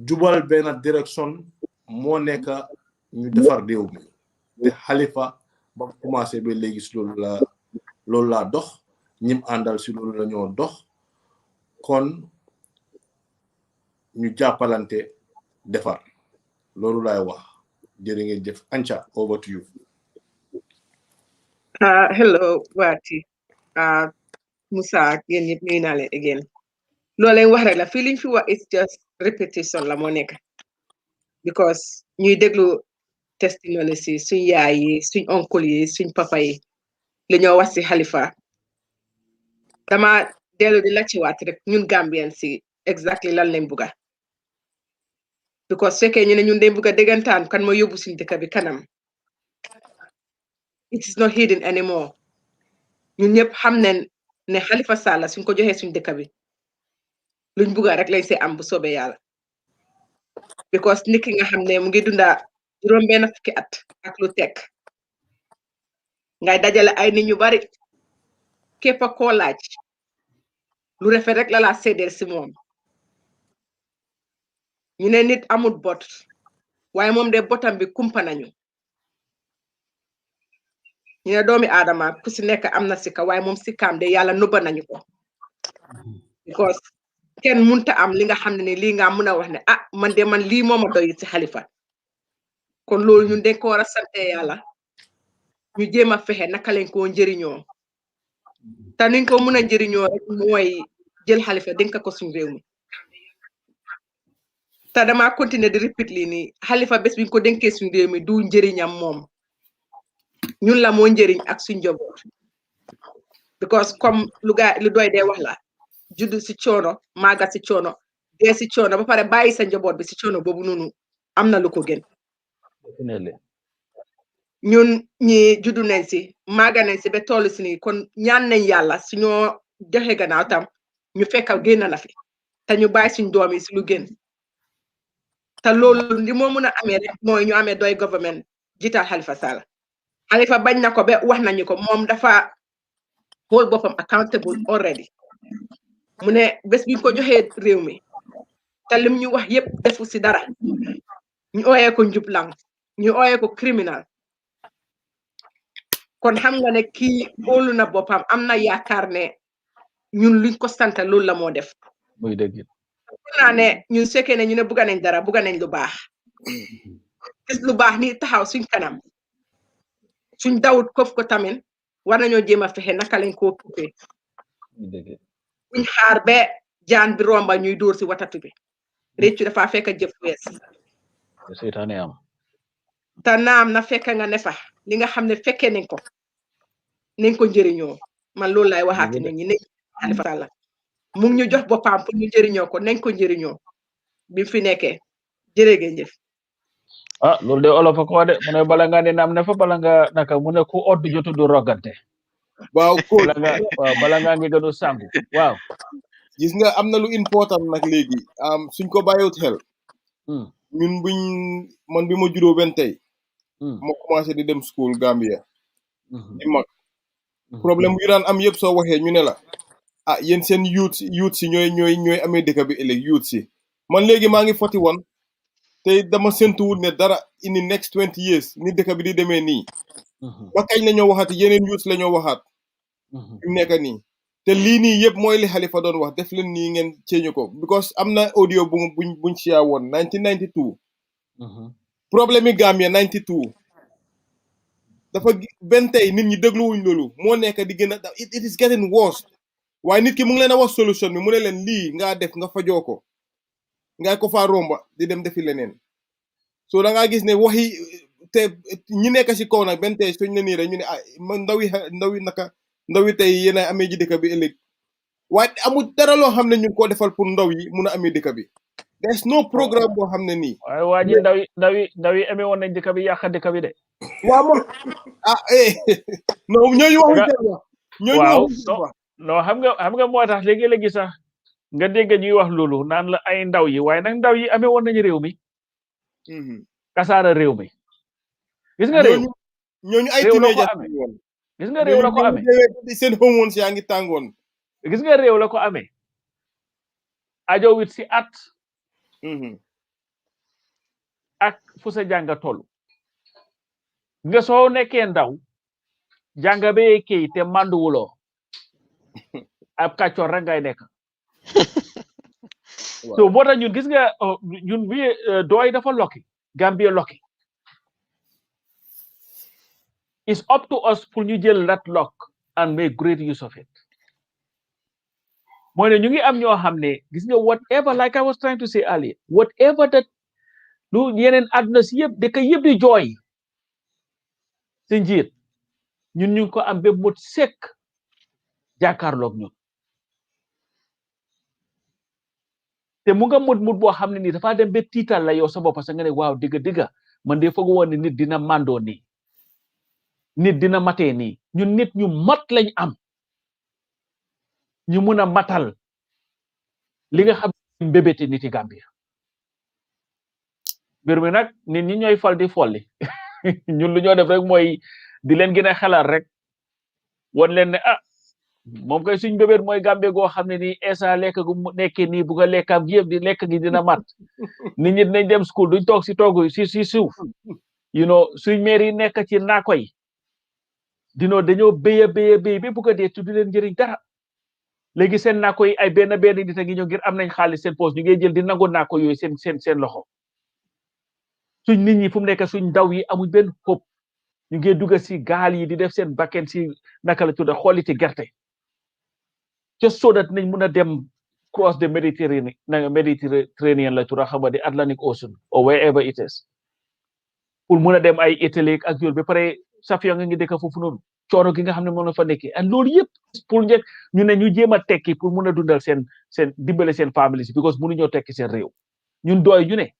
jubal benn direction moo nekk ñu defar réew mi te Halifa ba mu commencé ba léegi si loolu laa dox ñim àndal si loolu la ñoo dox kon ñu jàppalante defar loolu laay wax jërë ngeen jëf Ancha over to you. Hello Wati Musa yéen ñëpp nuyu naa leen again loolu leen wax rek la fii liñ fi wax it's just repetition la moo nekk because ñuy déglu testimony si suñ yaay yi suñ oncle yi suñ papa yi li ñoo wax si Halifa dama dellu di lacciwaat rek ñun Gambien si exactly lan lañ bugga because fekkee ñu ne ñun dañ bugga déggantaan kan moo yóbbu suñ dëkk bi kanam it is not hidden anymore ñun ñëpp xam nañ ne Halifa Sallah suñ ko joxee suñ dëkk bi luñ bugga rek lañ see am bu soobee yàlla because nit ki nga xam ne mu ngi dunda juróom-benn fukki at ak lu tekk ngay dajale ay nit ñu bari képp a koo laaj lu rafet rek la laa seedeel si moom ñu ne nit amul bot waaye moom de botam bi kumpa nañu ñu ne doomi aadama ku si nekk am na sika waaye moom sikkaam de yàlla nëbba nañu ko because kenn munta am li nga xam ne ni lii nga mun a wax ne man de man lii moo ma doy si Halifa kon loolu ñun dañ ko war a sante yàlla ñu jéem a fexe naka lañ koo njëriñoo te nuñ ko mun a njëriñoo rek mooy jël Halifa dénk ko suñ réew mi te dama continuer di repeat lii nii Halifa bés biñ ko dénkee suñ réew mi du njëriñam moom ñun la moo njëriñ ak suñ njaboot because comme lu doy dee wax la judd si coono maaga si coono dee si coono ba pare bàyyi sa njaboot bi si coono boobu noonu am na lu ko gën ñun ñi juddu nañ si maaga nañ si ba toll si nii kon ñaan nañ yàlla suñoo joxe gannaaw tam ñu fekka génn na fi te ñu bàyyi suñ doom yi si lu gën te loolu li moo mun a amee rek mooy ñu amee doy government jiital Halifa Sallah Halifa bañ na ko ba wax nañu ko moom dafa hold boppam accountable already mu ne bés biñ ko joxee réew mi te lim ñu wax yépp defu si dara ñu ooyee ko njublang ñu ooyee ko criminal kon xam nga ne kii óolu na boppam am na yaakaar ne ñun luñ ko sant loolu la moo def muy dëgg naa ne ñun su fekkee ne ñu ne bugga nañ dara bugga nañ lu baax gis lu baax ni taxaw suñ kanam suñ dawut kof ko tamit war nañoo jéem a fexe naka lañ koo tuppee buñ xaar ba jaan bi romba ñuy dóor si watatu bi réccu dafa fekk jëf wees seytaane am te naam na fekk nga ne fa li nga xam ne fekkee nañ ko njëriñoo man loolu lay waxaati nit ñi ne Halifa Sallah mu ngi ñu jox boppam pour ñu njëriñoo ko nañ ko njëriñoo bi fi nekkee jërëjëf loolu de olof ko de mu ne bala nga ne naam ne fa bala nga naka mu ne ku oddu jotu du rogante waaw ko bala nga ngi gënu sangu waaw gis nga am na lu important nag léegi suñ ko bàyyiwut xel ñun man bi ma juddoo ben tey ma commencé di dem school Gambia di mag problème yu daan am yëpp soo waxee ñu ne la yéen seen youth si ñooy amee dëkk bi ëllëg youth si man léegi maa ngi 41 te dama séntuwul ne dara in the next 20 years ni dëkk bi di demee nii ba kañ la ñoo waxaat yeneen youth la ñoo waxaat fi mu nekk nii te lii nii yëpp mooy li Halifa doon wax def leen nii ngeen ceeñu ko because am na audio buñ siyaa woon 1992 problème yi Gambia 92 dafa benn tey nit ñi dégluwuñ loolu moo nekk di gën a it is getting worse waaye nit ki mu ngi leen a wax solution bi mu ne leen lii ngaa def nga fajoo ko ngay ko faa romba di dem defi leneen so da ngaa gis ne waxi te ñi nekk si kaw nag benn tey suñ ne nii rek ñu ne ndawi tey yéen a amee ji dëkk bi ëllëg waaye amul dara loo xam ne ñu ngi koo defal pour ndaw yi mun a amee dëkk bi there's no programme boo xam ne nii waaye waa ji ndaw yi amee woon nañ dëkk bi yàq dëkk bi de waaw moom non ñooñu waxuñ seen wax waaw no xam nga moo tax léegi sax nga dégg ñuy wax loolu naan la ay ndaw yi waaye nag ndaw yi amee woon nañu réew mi kasaara réew mi gis nga réew ñooñu ay réew la ko teenagers amee gis nga réew la ko amee seen hormones yaa ngi tàngoon gis nga réew la ko amee ajo wit si at ak fu sa jànga toll nga soo nekkee ndaw jànga bee kii te manduwuloo ab kàccoor rek ngay nekk so moo tax ñun gis nga ñun bi dooy dafa lokki Gambia lokki it's up to us pour ñu jël that lock and make great use of it mooy ne ñu ngi am ñoo xam ne gis nga whatever like I was trying to say earlier whatever that lu yeneen àdduna si yëpp dëkk yëpp di jooy si njiit ñun ñu ngi ko am ba mot sekk jàkkaarloog ñun te mu nga mut boo xam ne nii dafa dem ba tiital la yow sa bopp sa nga ne waaw digga man de foog woon ne nit dina mandoo nii nit dina matee nii ñun nit ñu mat lañ am ñu mun a matal li nga xam ne mbébéti niti Gambia mbir mi nag nit ñi ñooy fal di folli ñun lu ñoo def rek mooy di leen gën a xelal rek won leen ne moom kay suñ mbébét mooy Gambie goo xam ne nii esa lekk gu nekkee nii bu nga lekkam yëpp di lekk gi dina mat nit ñi dinañ dem school duñ toog si toogu si suuf suñ maire yi nekk ci naako yi dañoo béy bi bugg a dee tu du leen njëriñ dara léegi seen naako yi ay benn nit a ngi ñëw ngir am nañ xaalis seen poos ñu ngi jël di nangu naako yooyu seen loxo suñ nit ñi fu mu nekk suñ ndaw yi amuñ benn xob ñu ngi dugg si gaal yi di def seen bakken si naka la tudda xooliti gerte just so that nañ mun a dem cross the Mediterranean la tudda xam nga the Atlantic Ocean or wherever it is pour mun a dem ay Italie ak yooyu ba pare safiya nga ngi dëkk foofu noonu coono gi nga xam ne moom la fa nekkee and loolu yëpp pour njëkk ñu ne ñu jéem a tekki pour mun a dundal seen dimbale seen famille si because mënuñoo tekki seen réew ñun dooy ñu ne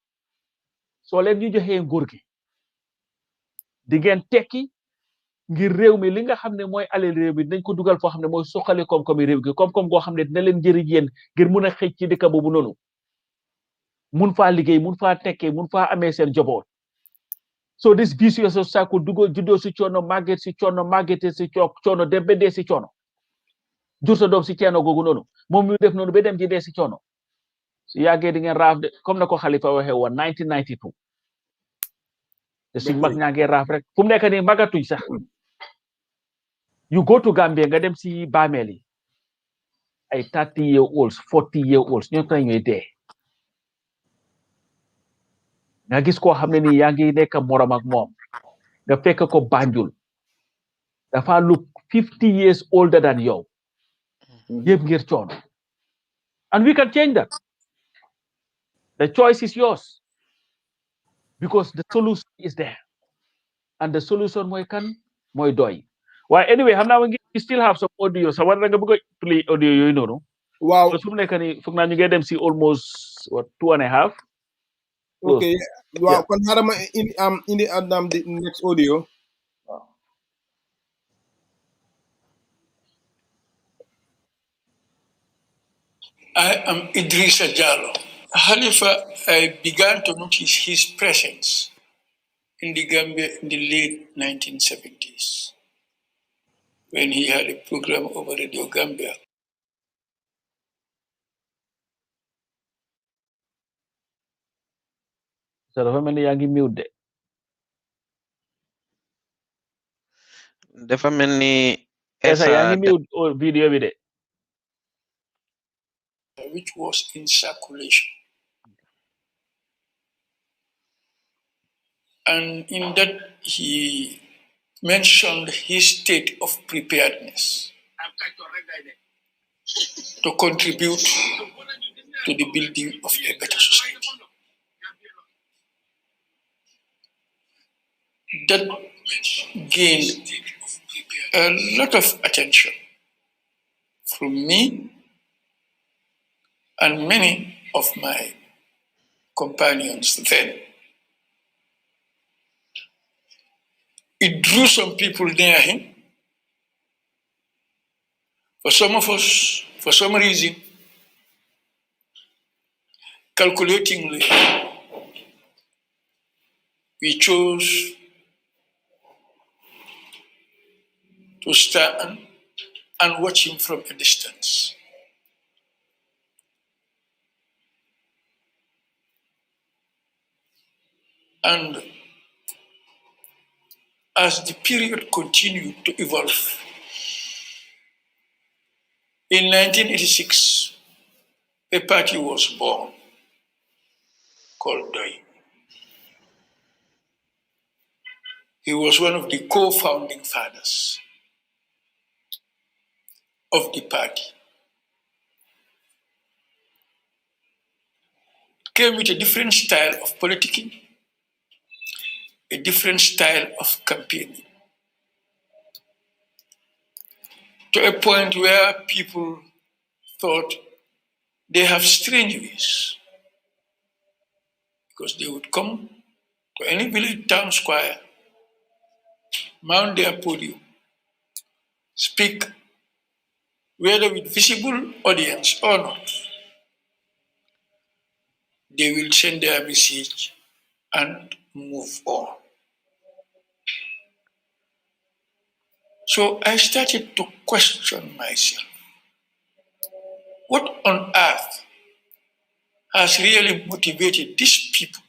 soo leen ñu joxee nguur gi di ngeen tekki ngir réew mi li nga xam ne mooy alal réew mi dañ ko dugal foo xam ne mooy soxali koom-koomi réew gi koom-koom goo xam ne dina leen njëriñ yéen ngir mun a xëj ci dëkk boobu noonu mun faa liggéey mun faa tekkee mun faa amee seen joboot so this vicious cycle juddoo si coono màgget si coono màggete si coono dem ba dee si coono jur sa doom si coono googu noonu moom mi def noonu ba dem ji dee si coono si yàggee di ngeen raaf de comme na ko Halifa waxee woon 1992 te suñ mag ñaa ngi raaf rek fu mu nekk nii magatuñ sax you go to Gambia nga dem si baameel yi ay 30-year-olds 40-year-olds ñoo tax ñooy dee nga gis koo xam ne nii yaa ngi nekk morom ak moom nga fekk ko Banjul dafa look 50 years older than yow yëpp ngir coono and we can change that the choice is yours because the solution is there and the solution mooy kan mooy doy waaye anyway xam naa we still have some audio sa war na nga bëgg a play audio yooyu noonu waaw su mu nekk nii foog naa ñu ngi dem si almost 2.5 okay waaw kon xaaral ma indi the next audio I am Idrissa Jallo. Halifa, I began to notice his presence in the Gambia in the late 1970s when he had a program over Radio Gambia. So dafa mel ni yaa ngi mute de. Dafa mel ni Esa yaa ngi mute video bi de. Which was in circulation. And in that he mentioned his state of preparedness to contribute to the building of a better society. That gained a lot of attention from me and many of my companions then. It drew some people near him, For some of us, for some reason, calculatingly, we chose to stand and watch him from a distance. And as the period continued to evolve, in 1986, a party was born called DOI. He was one of the co-founding fathers of the party. It came with a different style of politicking, a different style of campaigning, to a point where people thought they have strange ways, because they would come to any village town square, mount their podium, speak, whether with visible audience or not. They will send their message and move on. So I started to question myself. What on earth has really motivated these people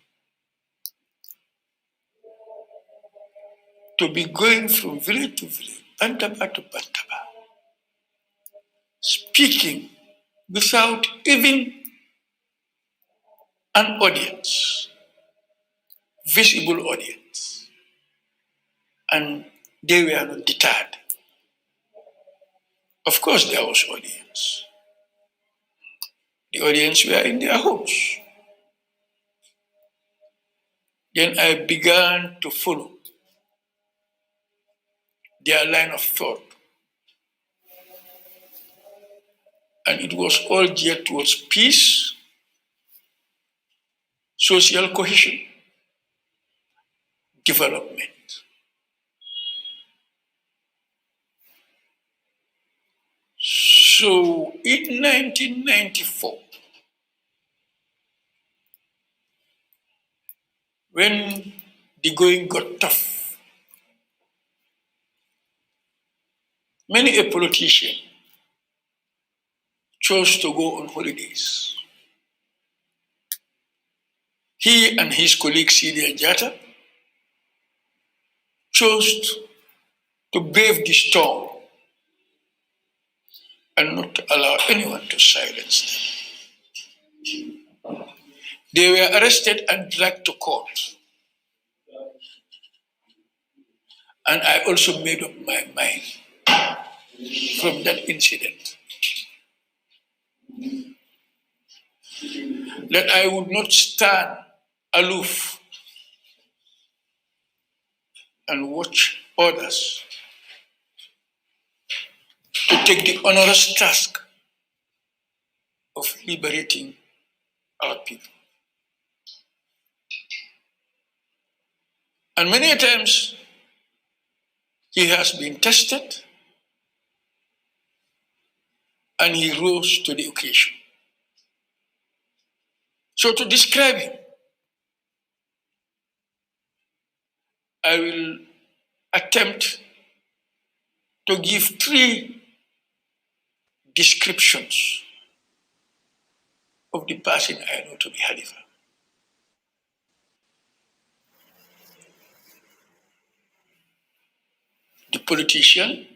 to be going from village to village, Bantaba to Bantaba, speaking without even an audience, visible audience, and they were not deterred. Of course, there was audience. The audience were in their homes. Then I began to follow their line of thought. And it was all geared towards peace, social cohesion, development. So in 1994, when the going got tough, many a politician chose to go on holidays. He and his colleague Celia Jatta chose to brave the storm and not to allow anyone to silence them. They were arrested and dragged to court. And I also made up my mind from that incident that I would not stand aloof and watch others to take the onerous task of liberating our people. And many times he has been tested and he rose to the occasion. So to describe him, I will attempt to give 3 descriptions of the person I know to be Halifa. The politician,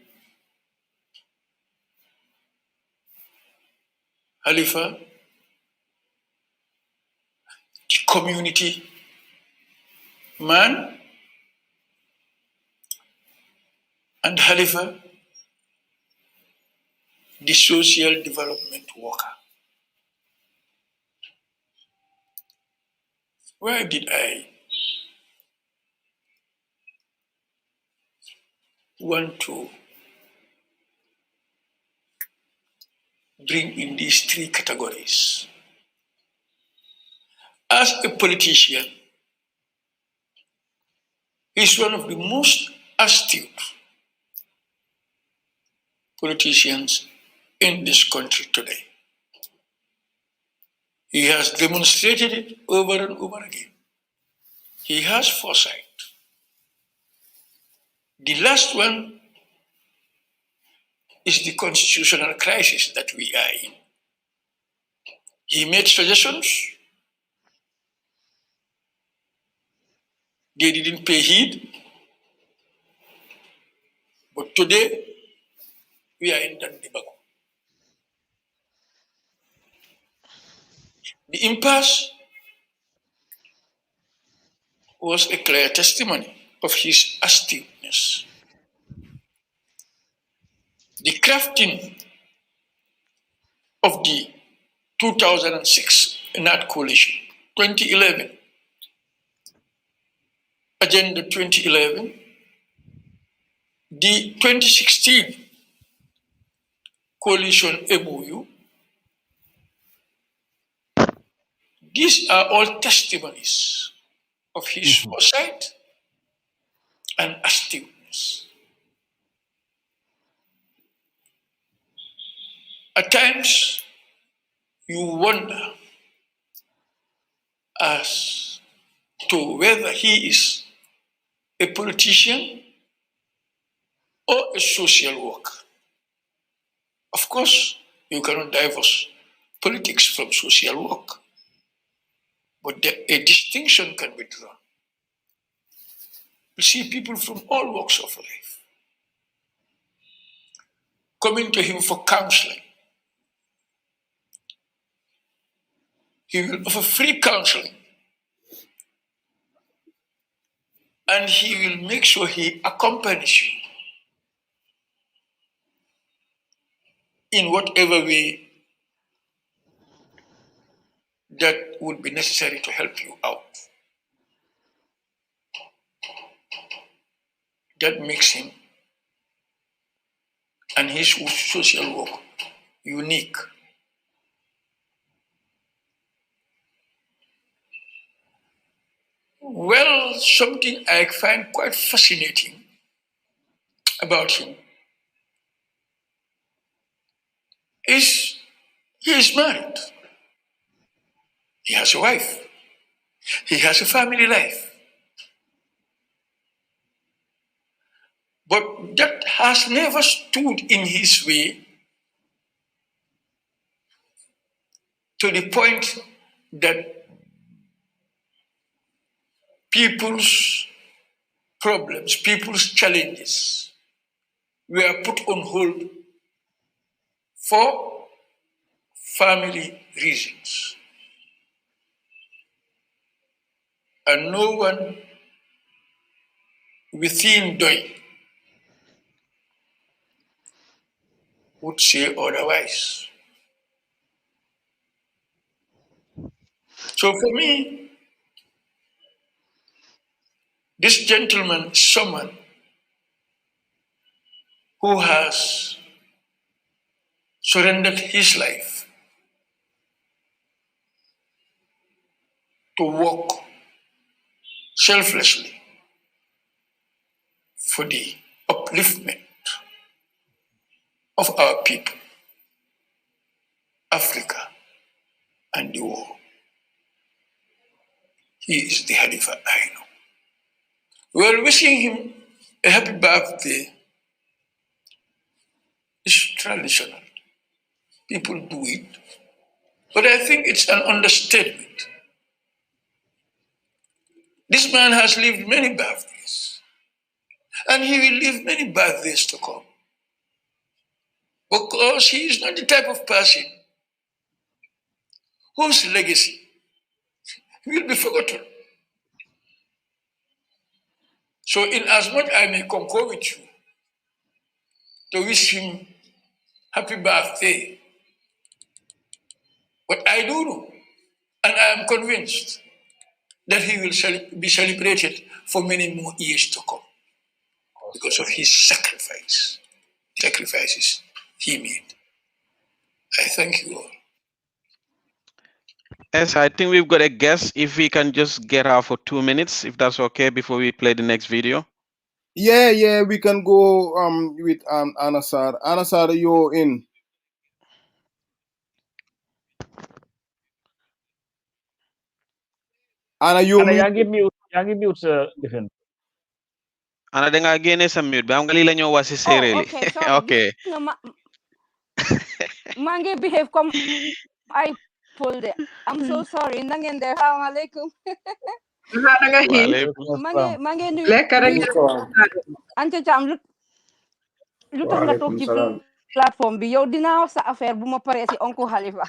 Halifa, the community man, and Halifa, the social development worker. Why did I want to bring in these 3 categories? As a politician, he's one of the most astute politicians in this country today. He has demonstrated it over and over again. He has foresight. The last one is the constitutional crisis that we are in. He made suggestions. They didn't pay heed. But today, we are in Dandibago. The impasse was a clear testimony of his astuteness. The crafting of the 2006 NAT coalition, 2011, Agenda 2011, the 2016 coalition MOU, these are all testimonies of his foresight and astuteness. At times, you wonder as to whether he is a politician or a social worker. Of course, you cannot divorce politics from social work, but a distinction can be drawn. You see people from all walks of life coming to him for counseling. He will offer free counseling, and he will make sure he accompanies you in whatever way that would be necessary to help you out. That makes him and his social work unique. Well, something I find quite fascinating about him is he is married. He has a wife. He has a family life. But that has never stood in his way to the point that people's problems, people's challenges were put on hold for family reasons. And no one within Doi would say otherwise. So for me, this gentleman is someone who has surrendered his life to work selflessly for the upliftment of our people, Africa, and the world. He is the Halifa I know. Well, wishing him a happy birthday is traditional. People do it. But I think it's an understatement. This man has lived many birthdays, and he will live many birthdays to come. Because he is not the type of person whose legacy will be forgotten. So in as much I may concur with you to wish him happy birthday, but I do know, and I am convinced that he will be celebrated for many more years to come because of his sacrifices he made. I thank you all. Yes, I think we've got a guest. If we can just get her for 2 minutes, if that's okay, before we play the next video. Yeah, we can go with Anasar. Anasar, you're in. Ana yow Ana yaa ngi mute sa defen. Ana da nga génne sa mute bi xam nga lii la ñoo wax si séeréer li. Okay, sorry. Okay. Gis nga maa ngi behave comme ay Pël de. I'm so sorry. Na ngeen def. Asalaamaaleykum. da nga xiif. maa ngi nuyu lekk rek Anta Thiam lu tax nga toog ci plateforme bi yow dinaa wax sa affaire bu ma paree si oncle Halifa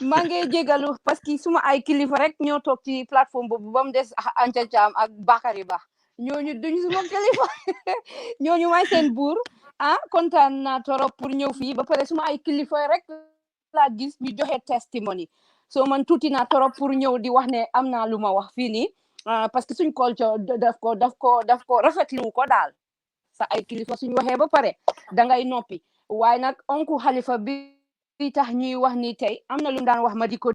maa ngi jégalu parce que suma ay kilifa rek ñoo toog ci plateforme boobu ba mu des Anta Thiam ak Bakary Ba ñooñu duñ suma kilifa ñooñu may seen buur kontaan naa torop pour ñëw fii ba pare suma ay kilifa rek laa gis ñu joxe testimony so man tuuti naa torop pour ñëw di wax ne am naa lu ma wax fii nii parce que suñ culture daf ko rafetlu ko daal sa ay kilifa suñ waxee ba pare dangay noppi waaye nag oncle Halifa bi tax ñuy wax ni tey am na lu mu daan wax ma di ko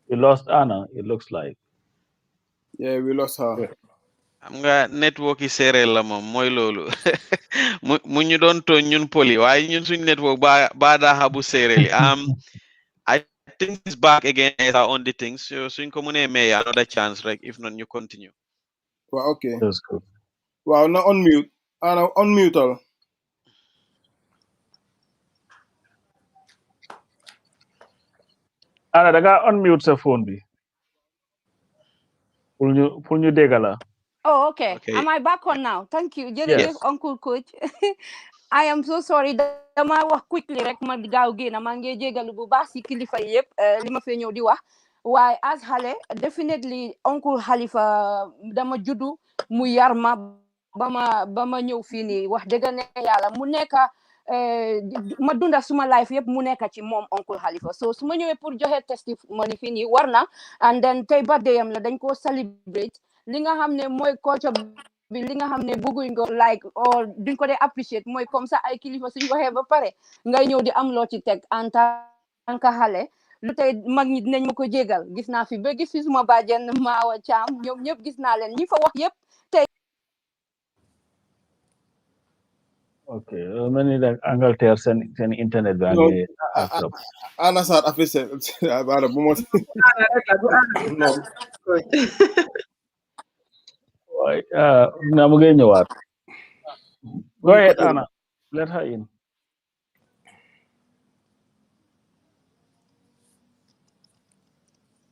We lost Anna, it looks like. Yeah, we lost her. Xam nga network yi séeréer la moom mooy loolu mu ñu doon tooñ ñun poli waaye ñun suñ network ba daaxa bu séeréer li I think it's back again on the things so suñ ko mënee may another chance rek if not ñu continue. Well, okay. That's good. Wow, now unmute. Anna, unmute her. Anna, da nga unmute sa phone bi. Pour ñu dégg la. Oh, okay. Am I back on now? Thank you. Jërëjëf Uncle Coach. I am so sorry. Dama wax quickly rek ma gaaw génn maa ngi jégalu bu baax si kilifa yëpp li ma fee ñëw di wax waaye as xale definitely Uncle Halifa dama juddu mu yar ma ba ma ñëw fii nii wax dëgg ne yàlla mu nekk ma dunda suma life yëpp mu nekk ci moom Uncle Halifa so su ma ñëwee pour joxe testimony fii nii war na and then tey birthday am la dañ ko celebrate li nga xam ne mooy culture bi li nga xam ne bëgguñ ko like or duñ ko dee appreciate mooy comme ça ay kilifa suñ waxee ba pare ngay ñëw di am loo ci teg en tant que xale lu tey mag ñi dinañ ma ko jégal gis naa fi ba gis fi suma bàjjen Maawa Caam ñoom ñëpp gis naa leen ñi fa wax yëpp tey ok mel ni nag Angleterre seen internet bi ngi Anna Sarr affaire bara bu mo na mu ngi ñëwaat. Go ahead, Anna. Let her in.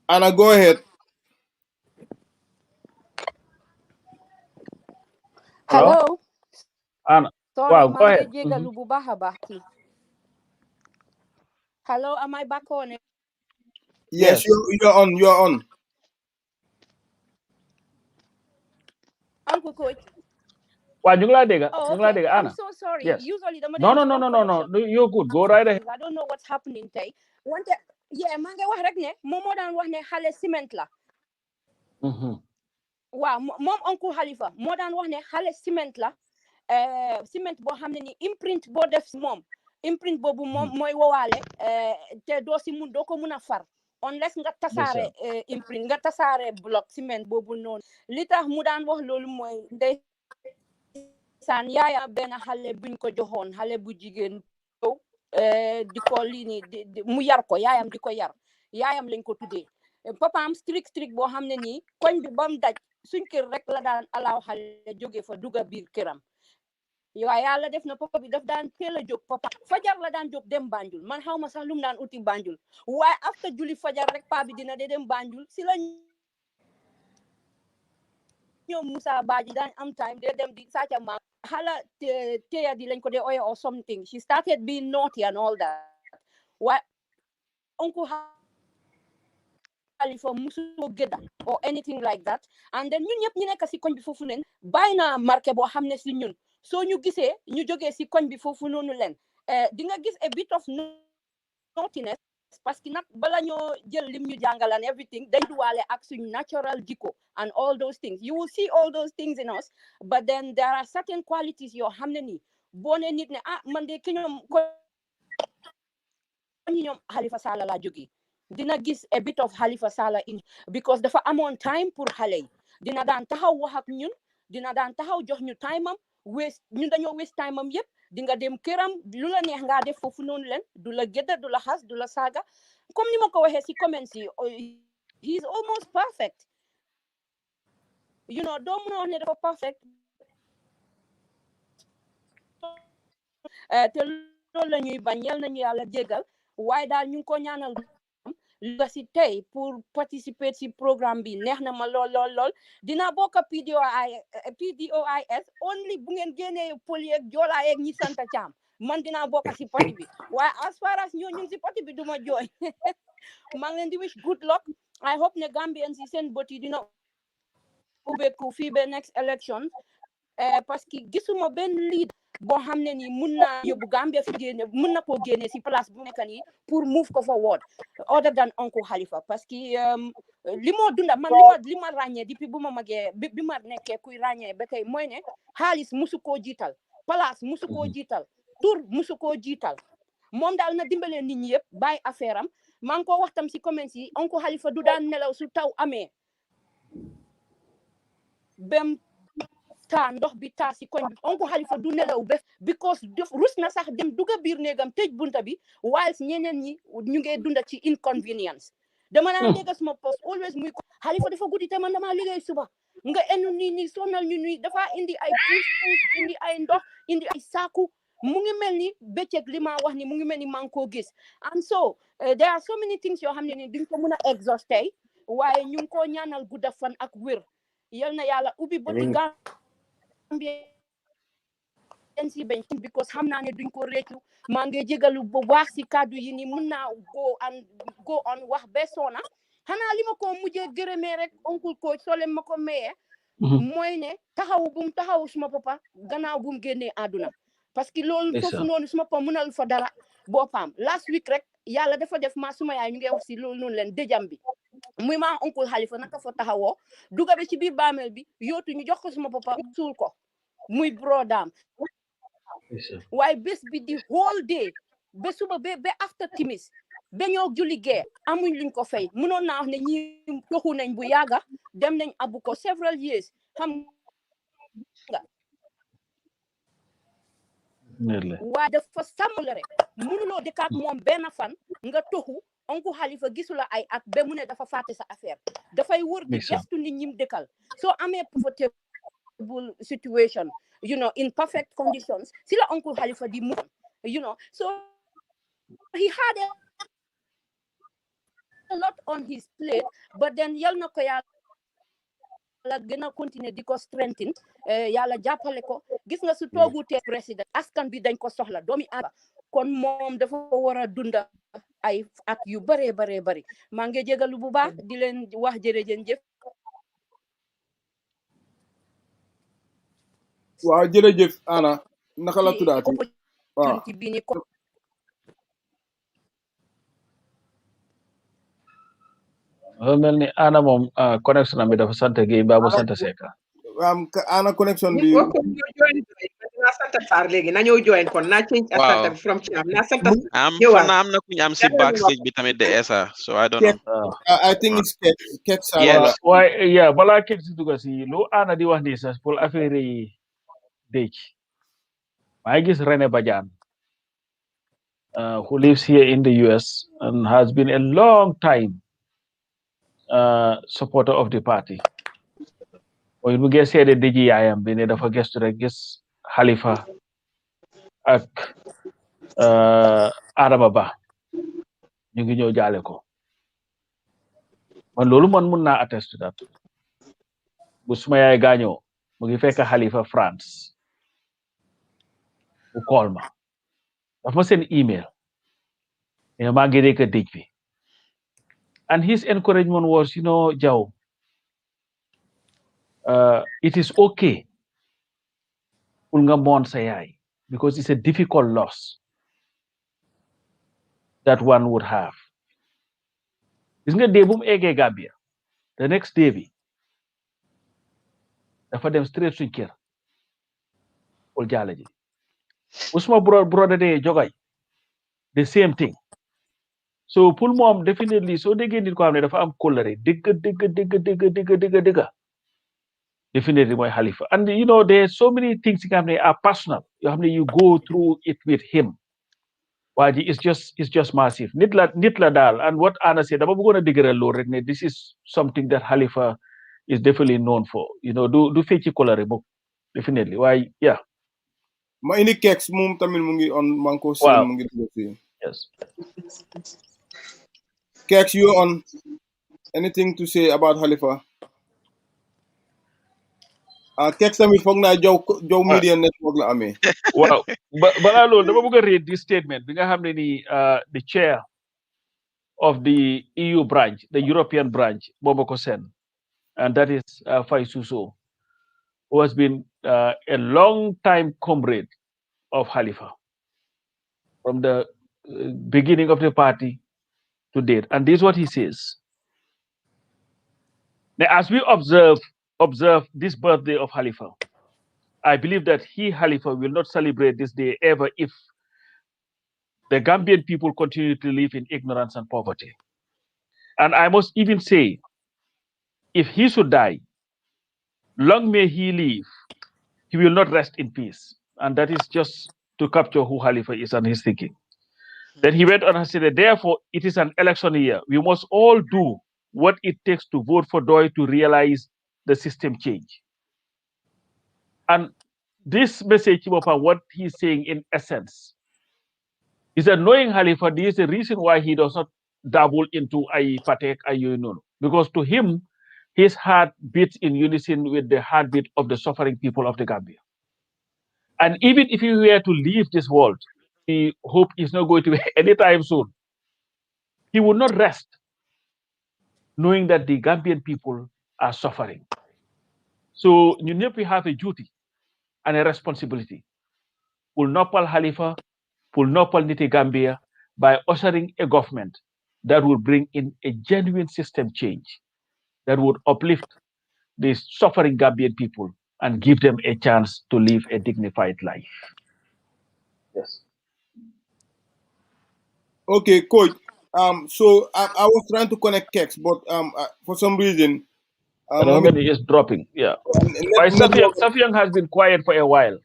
Anna, go ahead. Hello. Anna. Sorry, wow, go ahead. Jégalu bu baax a baax ki. Hello, am I back on? Yes, you're on. You're on. Uncle Coach. Wow, ñu ngi laa dégg. Oh, ñu ngi laa okay. dégg, Anna. I'm so sorry. Yes. Usually, No. You're good. Go right ahead. I don't know what's happening today. Maa ngi wax rek ne moom moo daan wax ne xale ciment la. waaw moom Uncle Halifa moo daan wax ne xale ciment la ciment boo xam ne ni imprint boo def moom imprint boobu moom mooy wowaale te doo ko mun a far unless nga tasaare imprint nga tasaare bloc ciment boobu noonu li tax mu daan wax loolu mooy ndeysaan yaaya benn xale buñ ko joxoon xale bu jigéen di ko lii nii mu yar ko yaayam di ko yar yaayam lañ ko tuddee papaam strict boo xam ne nii koñ bi bam daj suñ kër rek la daan alaaw xale jóge fa dugga biir këram waaye yàlla def na papa bi daf daan teel a jóg papa fajar la daan jóg dem Banjul man xaw ma sax lu mu daan uti Banjul waaye after julli fajar rek pa bi dina de dem Banjul si la ñoom Musa Baji daan am time de dem di sàcca ma xala teya di lañ ko de oye or something she started being naughty and all that waaye Uncle Halifa musu gëdda or anything like that and then ñun ñëpp ñu nekk si koñ bi foofu leen bàyyi na marqué boo xam ne si ñun soo ñu gisee ñu jógee si koñ bi foofu noonu leen di nga gis a bit of naughtiness parce que nag bala ñoo jël lim ñu jàngal and everything dañ duwaale ak suñ natural jikko and all those things you will see all those things in us but then there are certain qualities yoo xam ne nii boo ne nit ne man de ki ñoom ko ñoom Halifa Sallah laa jógee dina gis a bit of Halifa Sallah in because dafa amoon time pour xale yi dina daan taxaw wax ak ñun dina daan taxaw jox ñu time am ñun dañoo waste time am yëpp di nga dem këram lu la neex nga def foofu noonu leen du la gëdda du la xas du la saaga comme ni ma ko waxee si comments yi he is almost perfect you know doo mën a wax ne dafa perfect te loolu la ñuy bañ yal nañu yàlla jégal waaye daal ñu ngi ko ñaanal la si tey pour participer si programme bi neex na ma lool dina bokk PDOIS only bu ngeen génnee poli ak joola ak ñi sant Caam man dinaa bokk si parti bi waaye as far as ñoo ñu ngi si parti bi duma jooy maa ngi leen di wish good luck I hope ne Gambians yi seen bët yi dina ubbeeku fii ba next election parce que gisuma benn lead boo xam ne ni mun naa yóbbu Gambia fi génne mun na koo génne si place bu nekk nii pour move ko forward other than Uncle Halifa parce que li moo dunda man li ma ràññee depuis bu ma magee bi ma nekkee kuy ràññee ba tey mooy ne xaalis musu koo jiital place musu koo jiital tur musu koo jiital moom daal na dimbalee nit ñi yëpp bàyyi affaire am maa ngi ko wax tam si comments yi Uncle Halifa du daan nelaw su taw amee bem taa ndox bi taa si koñ bi Uncle Halifa du nelaw bés because def rus na sax dem dugga biir néegam tëj bunta bi whilst ñeneen ñi ñu ngee dunda ci inconvenience dama naa dégg suma post always muy ko Halifa dafa guddi te man dama liggéey suba nga enu nii sonal ñu nuy dafa indi ay puus indi ay ndox indi ay saaku mu ngi mel ni bëccëg li ma wax ni mu ngi mel ni maa ngi koo gis and so there are so many things yoo xam ne ni duñ ko mën a exhaust tey waaye ñu ngi koo ñaanal gudda fan ak wér yal na yàlla ubbi bëti NC bench because xam naa ne duñ ko réccu maa ngi jégalu bu baax si kàddu yi ni mun naa go on wax ba soona xanaa li ma ko mujjee gërëmee rek Uncle Coach soo leen ma ko mayee mooy ne taxawu bum taxawu suma papa gannaaw bum génnee àdduna parce que loolu foofu noonu suma papa mënal fa dara boppam last week rek yàlla dafa def ma suma yaay ñu ngi wax si loolu noonu leen dëjam bi muy maa Uncle Halifa naka fa taxawoo duga bi ci biir baamel bi yootu ñu jox ko suma papa suul ko muy brodaam waaye bés bi di whole day ba suba ba after timis ba ñoo julli gee amuñ luñ ko fay mënoon naa wax ne ñi toxu nañ bu yàgga dem nañ abu ko several years xam nga waaye dafa sàmm la rek mënuloo dëkkaat moom benn fan nga toxu Uncle Halifa gisula ay at ba mu ne dafa fàtte sa affaire dafay wër di gestu nit ñim dëkkal soo amee comfortable situation you know in perfect conditions si la Uncle Halifa di move you know so he had a lot on his plate but then yal na ko yàlla gën a continuer di ko strengthen yàlla jàppale ko gis nga su toogu te président askan bi dañ ko soxla doomi aadama kon moom dafa war a dunda ay at yu bare maa ngi jégalu bu baax di leen wax jërëjëf waaw jërëjëf Anna naka la tuddaati waaw mel ni Anna moom connexion am bi dafa sant Gueye mbaa mu sant Seka Anna connexion bi naa sant Sarr léegi na ñëw join kon naa change sant bi from Thiam naa sant am na kuñ am si backstage bi tamit de Esa so I don't know I think it's Ket Sarr waaye yeah balaa Ket si dugga si lu Anna di wax nii sax pour affaire yi dëj maa ngi gis René Badiane who lives here in the US and has been a long time supporter of the party mooy bu ngeen seede dëji yaayam bi ne dafa gestu rek gis Halifa ak Adama Bah ñu ngi ñëw jaale ko man loolu man mun naa attest to that bu suma yaay gaañoo mu ngi fekk Halifa France mu call ma dafa ma seen email ne maa ngi dégg dëj bi and his encouragement was you know Jaw it is okay pour nga mourn sa yaay because it's a difficult loss that one would have gis nga dee bu mu eggee Gambia the next day bi dafa dem straight suñ kër pour jaale ji usma brother de jogay the same thing so pour moom definitely soo déggee nit ko xam ne dafa am kóllëre dëgg definitely my Halifa. And you know, there's so many things that are personal. You go through it with him. Why it's just massive. Nitla dal. And what Anna said, I'm going to dig a low. This is something that Halifa is definitely known for. You know, do fetchy color book. Definitely. Why? Yeah. Ma ini Kex mum tamil mungi on manko sen Wow. mungi Yes. Kex, you on anything to say about Halifa? Kex tamit fogg na Jow Media Network la amé. Wow. But I know, read this statement. We have the chair of the EU branch, the European branch, Boboko Sen, and that is Faisuso, who has been a long time comrade of Halifa from the beginning of the party to date. And this is what he says. Now, as we observe this birthday of Halifa, I believe that Halifa, will not celebrate this day ever if the Gambian people continue to live in ignorance and poverty. And I must even say, if he should die, long may he live, he will not rest in peace. And that is just to capture who Halifa is and his thinking. Then he went on and said, therefore, it is an election year. We must all do what it takes to vote for Doi to realize the system change. And this message, what he's saying in essence, is that knowing Halifa, there is a reason why he does not dabble into Patek Ayunun. Because to him, his heart beats in unison with the heartbeat of the suffering people of the Gambia. And even if he were to leave this world, we hope is not going to be anytime soon. He will not rest knowing that the Gambian people are suffering. So we have a duty and a responsibility. Will Nopal Halifa, will Nopal Niti Gambia by ushering a government that will bring in a genuine system change that would uplift the suffering Gambian people and give them a chance to live a dignified life. Yes. Okay, coach. So I was trying to connect Kex, but for some reason, is dropping. Yeah. Why Safian has been quiet for a while.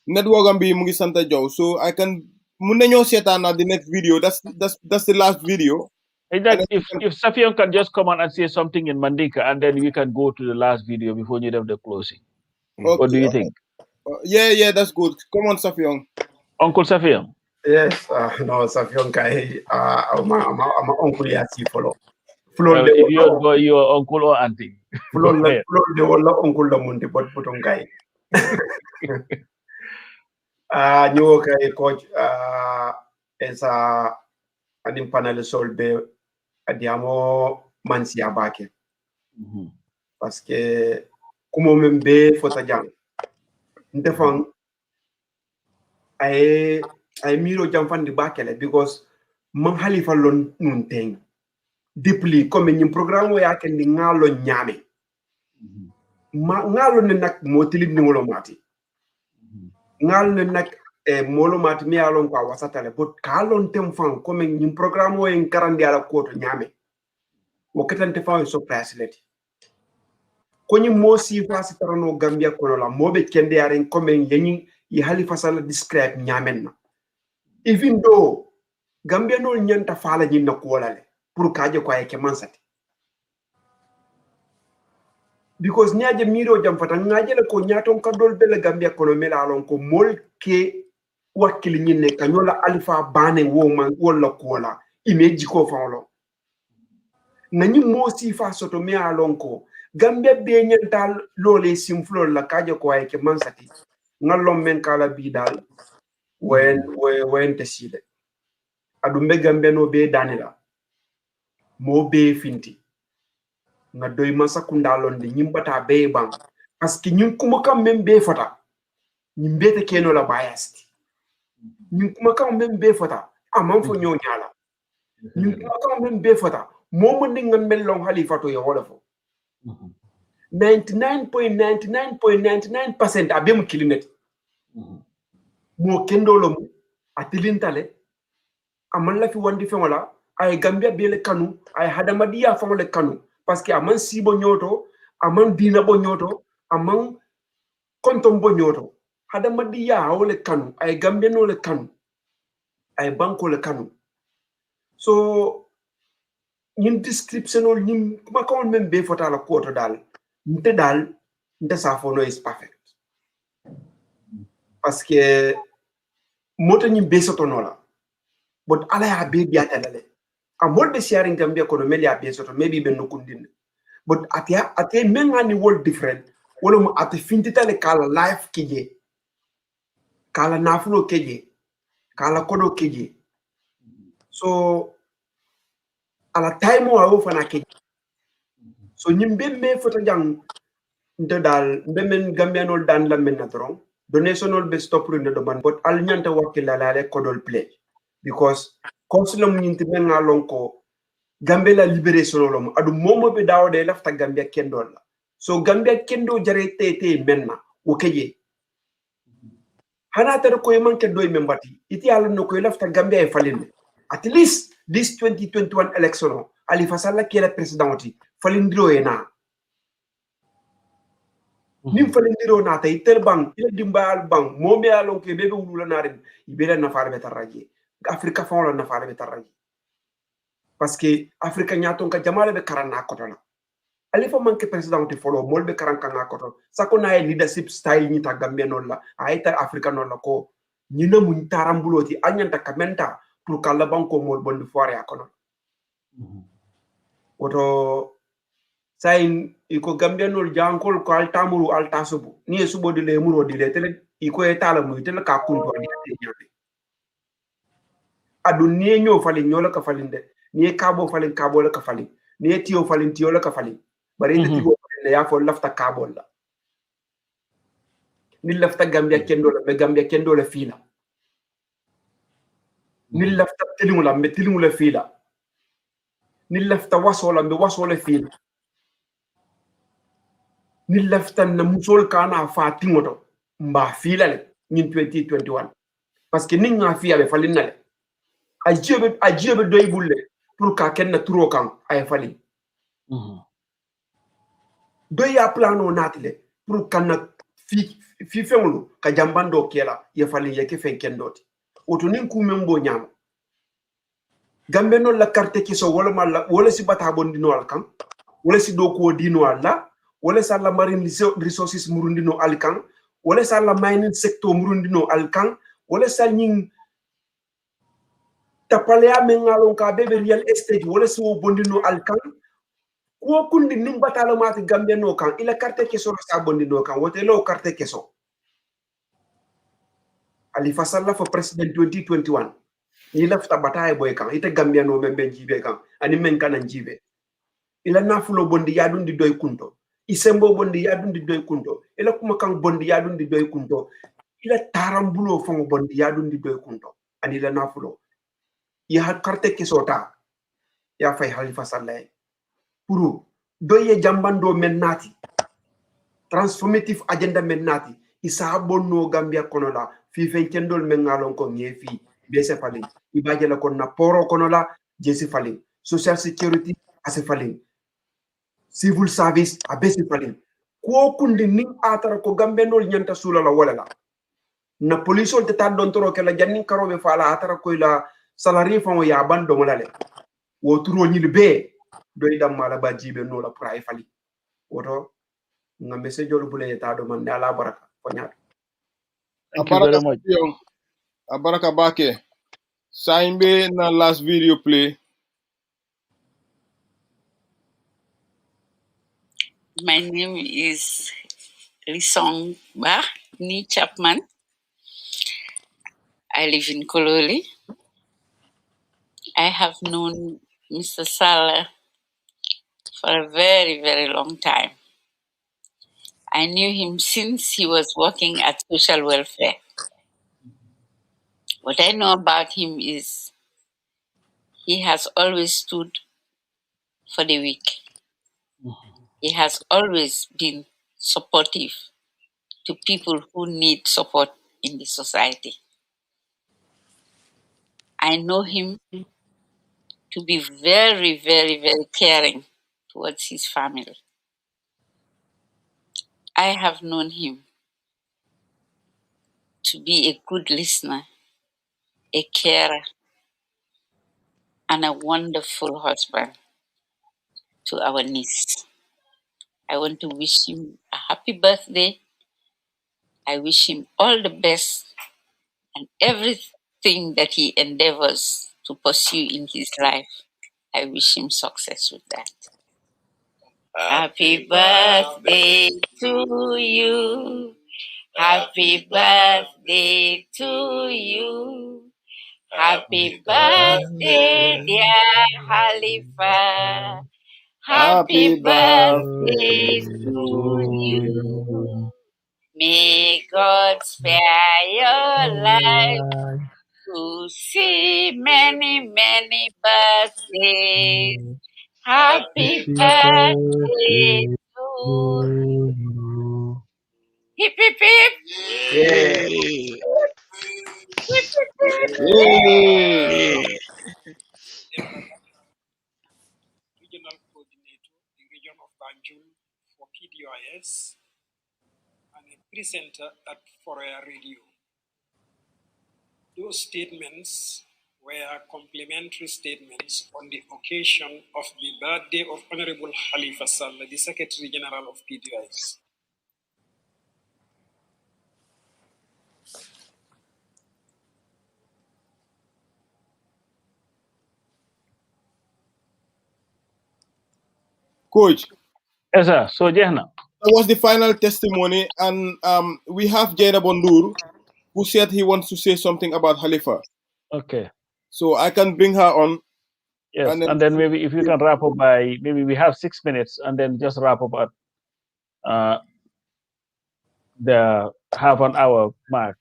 Network am bi mungi Santa Jow, so I can munenyo setan na the next video. That's the last video. If Safian can just come on and say something in Mandinka, and then we can go to the last video before you have the closing. Okay. What do you think? Yeah, that's good. Come on, Safian. Uncle Safian. Yes, no, Safian Kai, I'm uncle Yasi follow. If you're your uncle or auntie. Flow the whole uncle the Monte, but on guy. New Kai coach, is an impanel sol be adiamo mansia bake. Parce que como membe fota jang. Ndefang I miro jam fan di bakele because man Halifa lon nun teng. Deeply comme ñim programme ya ken di ngalo ñame. Ma ngalo ne nak motili ni ngolo mati. Ngalo ne nak molo mati mi alon kwa wasatale but kalon tem fan comme ñim programme o en karandi ala ko to ñame. Wo ketante fa so facility. Ko ñim mo si fa si tarano Gambia ko la mobe kende yaren comme yeñi yi Halifa Sallah describe ñamen na. Even though Gambia no ñanta fala ñi na ko la le pour kaje ko ay ke mansati. Because ñaaje miro jam fata ngaaje la ko ñaaton ka dol bele Gambia kono mela alon ko mol ke wakili ñinne kanyola Alpha bane wo man wala ko la imeji ko fawlo nani mo si fa soto me alon ko Gambia be ñental lolé simflo la kaje ko ay ke mansati ngalom men kala bi dal wen tesile adumbe Gambia no be danila mo be finti nga doy masakunda londe nyimbata be bang parce que ñun kuma kam même be fota ñim bete keno la biased ñun kuma kam même be fota amam fo ñoo ñala ñun kuma kam même be fota momo ni ngan mellon Halifa to yo wala fo 99.99.99% abem kilinet mo kendo lo atilintale aman la fi wandi fe wala ay Gambia be le kanu ay hadamadiya fa le kanu parce que aman sibo nyoto aman dina bo nyoto among kontombo nyoto hada madiya ole kanu ay gambian ole kanu ay banko le kanu so ñin description ol ñin kuma kawon men be fota la koto dal nte sa fono is perfect parce que moto ñin be soto nola but ala ya be biata lale amol be sharing gambia kono mel ya be soto maybe be no kundin but atia mengani world different wala mo ate fintitale kala life kije kala nafulo keje kala kodo keje so ala time o awo fana keje so ñimbe me fota jang nte dal mbemen gambianol dan la men na dron donationol be stop ru do man but al nyanta wakila la kodol play because consulum ñinti men nga lon ko gambe la liberation lom adu momo be dawde lafta gambia kendol la so gambia kendo jare tete menna o keje hana tar ko manke doy membati iti ala no ko lafta gambia e falinde at least this 2021 election Halifa Sallah kila presidenti falindiro ena nim falindiro na tay tel bang ila dimbal bang momi alon ke bebe wulula narin ibela na faale betaraje afrika fon la na faale betaraje parce que afrika nyaton ka jamale be karana kotola Halifa manke presidenti folo molbe karanka nga koto sako na leadership style ni ta gambia non la ayta afrika non la ko ñina muñ tarambuloti anyanta kamenta pour kala banko mol bondi foire akono woto sain iko gambianol jankol ko altamuru altasubu ni e subo dile muro dile tele iko e tala mu tele ka kunto adi nyate adu ni ño fali ñola ka falinde ni e kabo falin kabo la ka falin ni e tiyo falin tiyo la ka falin bari ite tiyo falin ya fo lafta kabo la ni lafta gambia kendo la be gambia kendo la fila ni lafta tilingu la be tilingu la fila ni lafta waso la be waso la fila ni laftan na musol kana fa tingoto mba fila le ñin 2021 parce que ning nga fiya be falin nale ajibe doy bulle pour ka kenna turo kan ay fali doy ya plano natile pour kan fi femulu ka jambando kela ye fali ye ke fen kendoti oto nin ku membo nyama gambe non la carte ki so wala mala wala si bata bondino al kan wala si do ko dino alla wala sa la marine resources murundino al kan wala sa la mining sector murundino al kan wala sa ñing tapalea mengalon ka bebe real estate wala so bondino al kan ko kundi nim batalo mati gambe no kan ila carte keso sa bondino kan wote lo carte keso Halifa Sallah for president 2021 ni lafta bataay boy kan ite gambia no membe jibe kan ani men kan jibe ila nafulo bondi yadundi doy kunto isembo bondi yadundi doy kunto ila kuma kan bondi yadundi doy kunto ila tarambulo fongo bondi yadundi doy kunto ani la nafulo ya carte kesota ya fay Halifa Sallah pour doye jambando men nati transformative agenda men nati isa bonno gambia kono la fi fen kendol men ngalon ko ngefi bese falin ibaje la kon na poro kono la jesi falin social security ase falin civil service a bese falin ko kundi ning atara ko gambe nol nyanta sula la wala la na police on te tan don toro ke la jannin karobe fala atara ko la salary fon ya bando molale wo turo nyil be doy dam mala ba jibe no la pour ay fali woto nga message jolu bule ta do man ala baraka ko nyaado thank you very much abaraka bake saimbe na last video play. My name is Lisong Ba Ni Chapman. I live in Kololi. I have known Mr. Sallah for a very, very long time. I knew him since he was working at social welfare. What I know about him is he has always stood for the weak. He has always been supportive to people who need support in the society. I know him to be very, very, very caring towards his family. I have known him to be a good listener, a carer, and a wonderful husband to our niece. I want to wish him a happy birthday. I wish him all the best and everything that he endeavors to pursue in his life. I wish him success with that. Happy birthday to you. Happy birthday to you. Happy birthday, dear Halifa. Happy birthday to you. May God spare your life to see many, many birthdays. Happy birthday to you. Hip, hip, hip. Yeah. Hip, hip, hip. Yeah. Regional Coordinator, the region of Banjul for PDIS, and a presenter at Foria Radio. Those statements were complimentary statements on the occasion of the birthday of Honorable Halifa Sallah, the Secretary General of PDIS. Coach. Yes, sir. So, Jehna. That was the final testimony, and we have Jada Bondur, who said he wants to say something about Halifa. Okay. So I can bring her on. Yes, and then maybe if you can wrap up by, maybe we have 6 minutes, and then just wrap up at the half an hour mark.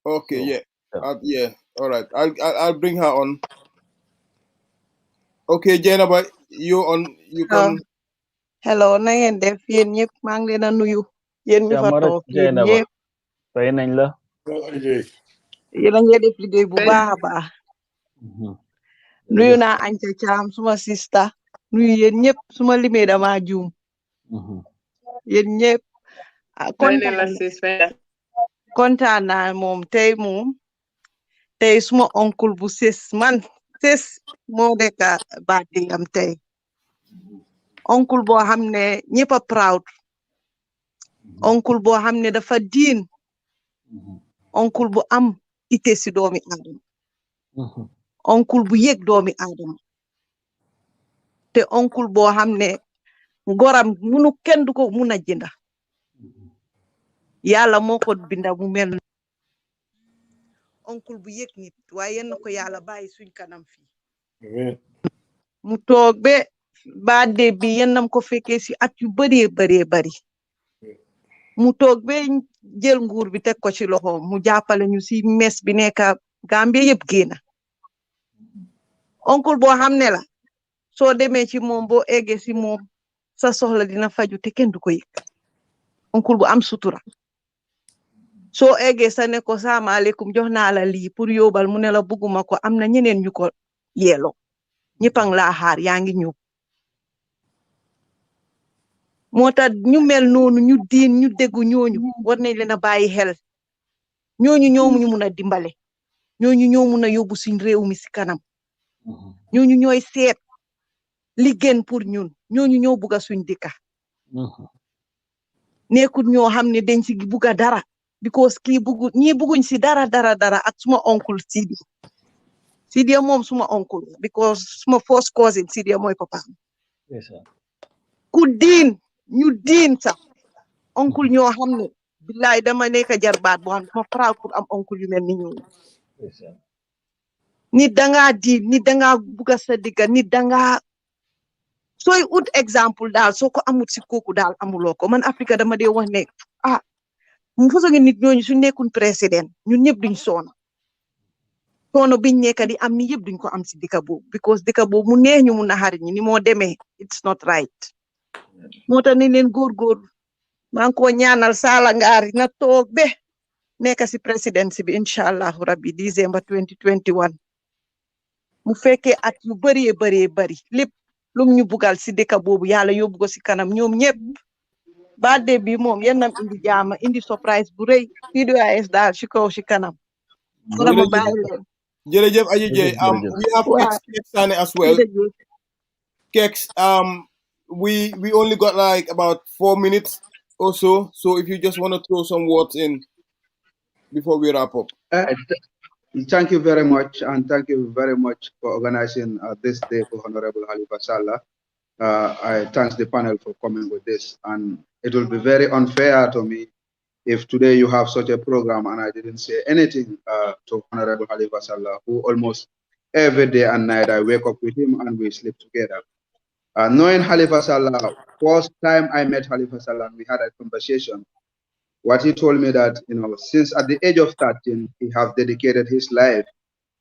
Okay, so, yeah. All right. I'll bring her on. Okay, Jenaba, you on? You can. Hello, na ngeen def yéen ñëpp maa ngi leen a nuyu yéen ñu fa toog yéen ñëpp fay nañ la yéen a ngi def liggéey bu baax a baax nuyu naa Anta Caam suma sista nuyu yéen ñëpp suma limee dama juum yéen ñëpp kontaan naa moom tey suma oncle bu sës man sës moo nekk birthday am tey oncle boo xam ne ñëpp a proud oncle boo xam ne dafa diin oncle bu am ite si doomi aadama oncle bu yëg doomi aadama te oncle boo xam ne ngoram kenn du ko mun a jënda yàlla moo ko binda mu mel oncle bu yëg nit waaye yenn ko yàlla bàyyi suñ kanam fii mu toog be birthday bi yennam ko fekkee si at yu bari mu toog be jël nguur bi teg ko ci loxo mu jàppale ñu si mes bi nekk Gambie yëpp génna oncle boo xam ne la soo demee ci moom boo eggee si moom sa soxla dina faju te kenn du ko yëg oncle bu am sutura soo eggee sa ne ko salaamaaleykum jox naa la lii pour yóbbal mu ne la bugguma ko am na ñeneen ñu ko yeeloo ñëppang laa xaar yaa ngi ñëw moo tax ñu mel noonu ñu diin ñu déggu ñooñu war nañ leen a bàyyi xel ñooñu ñu mun a dimbale ñooñu ñoo mun a yóbbu suñ réew mi si kanam ñooñu ñooy seet li gën pour ñun ñooñu ñoo bugga suñ dëkka nekkul ñoo xam ne dañ si bugga dara because ñii bugguñ si dara ak suma oncle Sidia moom suma oncle because suma first cousin Sidia mooy papa ku diin ñu diin sax oncle ñoo xam ne billaay dama nekk jarbaat boo xam ne dama proud pour am oncle yu mel ni ñooñu nit dangaa diin nit dangaa bugga sa digga nit dangaa sooy ut exemple daal soo ko amut si kooku daal amuloo ko man Afrique dama dee wax ne mu façon nit ñooñu su nekkul président ñun ñëpp duñ soono biñ nekk di am ni yëpp duñ ko am si dëkk boobu because dëkk boobu mu neex ñu mun a xarit ñi ni moo demee it's not right moo tax ni leen góorgóorlu maa ngi ko ñaanal Sallah Ngari na toog be nekk si présidence bi incha allahu rabbi December 2021 mu fekkee at yu bari lépp lum ñu bugal si dëkk boobu yàlla yóbbu ko si kanam ñoom ñëpp birthday bi moom yennam indi jaama indi surprise bu rëy PDOIS daal ci kaw ci kanam kon ma bàyyi leen Jërëjëf Aji Jey. We have waaw Keks Sane as well. Keks, we only got like about 4 minutes or so. So if you just want to throw some words in before we wrap up. Thank you very much, and thank you very much for organizing this day for Honorable Halifa Sallah. I thank the panel for coming with this, and it will be very unfair to me if today you have such a program and I didn't say anything to Honorable Halifa Sallah, who almost every day and night I wake up with him and we sleep together. Knowing Halifa Sallah, first time I met Halifa Sallah, we had a conversation. What he told me that, since at the age of 13, he have dedicated his life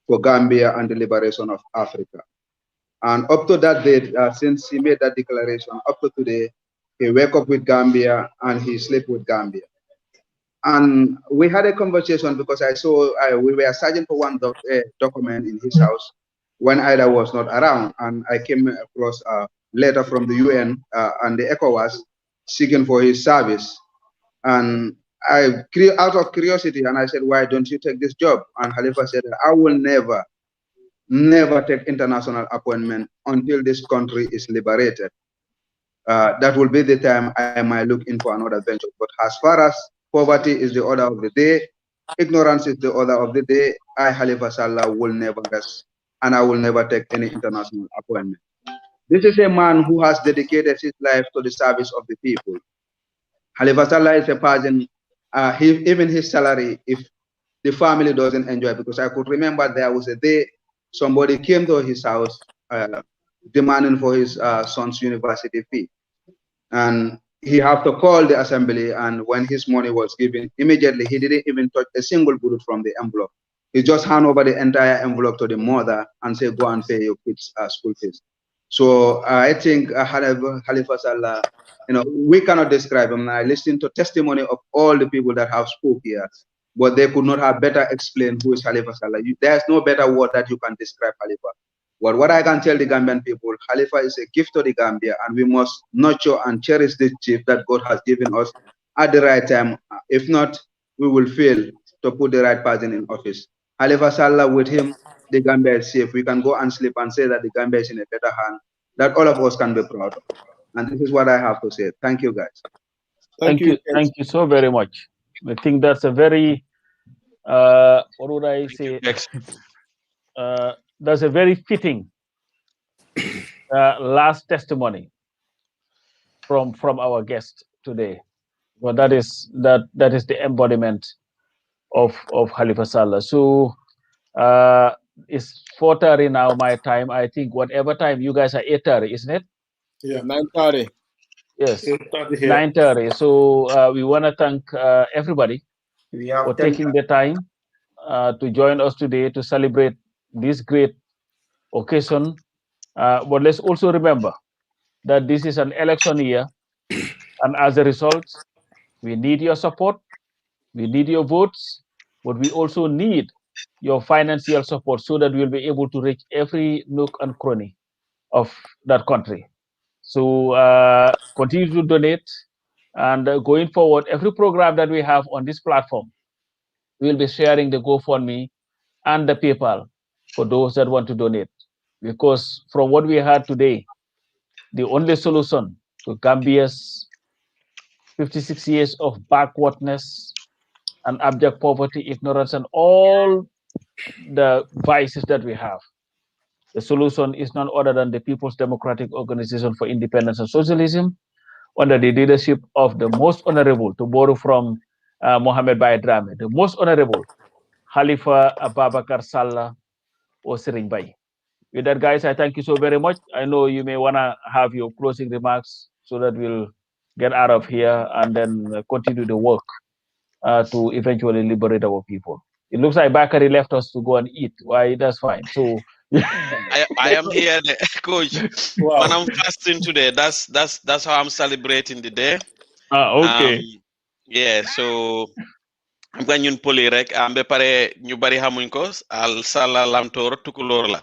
for Gambia and the liberation of Africa. And up to that date, since he made that declaration, up to today, he wake up with Gambia and he sleep with Gambia. And we had a conversation because I saw we were searching for one document in his house when Ida was not around, and I came across a letter from the UN and the ECOWAS seeking for his service. And out of curiosity, and I said, why don't you take this job? And Halifa said, I will never take international appointment until this country is liberated. That will be the time I might look in for another venture. But as far as poverty is the order of the day, ignorance is the order of the day, I, Halifa Sallah, will never rest, and I will never take any international appointment. This is a man who has dedicated his life to the service of the people. Halifa Sallah is a person, even his salary, if the family doesn't enjoy, because I could remember there was a day somebody came to his house demanding for his son's university fee. And he had to call the assembly, and when his money was given, immediately he didn't even touch a single bullet from the envelope. He just hand over the entire envelope to the mother and say, go and pay your kids' school fees. So I think Halifa Sallah, we cannot describe him. I listened to testimony of all the people that have spoke here, but they could not have better explained who is Halifa Sallah. There's no better word that you can describe Halifa. But what I can tell the Gambian people, Halifa is a gift to the Gambia, and we must nurture and cherish this chief that God has given us at the right time. If not, we will fail to put the right person in office. Halifa Sallah, with him, the Gambia is safe. We can go and sleep and say that the Gambia is in a better hand, that all of us can be proud of. And this is what I have to say. Thank you, guys. Thank you so very much. I think that's a very, what would I say? That's a very fitting last testimony from our guest today. Well, that is the embodiment of Halifa Sallah. So it's 4:30 now, my time. I think whatever time you guys are 8:30, isn't it? Yeah, 9:30. Yes, 8:30 here. 9:30. So we want to thank everybody for taking the time to join us today to celebrate this great occasion. But let's also remember that this is an election year, and as a result, we need your support, we need your votes, but we also need your financial support so that we'll be able to reach every nook and cranny of that country. So continue to donate, and going forward, every program that we have on this platform, we'll be sharing the GoFundMe and the PayPal for those that want to donate. Because from what we heard today, the only solution to Gambia's 56 years of backwardness and abject poverty, ignorance, and all the vices that we have, the solution is none other than the People's Democratic Organization for Independence and Socialism, under the leadership of the most honorable, to borrow from Mohamed Bayedrame, the most honorable Halifa Ababakar Sallah Osiring Bay. With that, guys, I thank you so very much. I know you may want to have your closing remarks so that we'll get out of here and then continue the work to eventually liberate our people. It looks like Bakari left us to go and eat. Why? That's fine. So I am here, Coach. Wow. Man, I'm fasting today. That's how I'm celebrating the day. Okay. Yeah, so I'm going to poli rek ambe pare ñu bari xamuñ ko al Sallah Lamtoor tukulóor la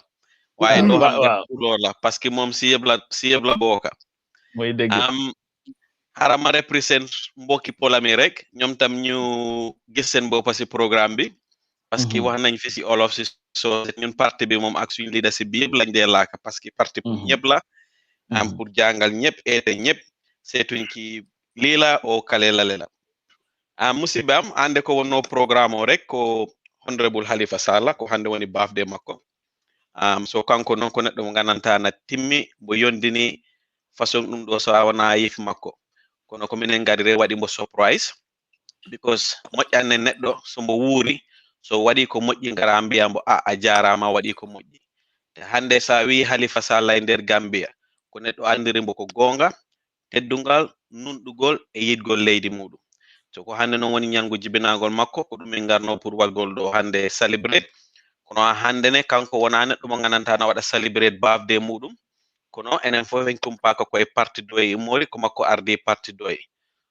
waaye doo xam ne tukulóor la parce que moom si yëpp la bokka xaaral ma represent mbokki polami rek ñoom tam ñu gis seen bopp si programme bi parce que wax nañ fi si olof si soo ñun parti bi moom ak suñu leadership bi yëpp lañ dee laaka parce que parti pour ñëpp la am pour jàngal ñëpp eete ñëpp seetuñ ki lii la o kale lale la musidɓe am ande ko wonno programme o rek ko honorable Halifa Sallah ko hande woni birthday makko so kanko noon ko neɗɗo mo gananta na timmi mo yondini façon ɗum ɗo so wona yeefi makko kono ko minen gadire waɗi mbo surprise because moƴƴanne neɗɗo so mbo wuuri so waɗi ko moƴƴi ngara mbiya mbo a jarama waɗi ko moƴƴi te hande sa wi Halifa Sallah e nder Gambia ko neɗɗo andiri mbo ko gonga teddungal nunɗugol e yidgol leydi muɗum so ko hande noon woni ñangu jibinagol makko ko ɗum min garno pour waɗgol ɗo hande celebrate kono hande ne kanko wona neɗɗo mo gananta na waɗa celebrate birthday muɗum kono enen fof en kumpaka koye parti doye immori ko makko ardi parti doye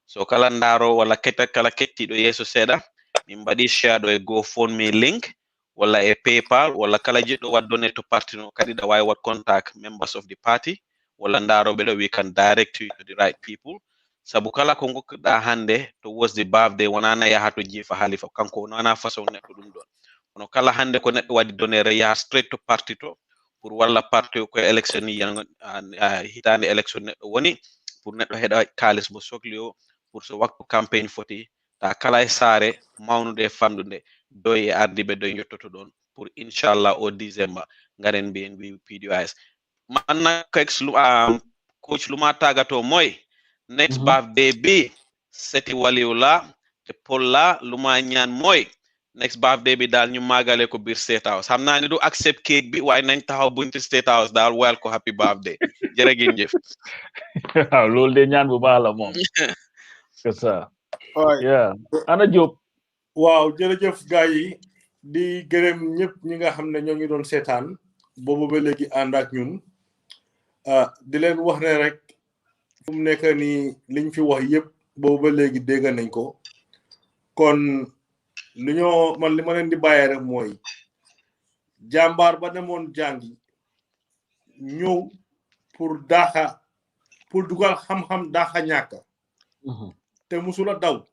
so kala ndaro walla kala kettiɗo yeeso seeɗa min mbaɗi share ɗo e GoFundMe link walla e PayPal walla kala jiɗɗo wat donate to party no kadi ɗa wawi wat contact members of the party walla ndaroɓe ɗo we can direct you to the right people sabu kala ko gokkuɗa hande towards the birthday wonana yaha to jiifa Halifa kanko wonana façon neɗɗo ɗum ɗon kono kala hande ko neɗɗo waɗi donere yaha straight to party to pour walla parti ko élection ni hitande élection neɗɗo woni pour neɗɗo heɗa kalis mo sohli o pour so waktu campagne foti ta kala e saare mawnude e famɗude doy e ardiɓe doy jottoto ɗon pour inchallah o décembre garen mbiyen wi PDOIS manna coach luma tagato moy next birthday bi seti waliwla te polla luma ñaan moy next birthday bi daal ñu magale ko biir State House xam naa ne du accept cake bi waaye nañ taxaw bunti State House daal wel ko happy birthday jërëgin jëf waaw loolu de ñaan bu baax la moom c'est ça yeah ana Diop waaw jërëjëf gars yi di gërëm ñëpp ñi nga xam ne ñoo ngi doon seetaan boobu ba léegi ànd ak ñun di leen wax ne rek fu mu nekk nii liñ fi wax yëpp boobu ba léegi dégg nañ ko kon lu ñoo man li ma leen di bàyyee rek mooy jàmbaar ba demoon jàngi ñëw pour daaxa pour dugal xam-xam daaxa ñàkk te musula daw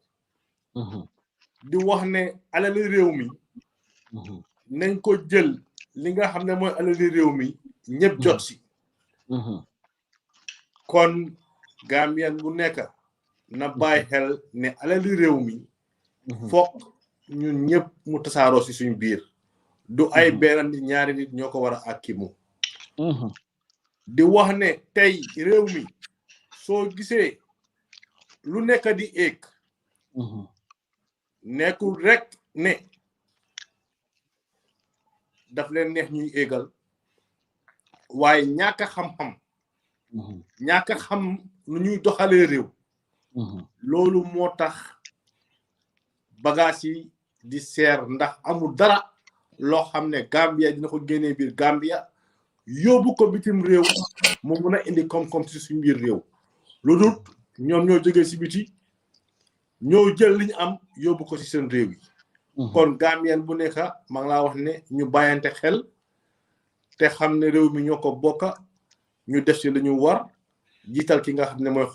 di wax ne alali réew mi nañ ko jël li nga xam ne mooy alali réew mi ñëpp jot si kon Gambien bu nekk na bàyyi xel ne alali réew mi foog ñun ñëpp mu tasaaroo si suñ biir du ay benn nit ñaari nit ñoo ko war a akimu di wax ne tey réew mi soo gisee lu nekk di éeg nekkul rek ne daf leen neex ñuy éegal waaye ñàkk a xam-xam ñàkk a xam nu ñuy doxalee réew loolu moo tax bagages yi di seer ndax amul dara loo xam ne Gambia dina ko génnee biir Gambia yóbbu ko bitim réew mu mun a indi koom-koom si suñu biir réew lu dul ñoom ñoo jógee si biti ñoo jël li ñu am yóbbu ko si seen réew yi kon Gambien bu nekk maa ngi laa wax ne ñu bàyyante xel te xam ne réew mi ñoo ko bokka ñu def si lu ñu war jiital ki nga xam ne mooy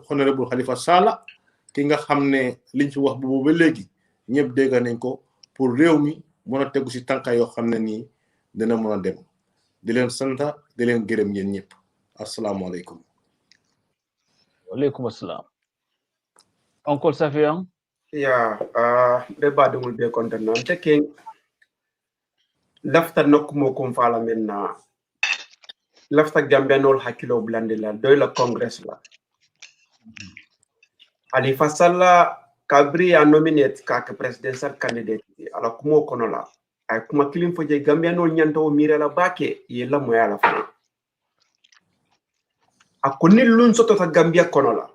honorable Halifa Sallah ki nga xam ne liñ fi wax boobu ba léegi ñëpp dégg nañ ko pour réew mi mën a tegu si tànka yoo xam ne nii dina mën a dem di leen sant di leen gërëm yéen ñëpp asalaamaaleykum. waaleykum assalam. Uncle Safian. Yeah, be badungul be content non taking lafta nokkumo kum fala menna lafta gambianol hakilo blande la doy la congress la Halifa Sallah kabri a nominate kaka presidential candidate ala kumo kono la ay kuma kilim fo je gambianol nyanto mire la bake yella moya la fa akoni lun soto ta gambia kono la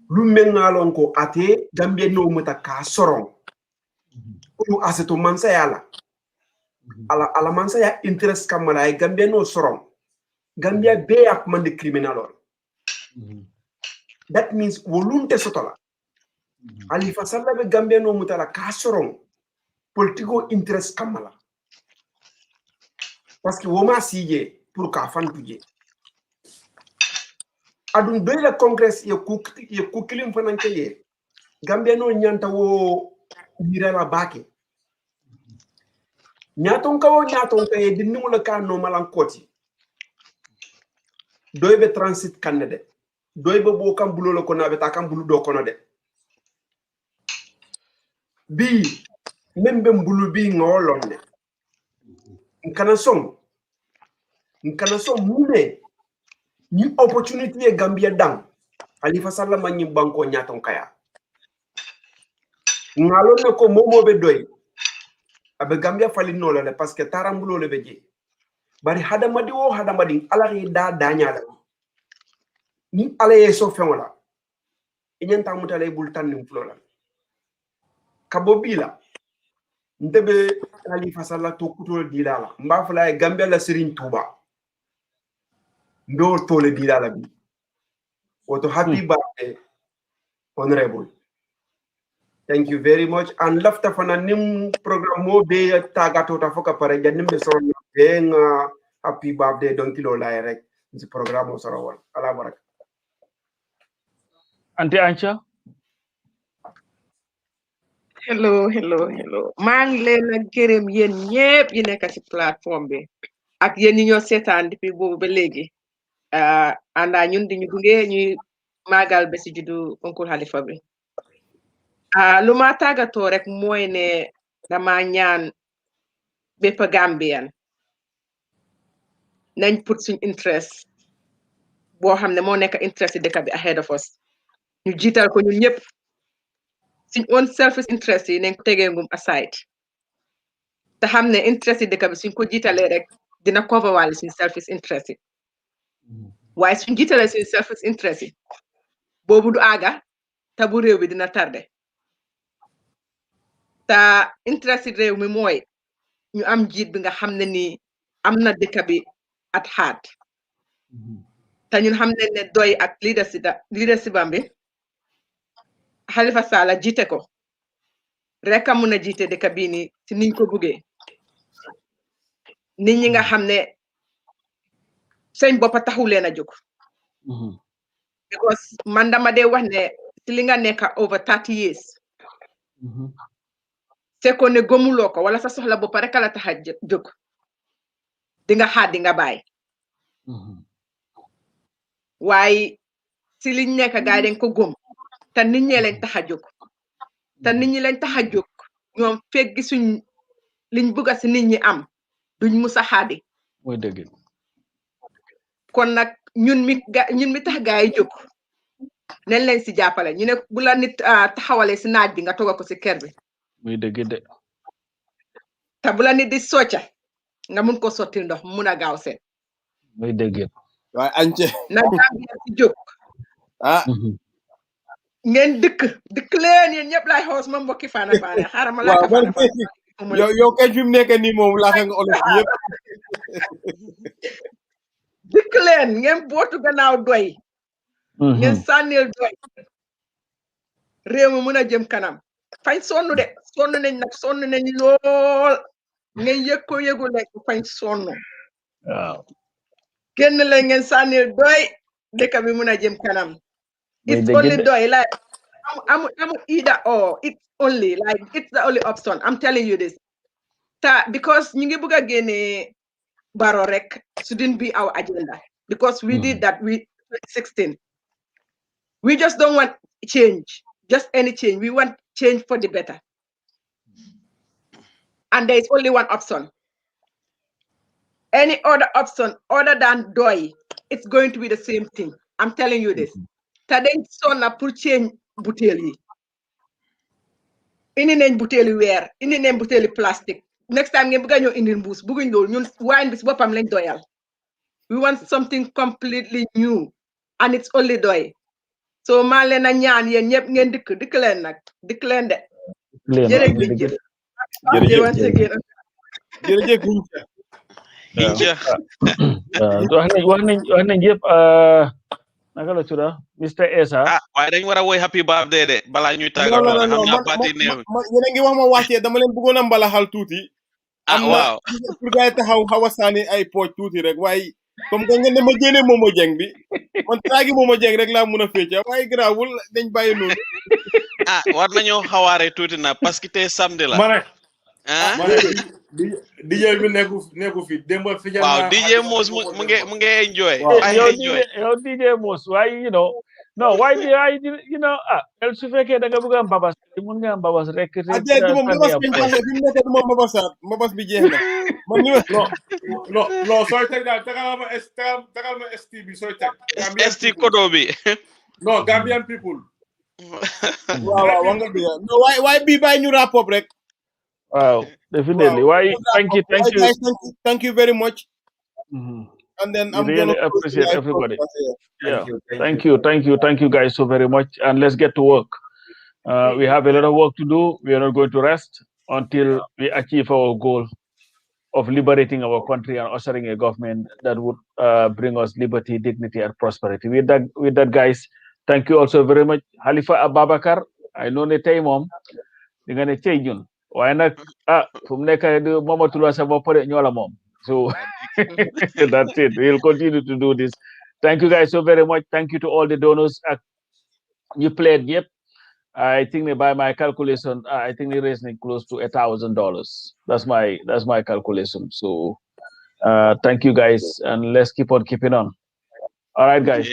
lu mengalon ko ate gambia no muta ka soron ko aseto mansa yala ala mansa ya interest kamala ay gambia no soron gambia be ak man de criminal that means wolunte sotola Halifa Sallah be gambia no muta la ka soron political interest kamala parce que woma sije pour ka fan tuje adun doyle congress ye ku kilim fananke ye Gambia no nyanta wo mirala bake nyaton kaye dinni wala ka no malankoti doybe transit kanede doybe bo kam bulo ko nabe ta kam bulu do kono de bi membe mbulu bi ngolonne nkana som mune ni opportunity e Gambia dang Halifa Sallah manyi banko nyaton kaya ngalon ne ko momo be doy abe Gambia fali no le parce que tarambulo le beje bari hadamadi wo hadamadi ala da danyala ni ala ye so fengola inyanta mutale bultan nim flola kabo bila ndebe Halifa Sallah to kutol dilala mba fala e Gambia la Serigne Touba ndo tole dilala bi woto happy birthday honorable. Thank you very much. And lafta fana nim program mo be tagato ta foka pare janim be so nga happy birthday don kilo lay rek ci program so rawal ala barak. Anti Ancha. hello. maa ngi leen a gërëm yéen ñëpp yi nekk ci plateforme bi ak yéen ñi ñoo seetaan depuis boobu ba léegi anda ñun di ñu gunge ñuy màggal ba ci juddu Uncle Halifa bi lu ma tàggatoo rek mooy ne dama ñaan bépp Gambian nañ put suñ interest boo xam ne moo nekk interest yi dëkk bi ahead of us ñu jiital ko ñun ñëpp suñ own selfish interest yi nañ ko tegee ngum aside te xam ne interest yi dëkk bi suñ ko jiitalee rek dina cover wàll suñ selfish interest yi waaye suñ jiitalee suñ selfish interest yi boobu du àgga te bu réew bi dina tardé te interest yi réew mi mooy ñu am jiit bi nga xam ne nii am na dëkk bi at heart te ñun xam ne doy ak leadership am bi Halifa Sallah jiite ko rek a mun a jiite dëkk bii nii si niñ ko buggee nit ñi nga xam ne seen boppa taxu leen a jóg because man dama dee wax ne si li nga nekk over 30 years fekkoon ne gëmuloo ko wala sa soxla boppa rek la tax a jóg di nga xaar di nga bàyyi waaye si liñ nekk gaay dañ ko gëm te nit ñee lañ tax a jóg te nit ñi lañ tax a jóg ñoom fekk gisuñ liñ bëgg si nit ñi am duñ musa xaadi mooy dëgg kon nag ñun mi tax gaay yi jóg nañ leen si jàppale ñu ne bu la nit taxawalee si naaj bi nga toga ko si kër bi muy dëgg de te bu la nit di socca nga mun ko sotti ndox mun a gaaw seet muy dëgg waaye ance na Gambia si jóg ngeen dëkk leen yéen ñëpp laay xoos ma mbokki faana faana xaaral ma laaka faana faana yow kay fi mu nekk nii moom laaka nga olof bi yëpp dëkk leen ngeen bootu gannaaw doy ngeen sànnil doy réew mi mën a jëm kanam fañ sonn de sonn nañ lool ngeen yëg ko yëgu lekk fañ sonn waaw génn leen ngeen sànnil doy dëkk bi mën a jëm kanam it's only doy like I'm either or it's only like it's the only option I'm telling you this because ñu ngi bëgg a génne Barrow rek shouldn't be our agenda because we did that with 2016 we just don't want change just any change we want change for the better and there is only one option any other option other than doy it's going to be the same thing I'm telling you this te dañ sonna pour change butéel yi indi nañ butéeli weer indi nañ butéeli plastique next time ngeen bëgg a ñëw indi mbuus bëgguñ loolu ñun wine bi si boppam lañ doyal we want something completely new and it's only doy so maa leen a ñaan yéen ñëpp ngeen dikk leen nag dikk leen de jërëjëf jërëjëf Inja wax nañ yëpp naka la tudd Mr Esa waaye dañ war a woy happy birthday de balaa ñuy tàggatoo xam naa parti neew yéen a ngi wax ma wàccee dama leen bëggoon a mbalaxal tuuti am na waaw pour gars yi taxaw xaw a sànni ay pooj tuuti rek waaye comme que ngeen ne ma génne Momo Jeng bi man traagi Momo Jeng rek laa mun a fecca waaye garaawul dañ bàyyi noonu. ah war nañoo xawaare tuuti na parce que tey samedi la. ma ne DJ bi nekku fi démb fi waaw DJ Mos mu nge enjoy. yow DJ Mos waaye no why el su fekkee da nga bëgg a mbabas mun nga mbabas rek te moom mbabas bi fi mu nekk du ma mbabasaat mbabas bi jeex na man non sooy teg daal tegal ma ST bi sooy teg ST kodo bi non Gambian people waaw wax nga bi no waaye bii bàyyi ñu rapport rek. Wow, definitely. Why? Thank you. Guys, thank you very much. And then I'm really appreciate everybody. Yeah, thank you guys so very much. And let's get to work. We have a lot of work to do. We are not going to rest until we achieve our goal of liberating our country and ushering a government that would bring us liberty, dignity, and prosperity. With that, guys, thank you also very much, Halifa Ababakar. I know the time, mom. You're gonna change you. Why not? From next do Mama Tula Sabopore Nyola mom. So that's it. We'll continue to do this. Thank you guys so very much. Thank you to all the donors. You played, yep. I think by my calculation, I think they raised close to $1,000. That's my calculation. So thank you guys, and let's keep on keeping on. All right, guys.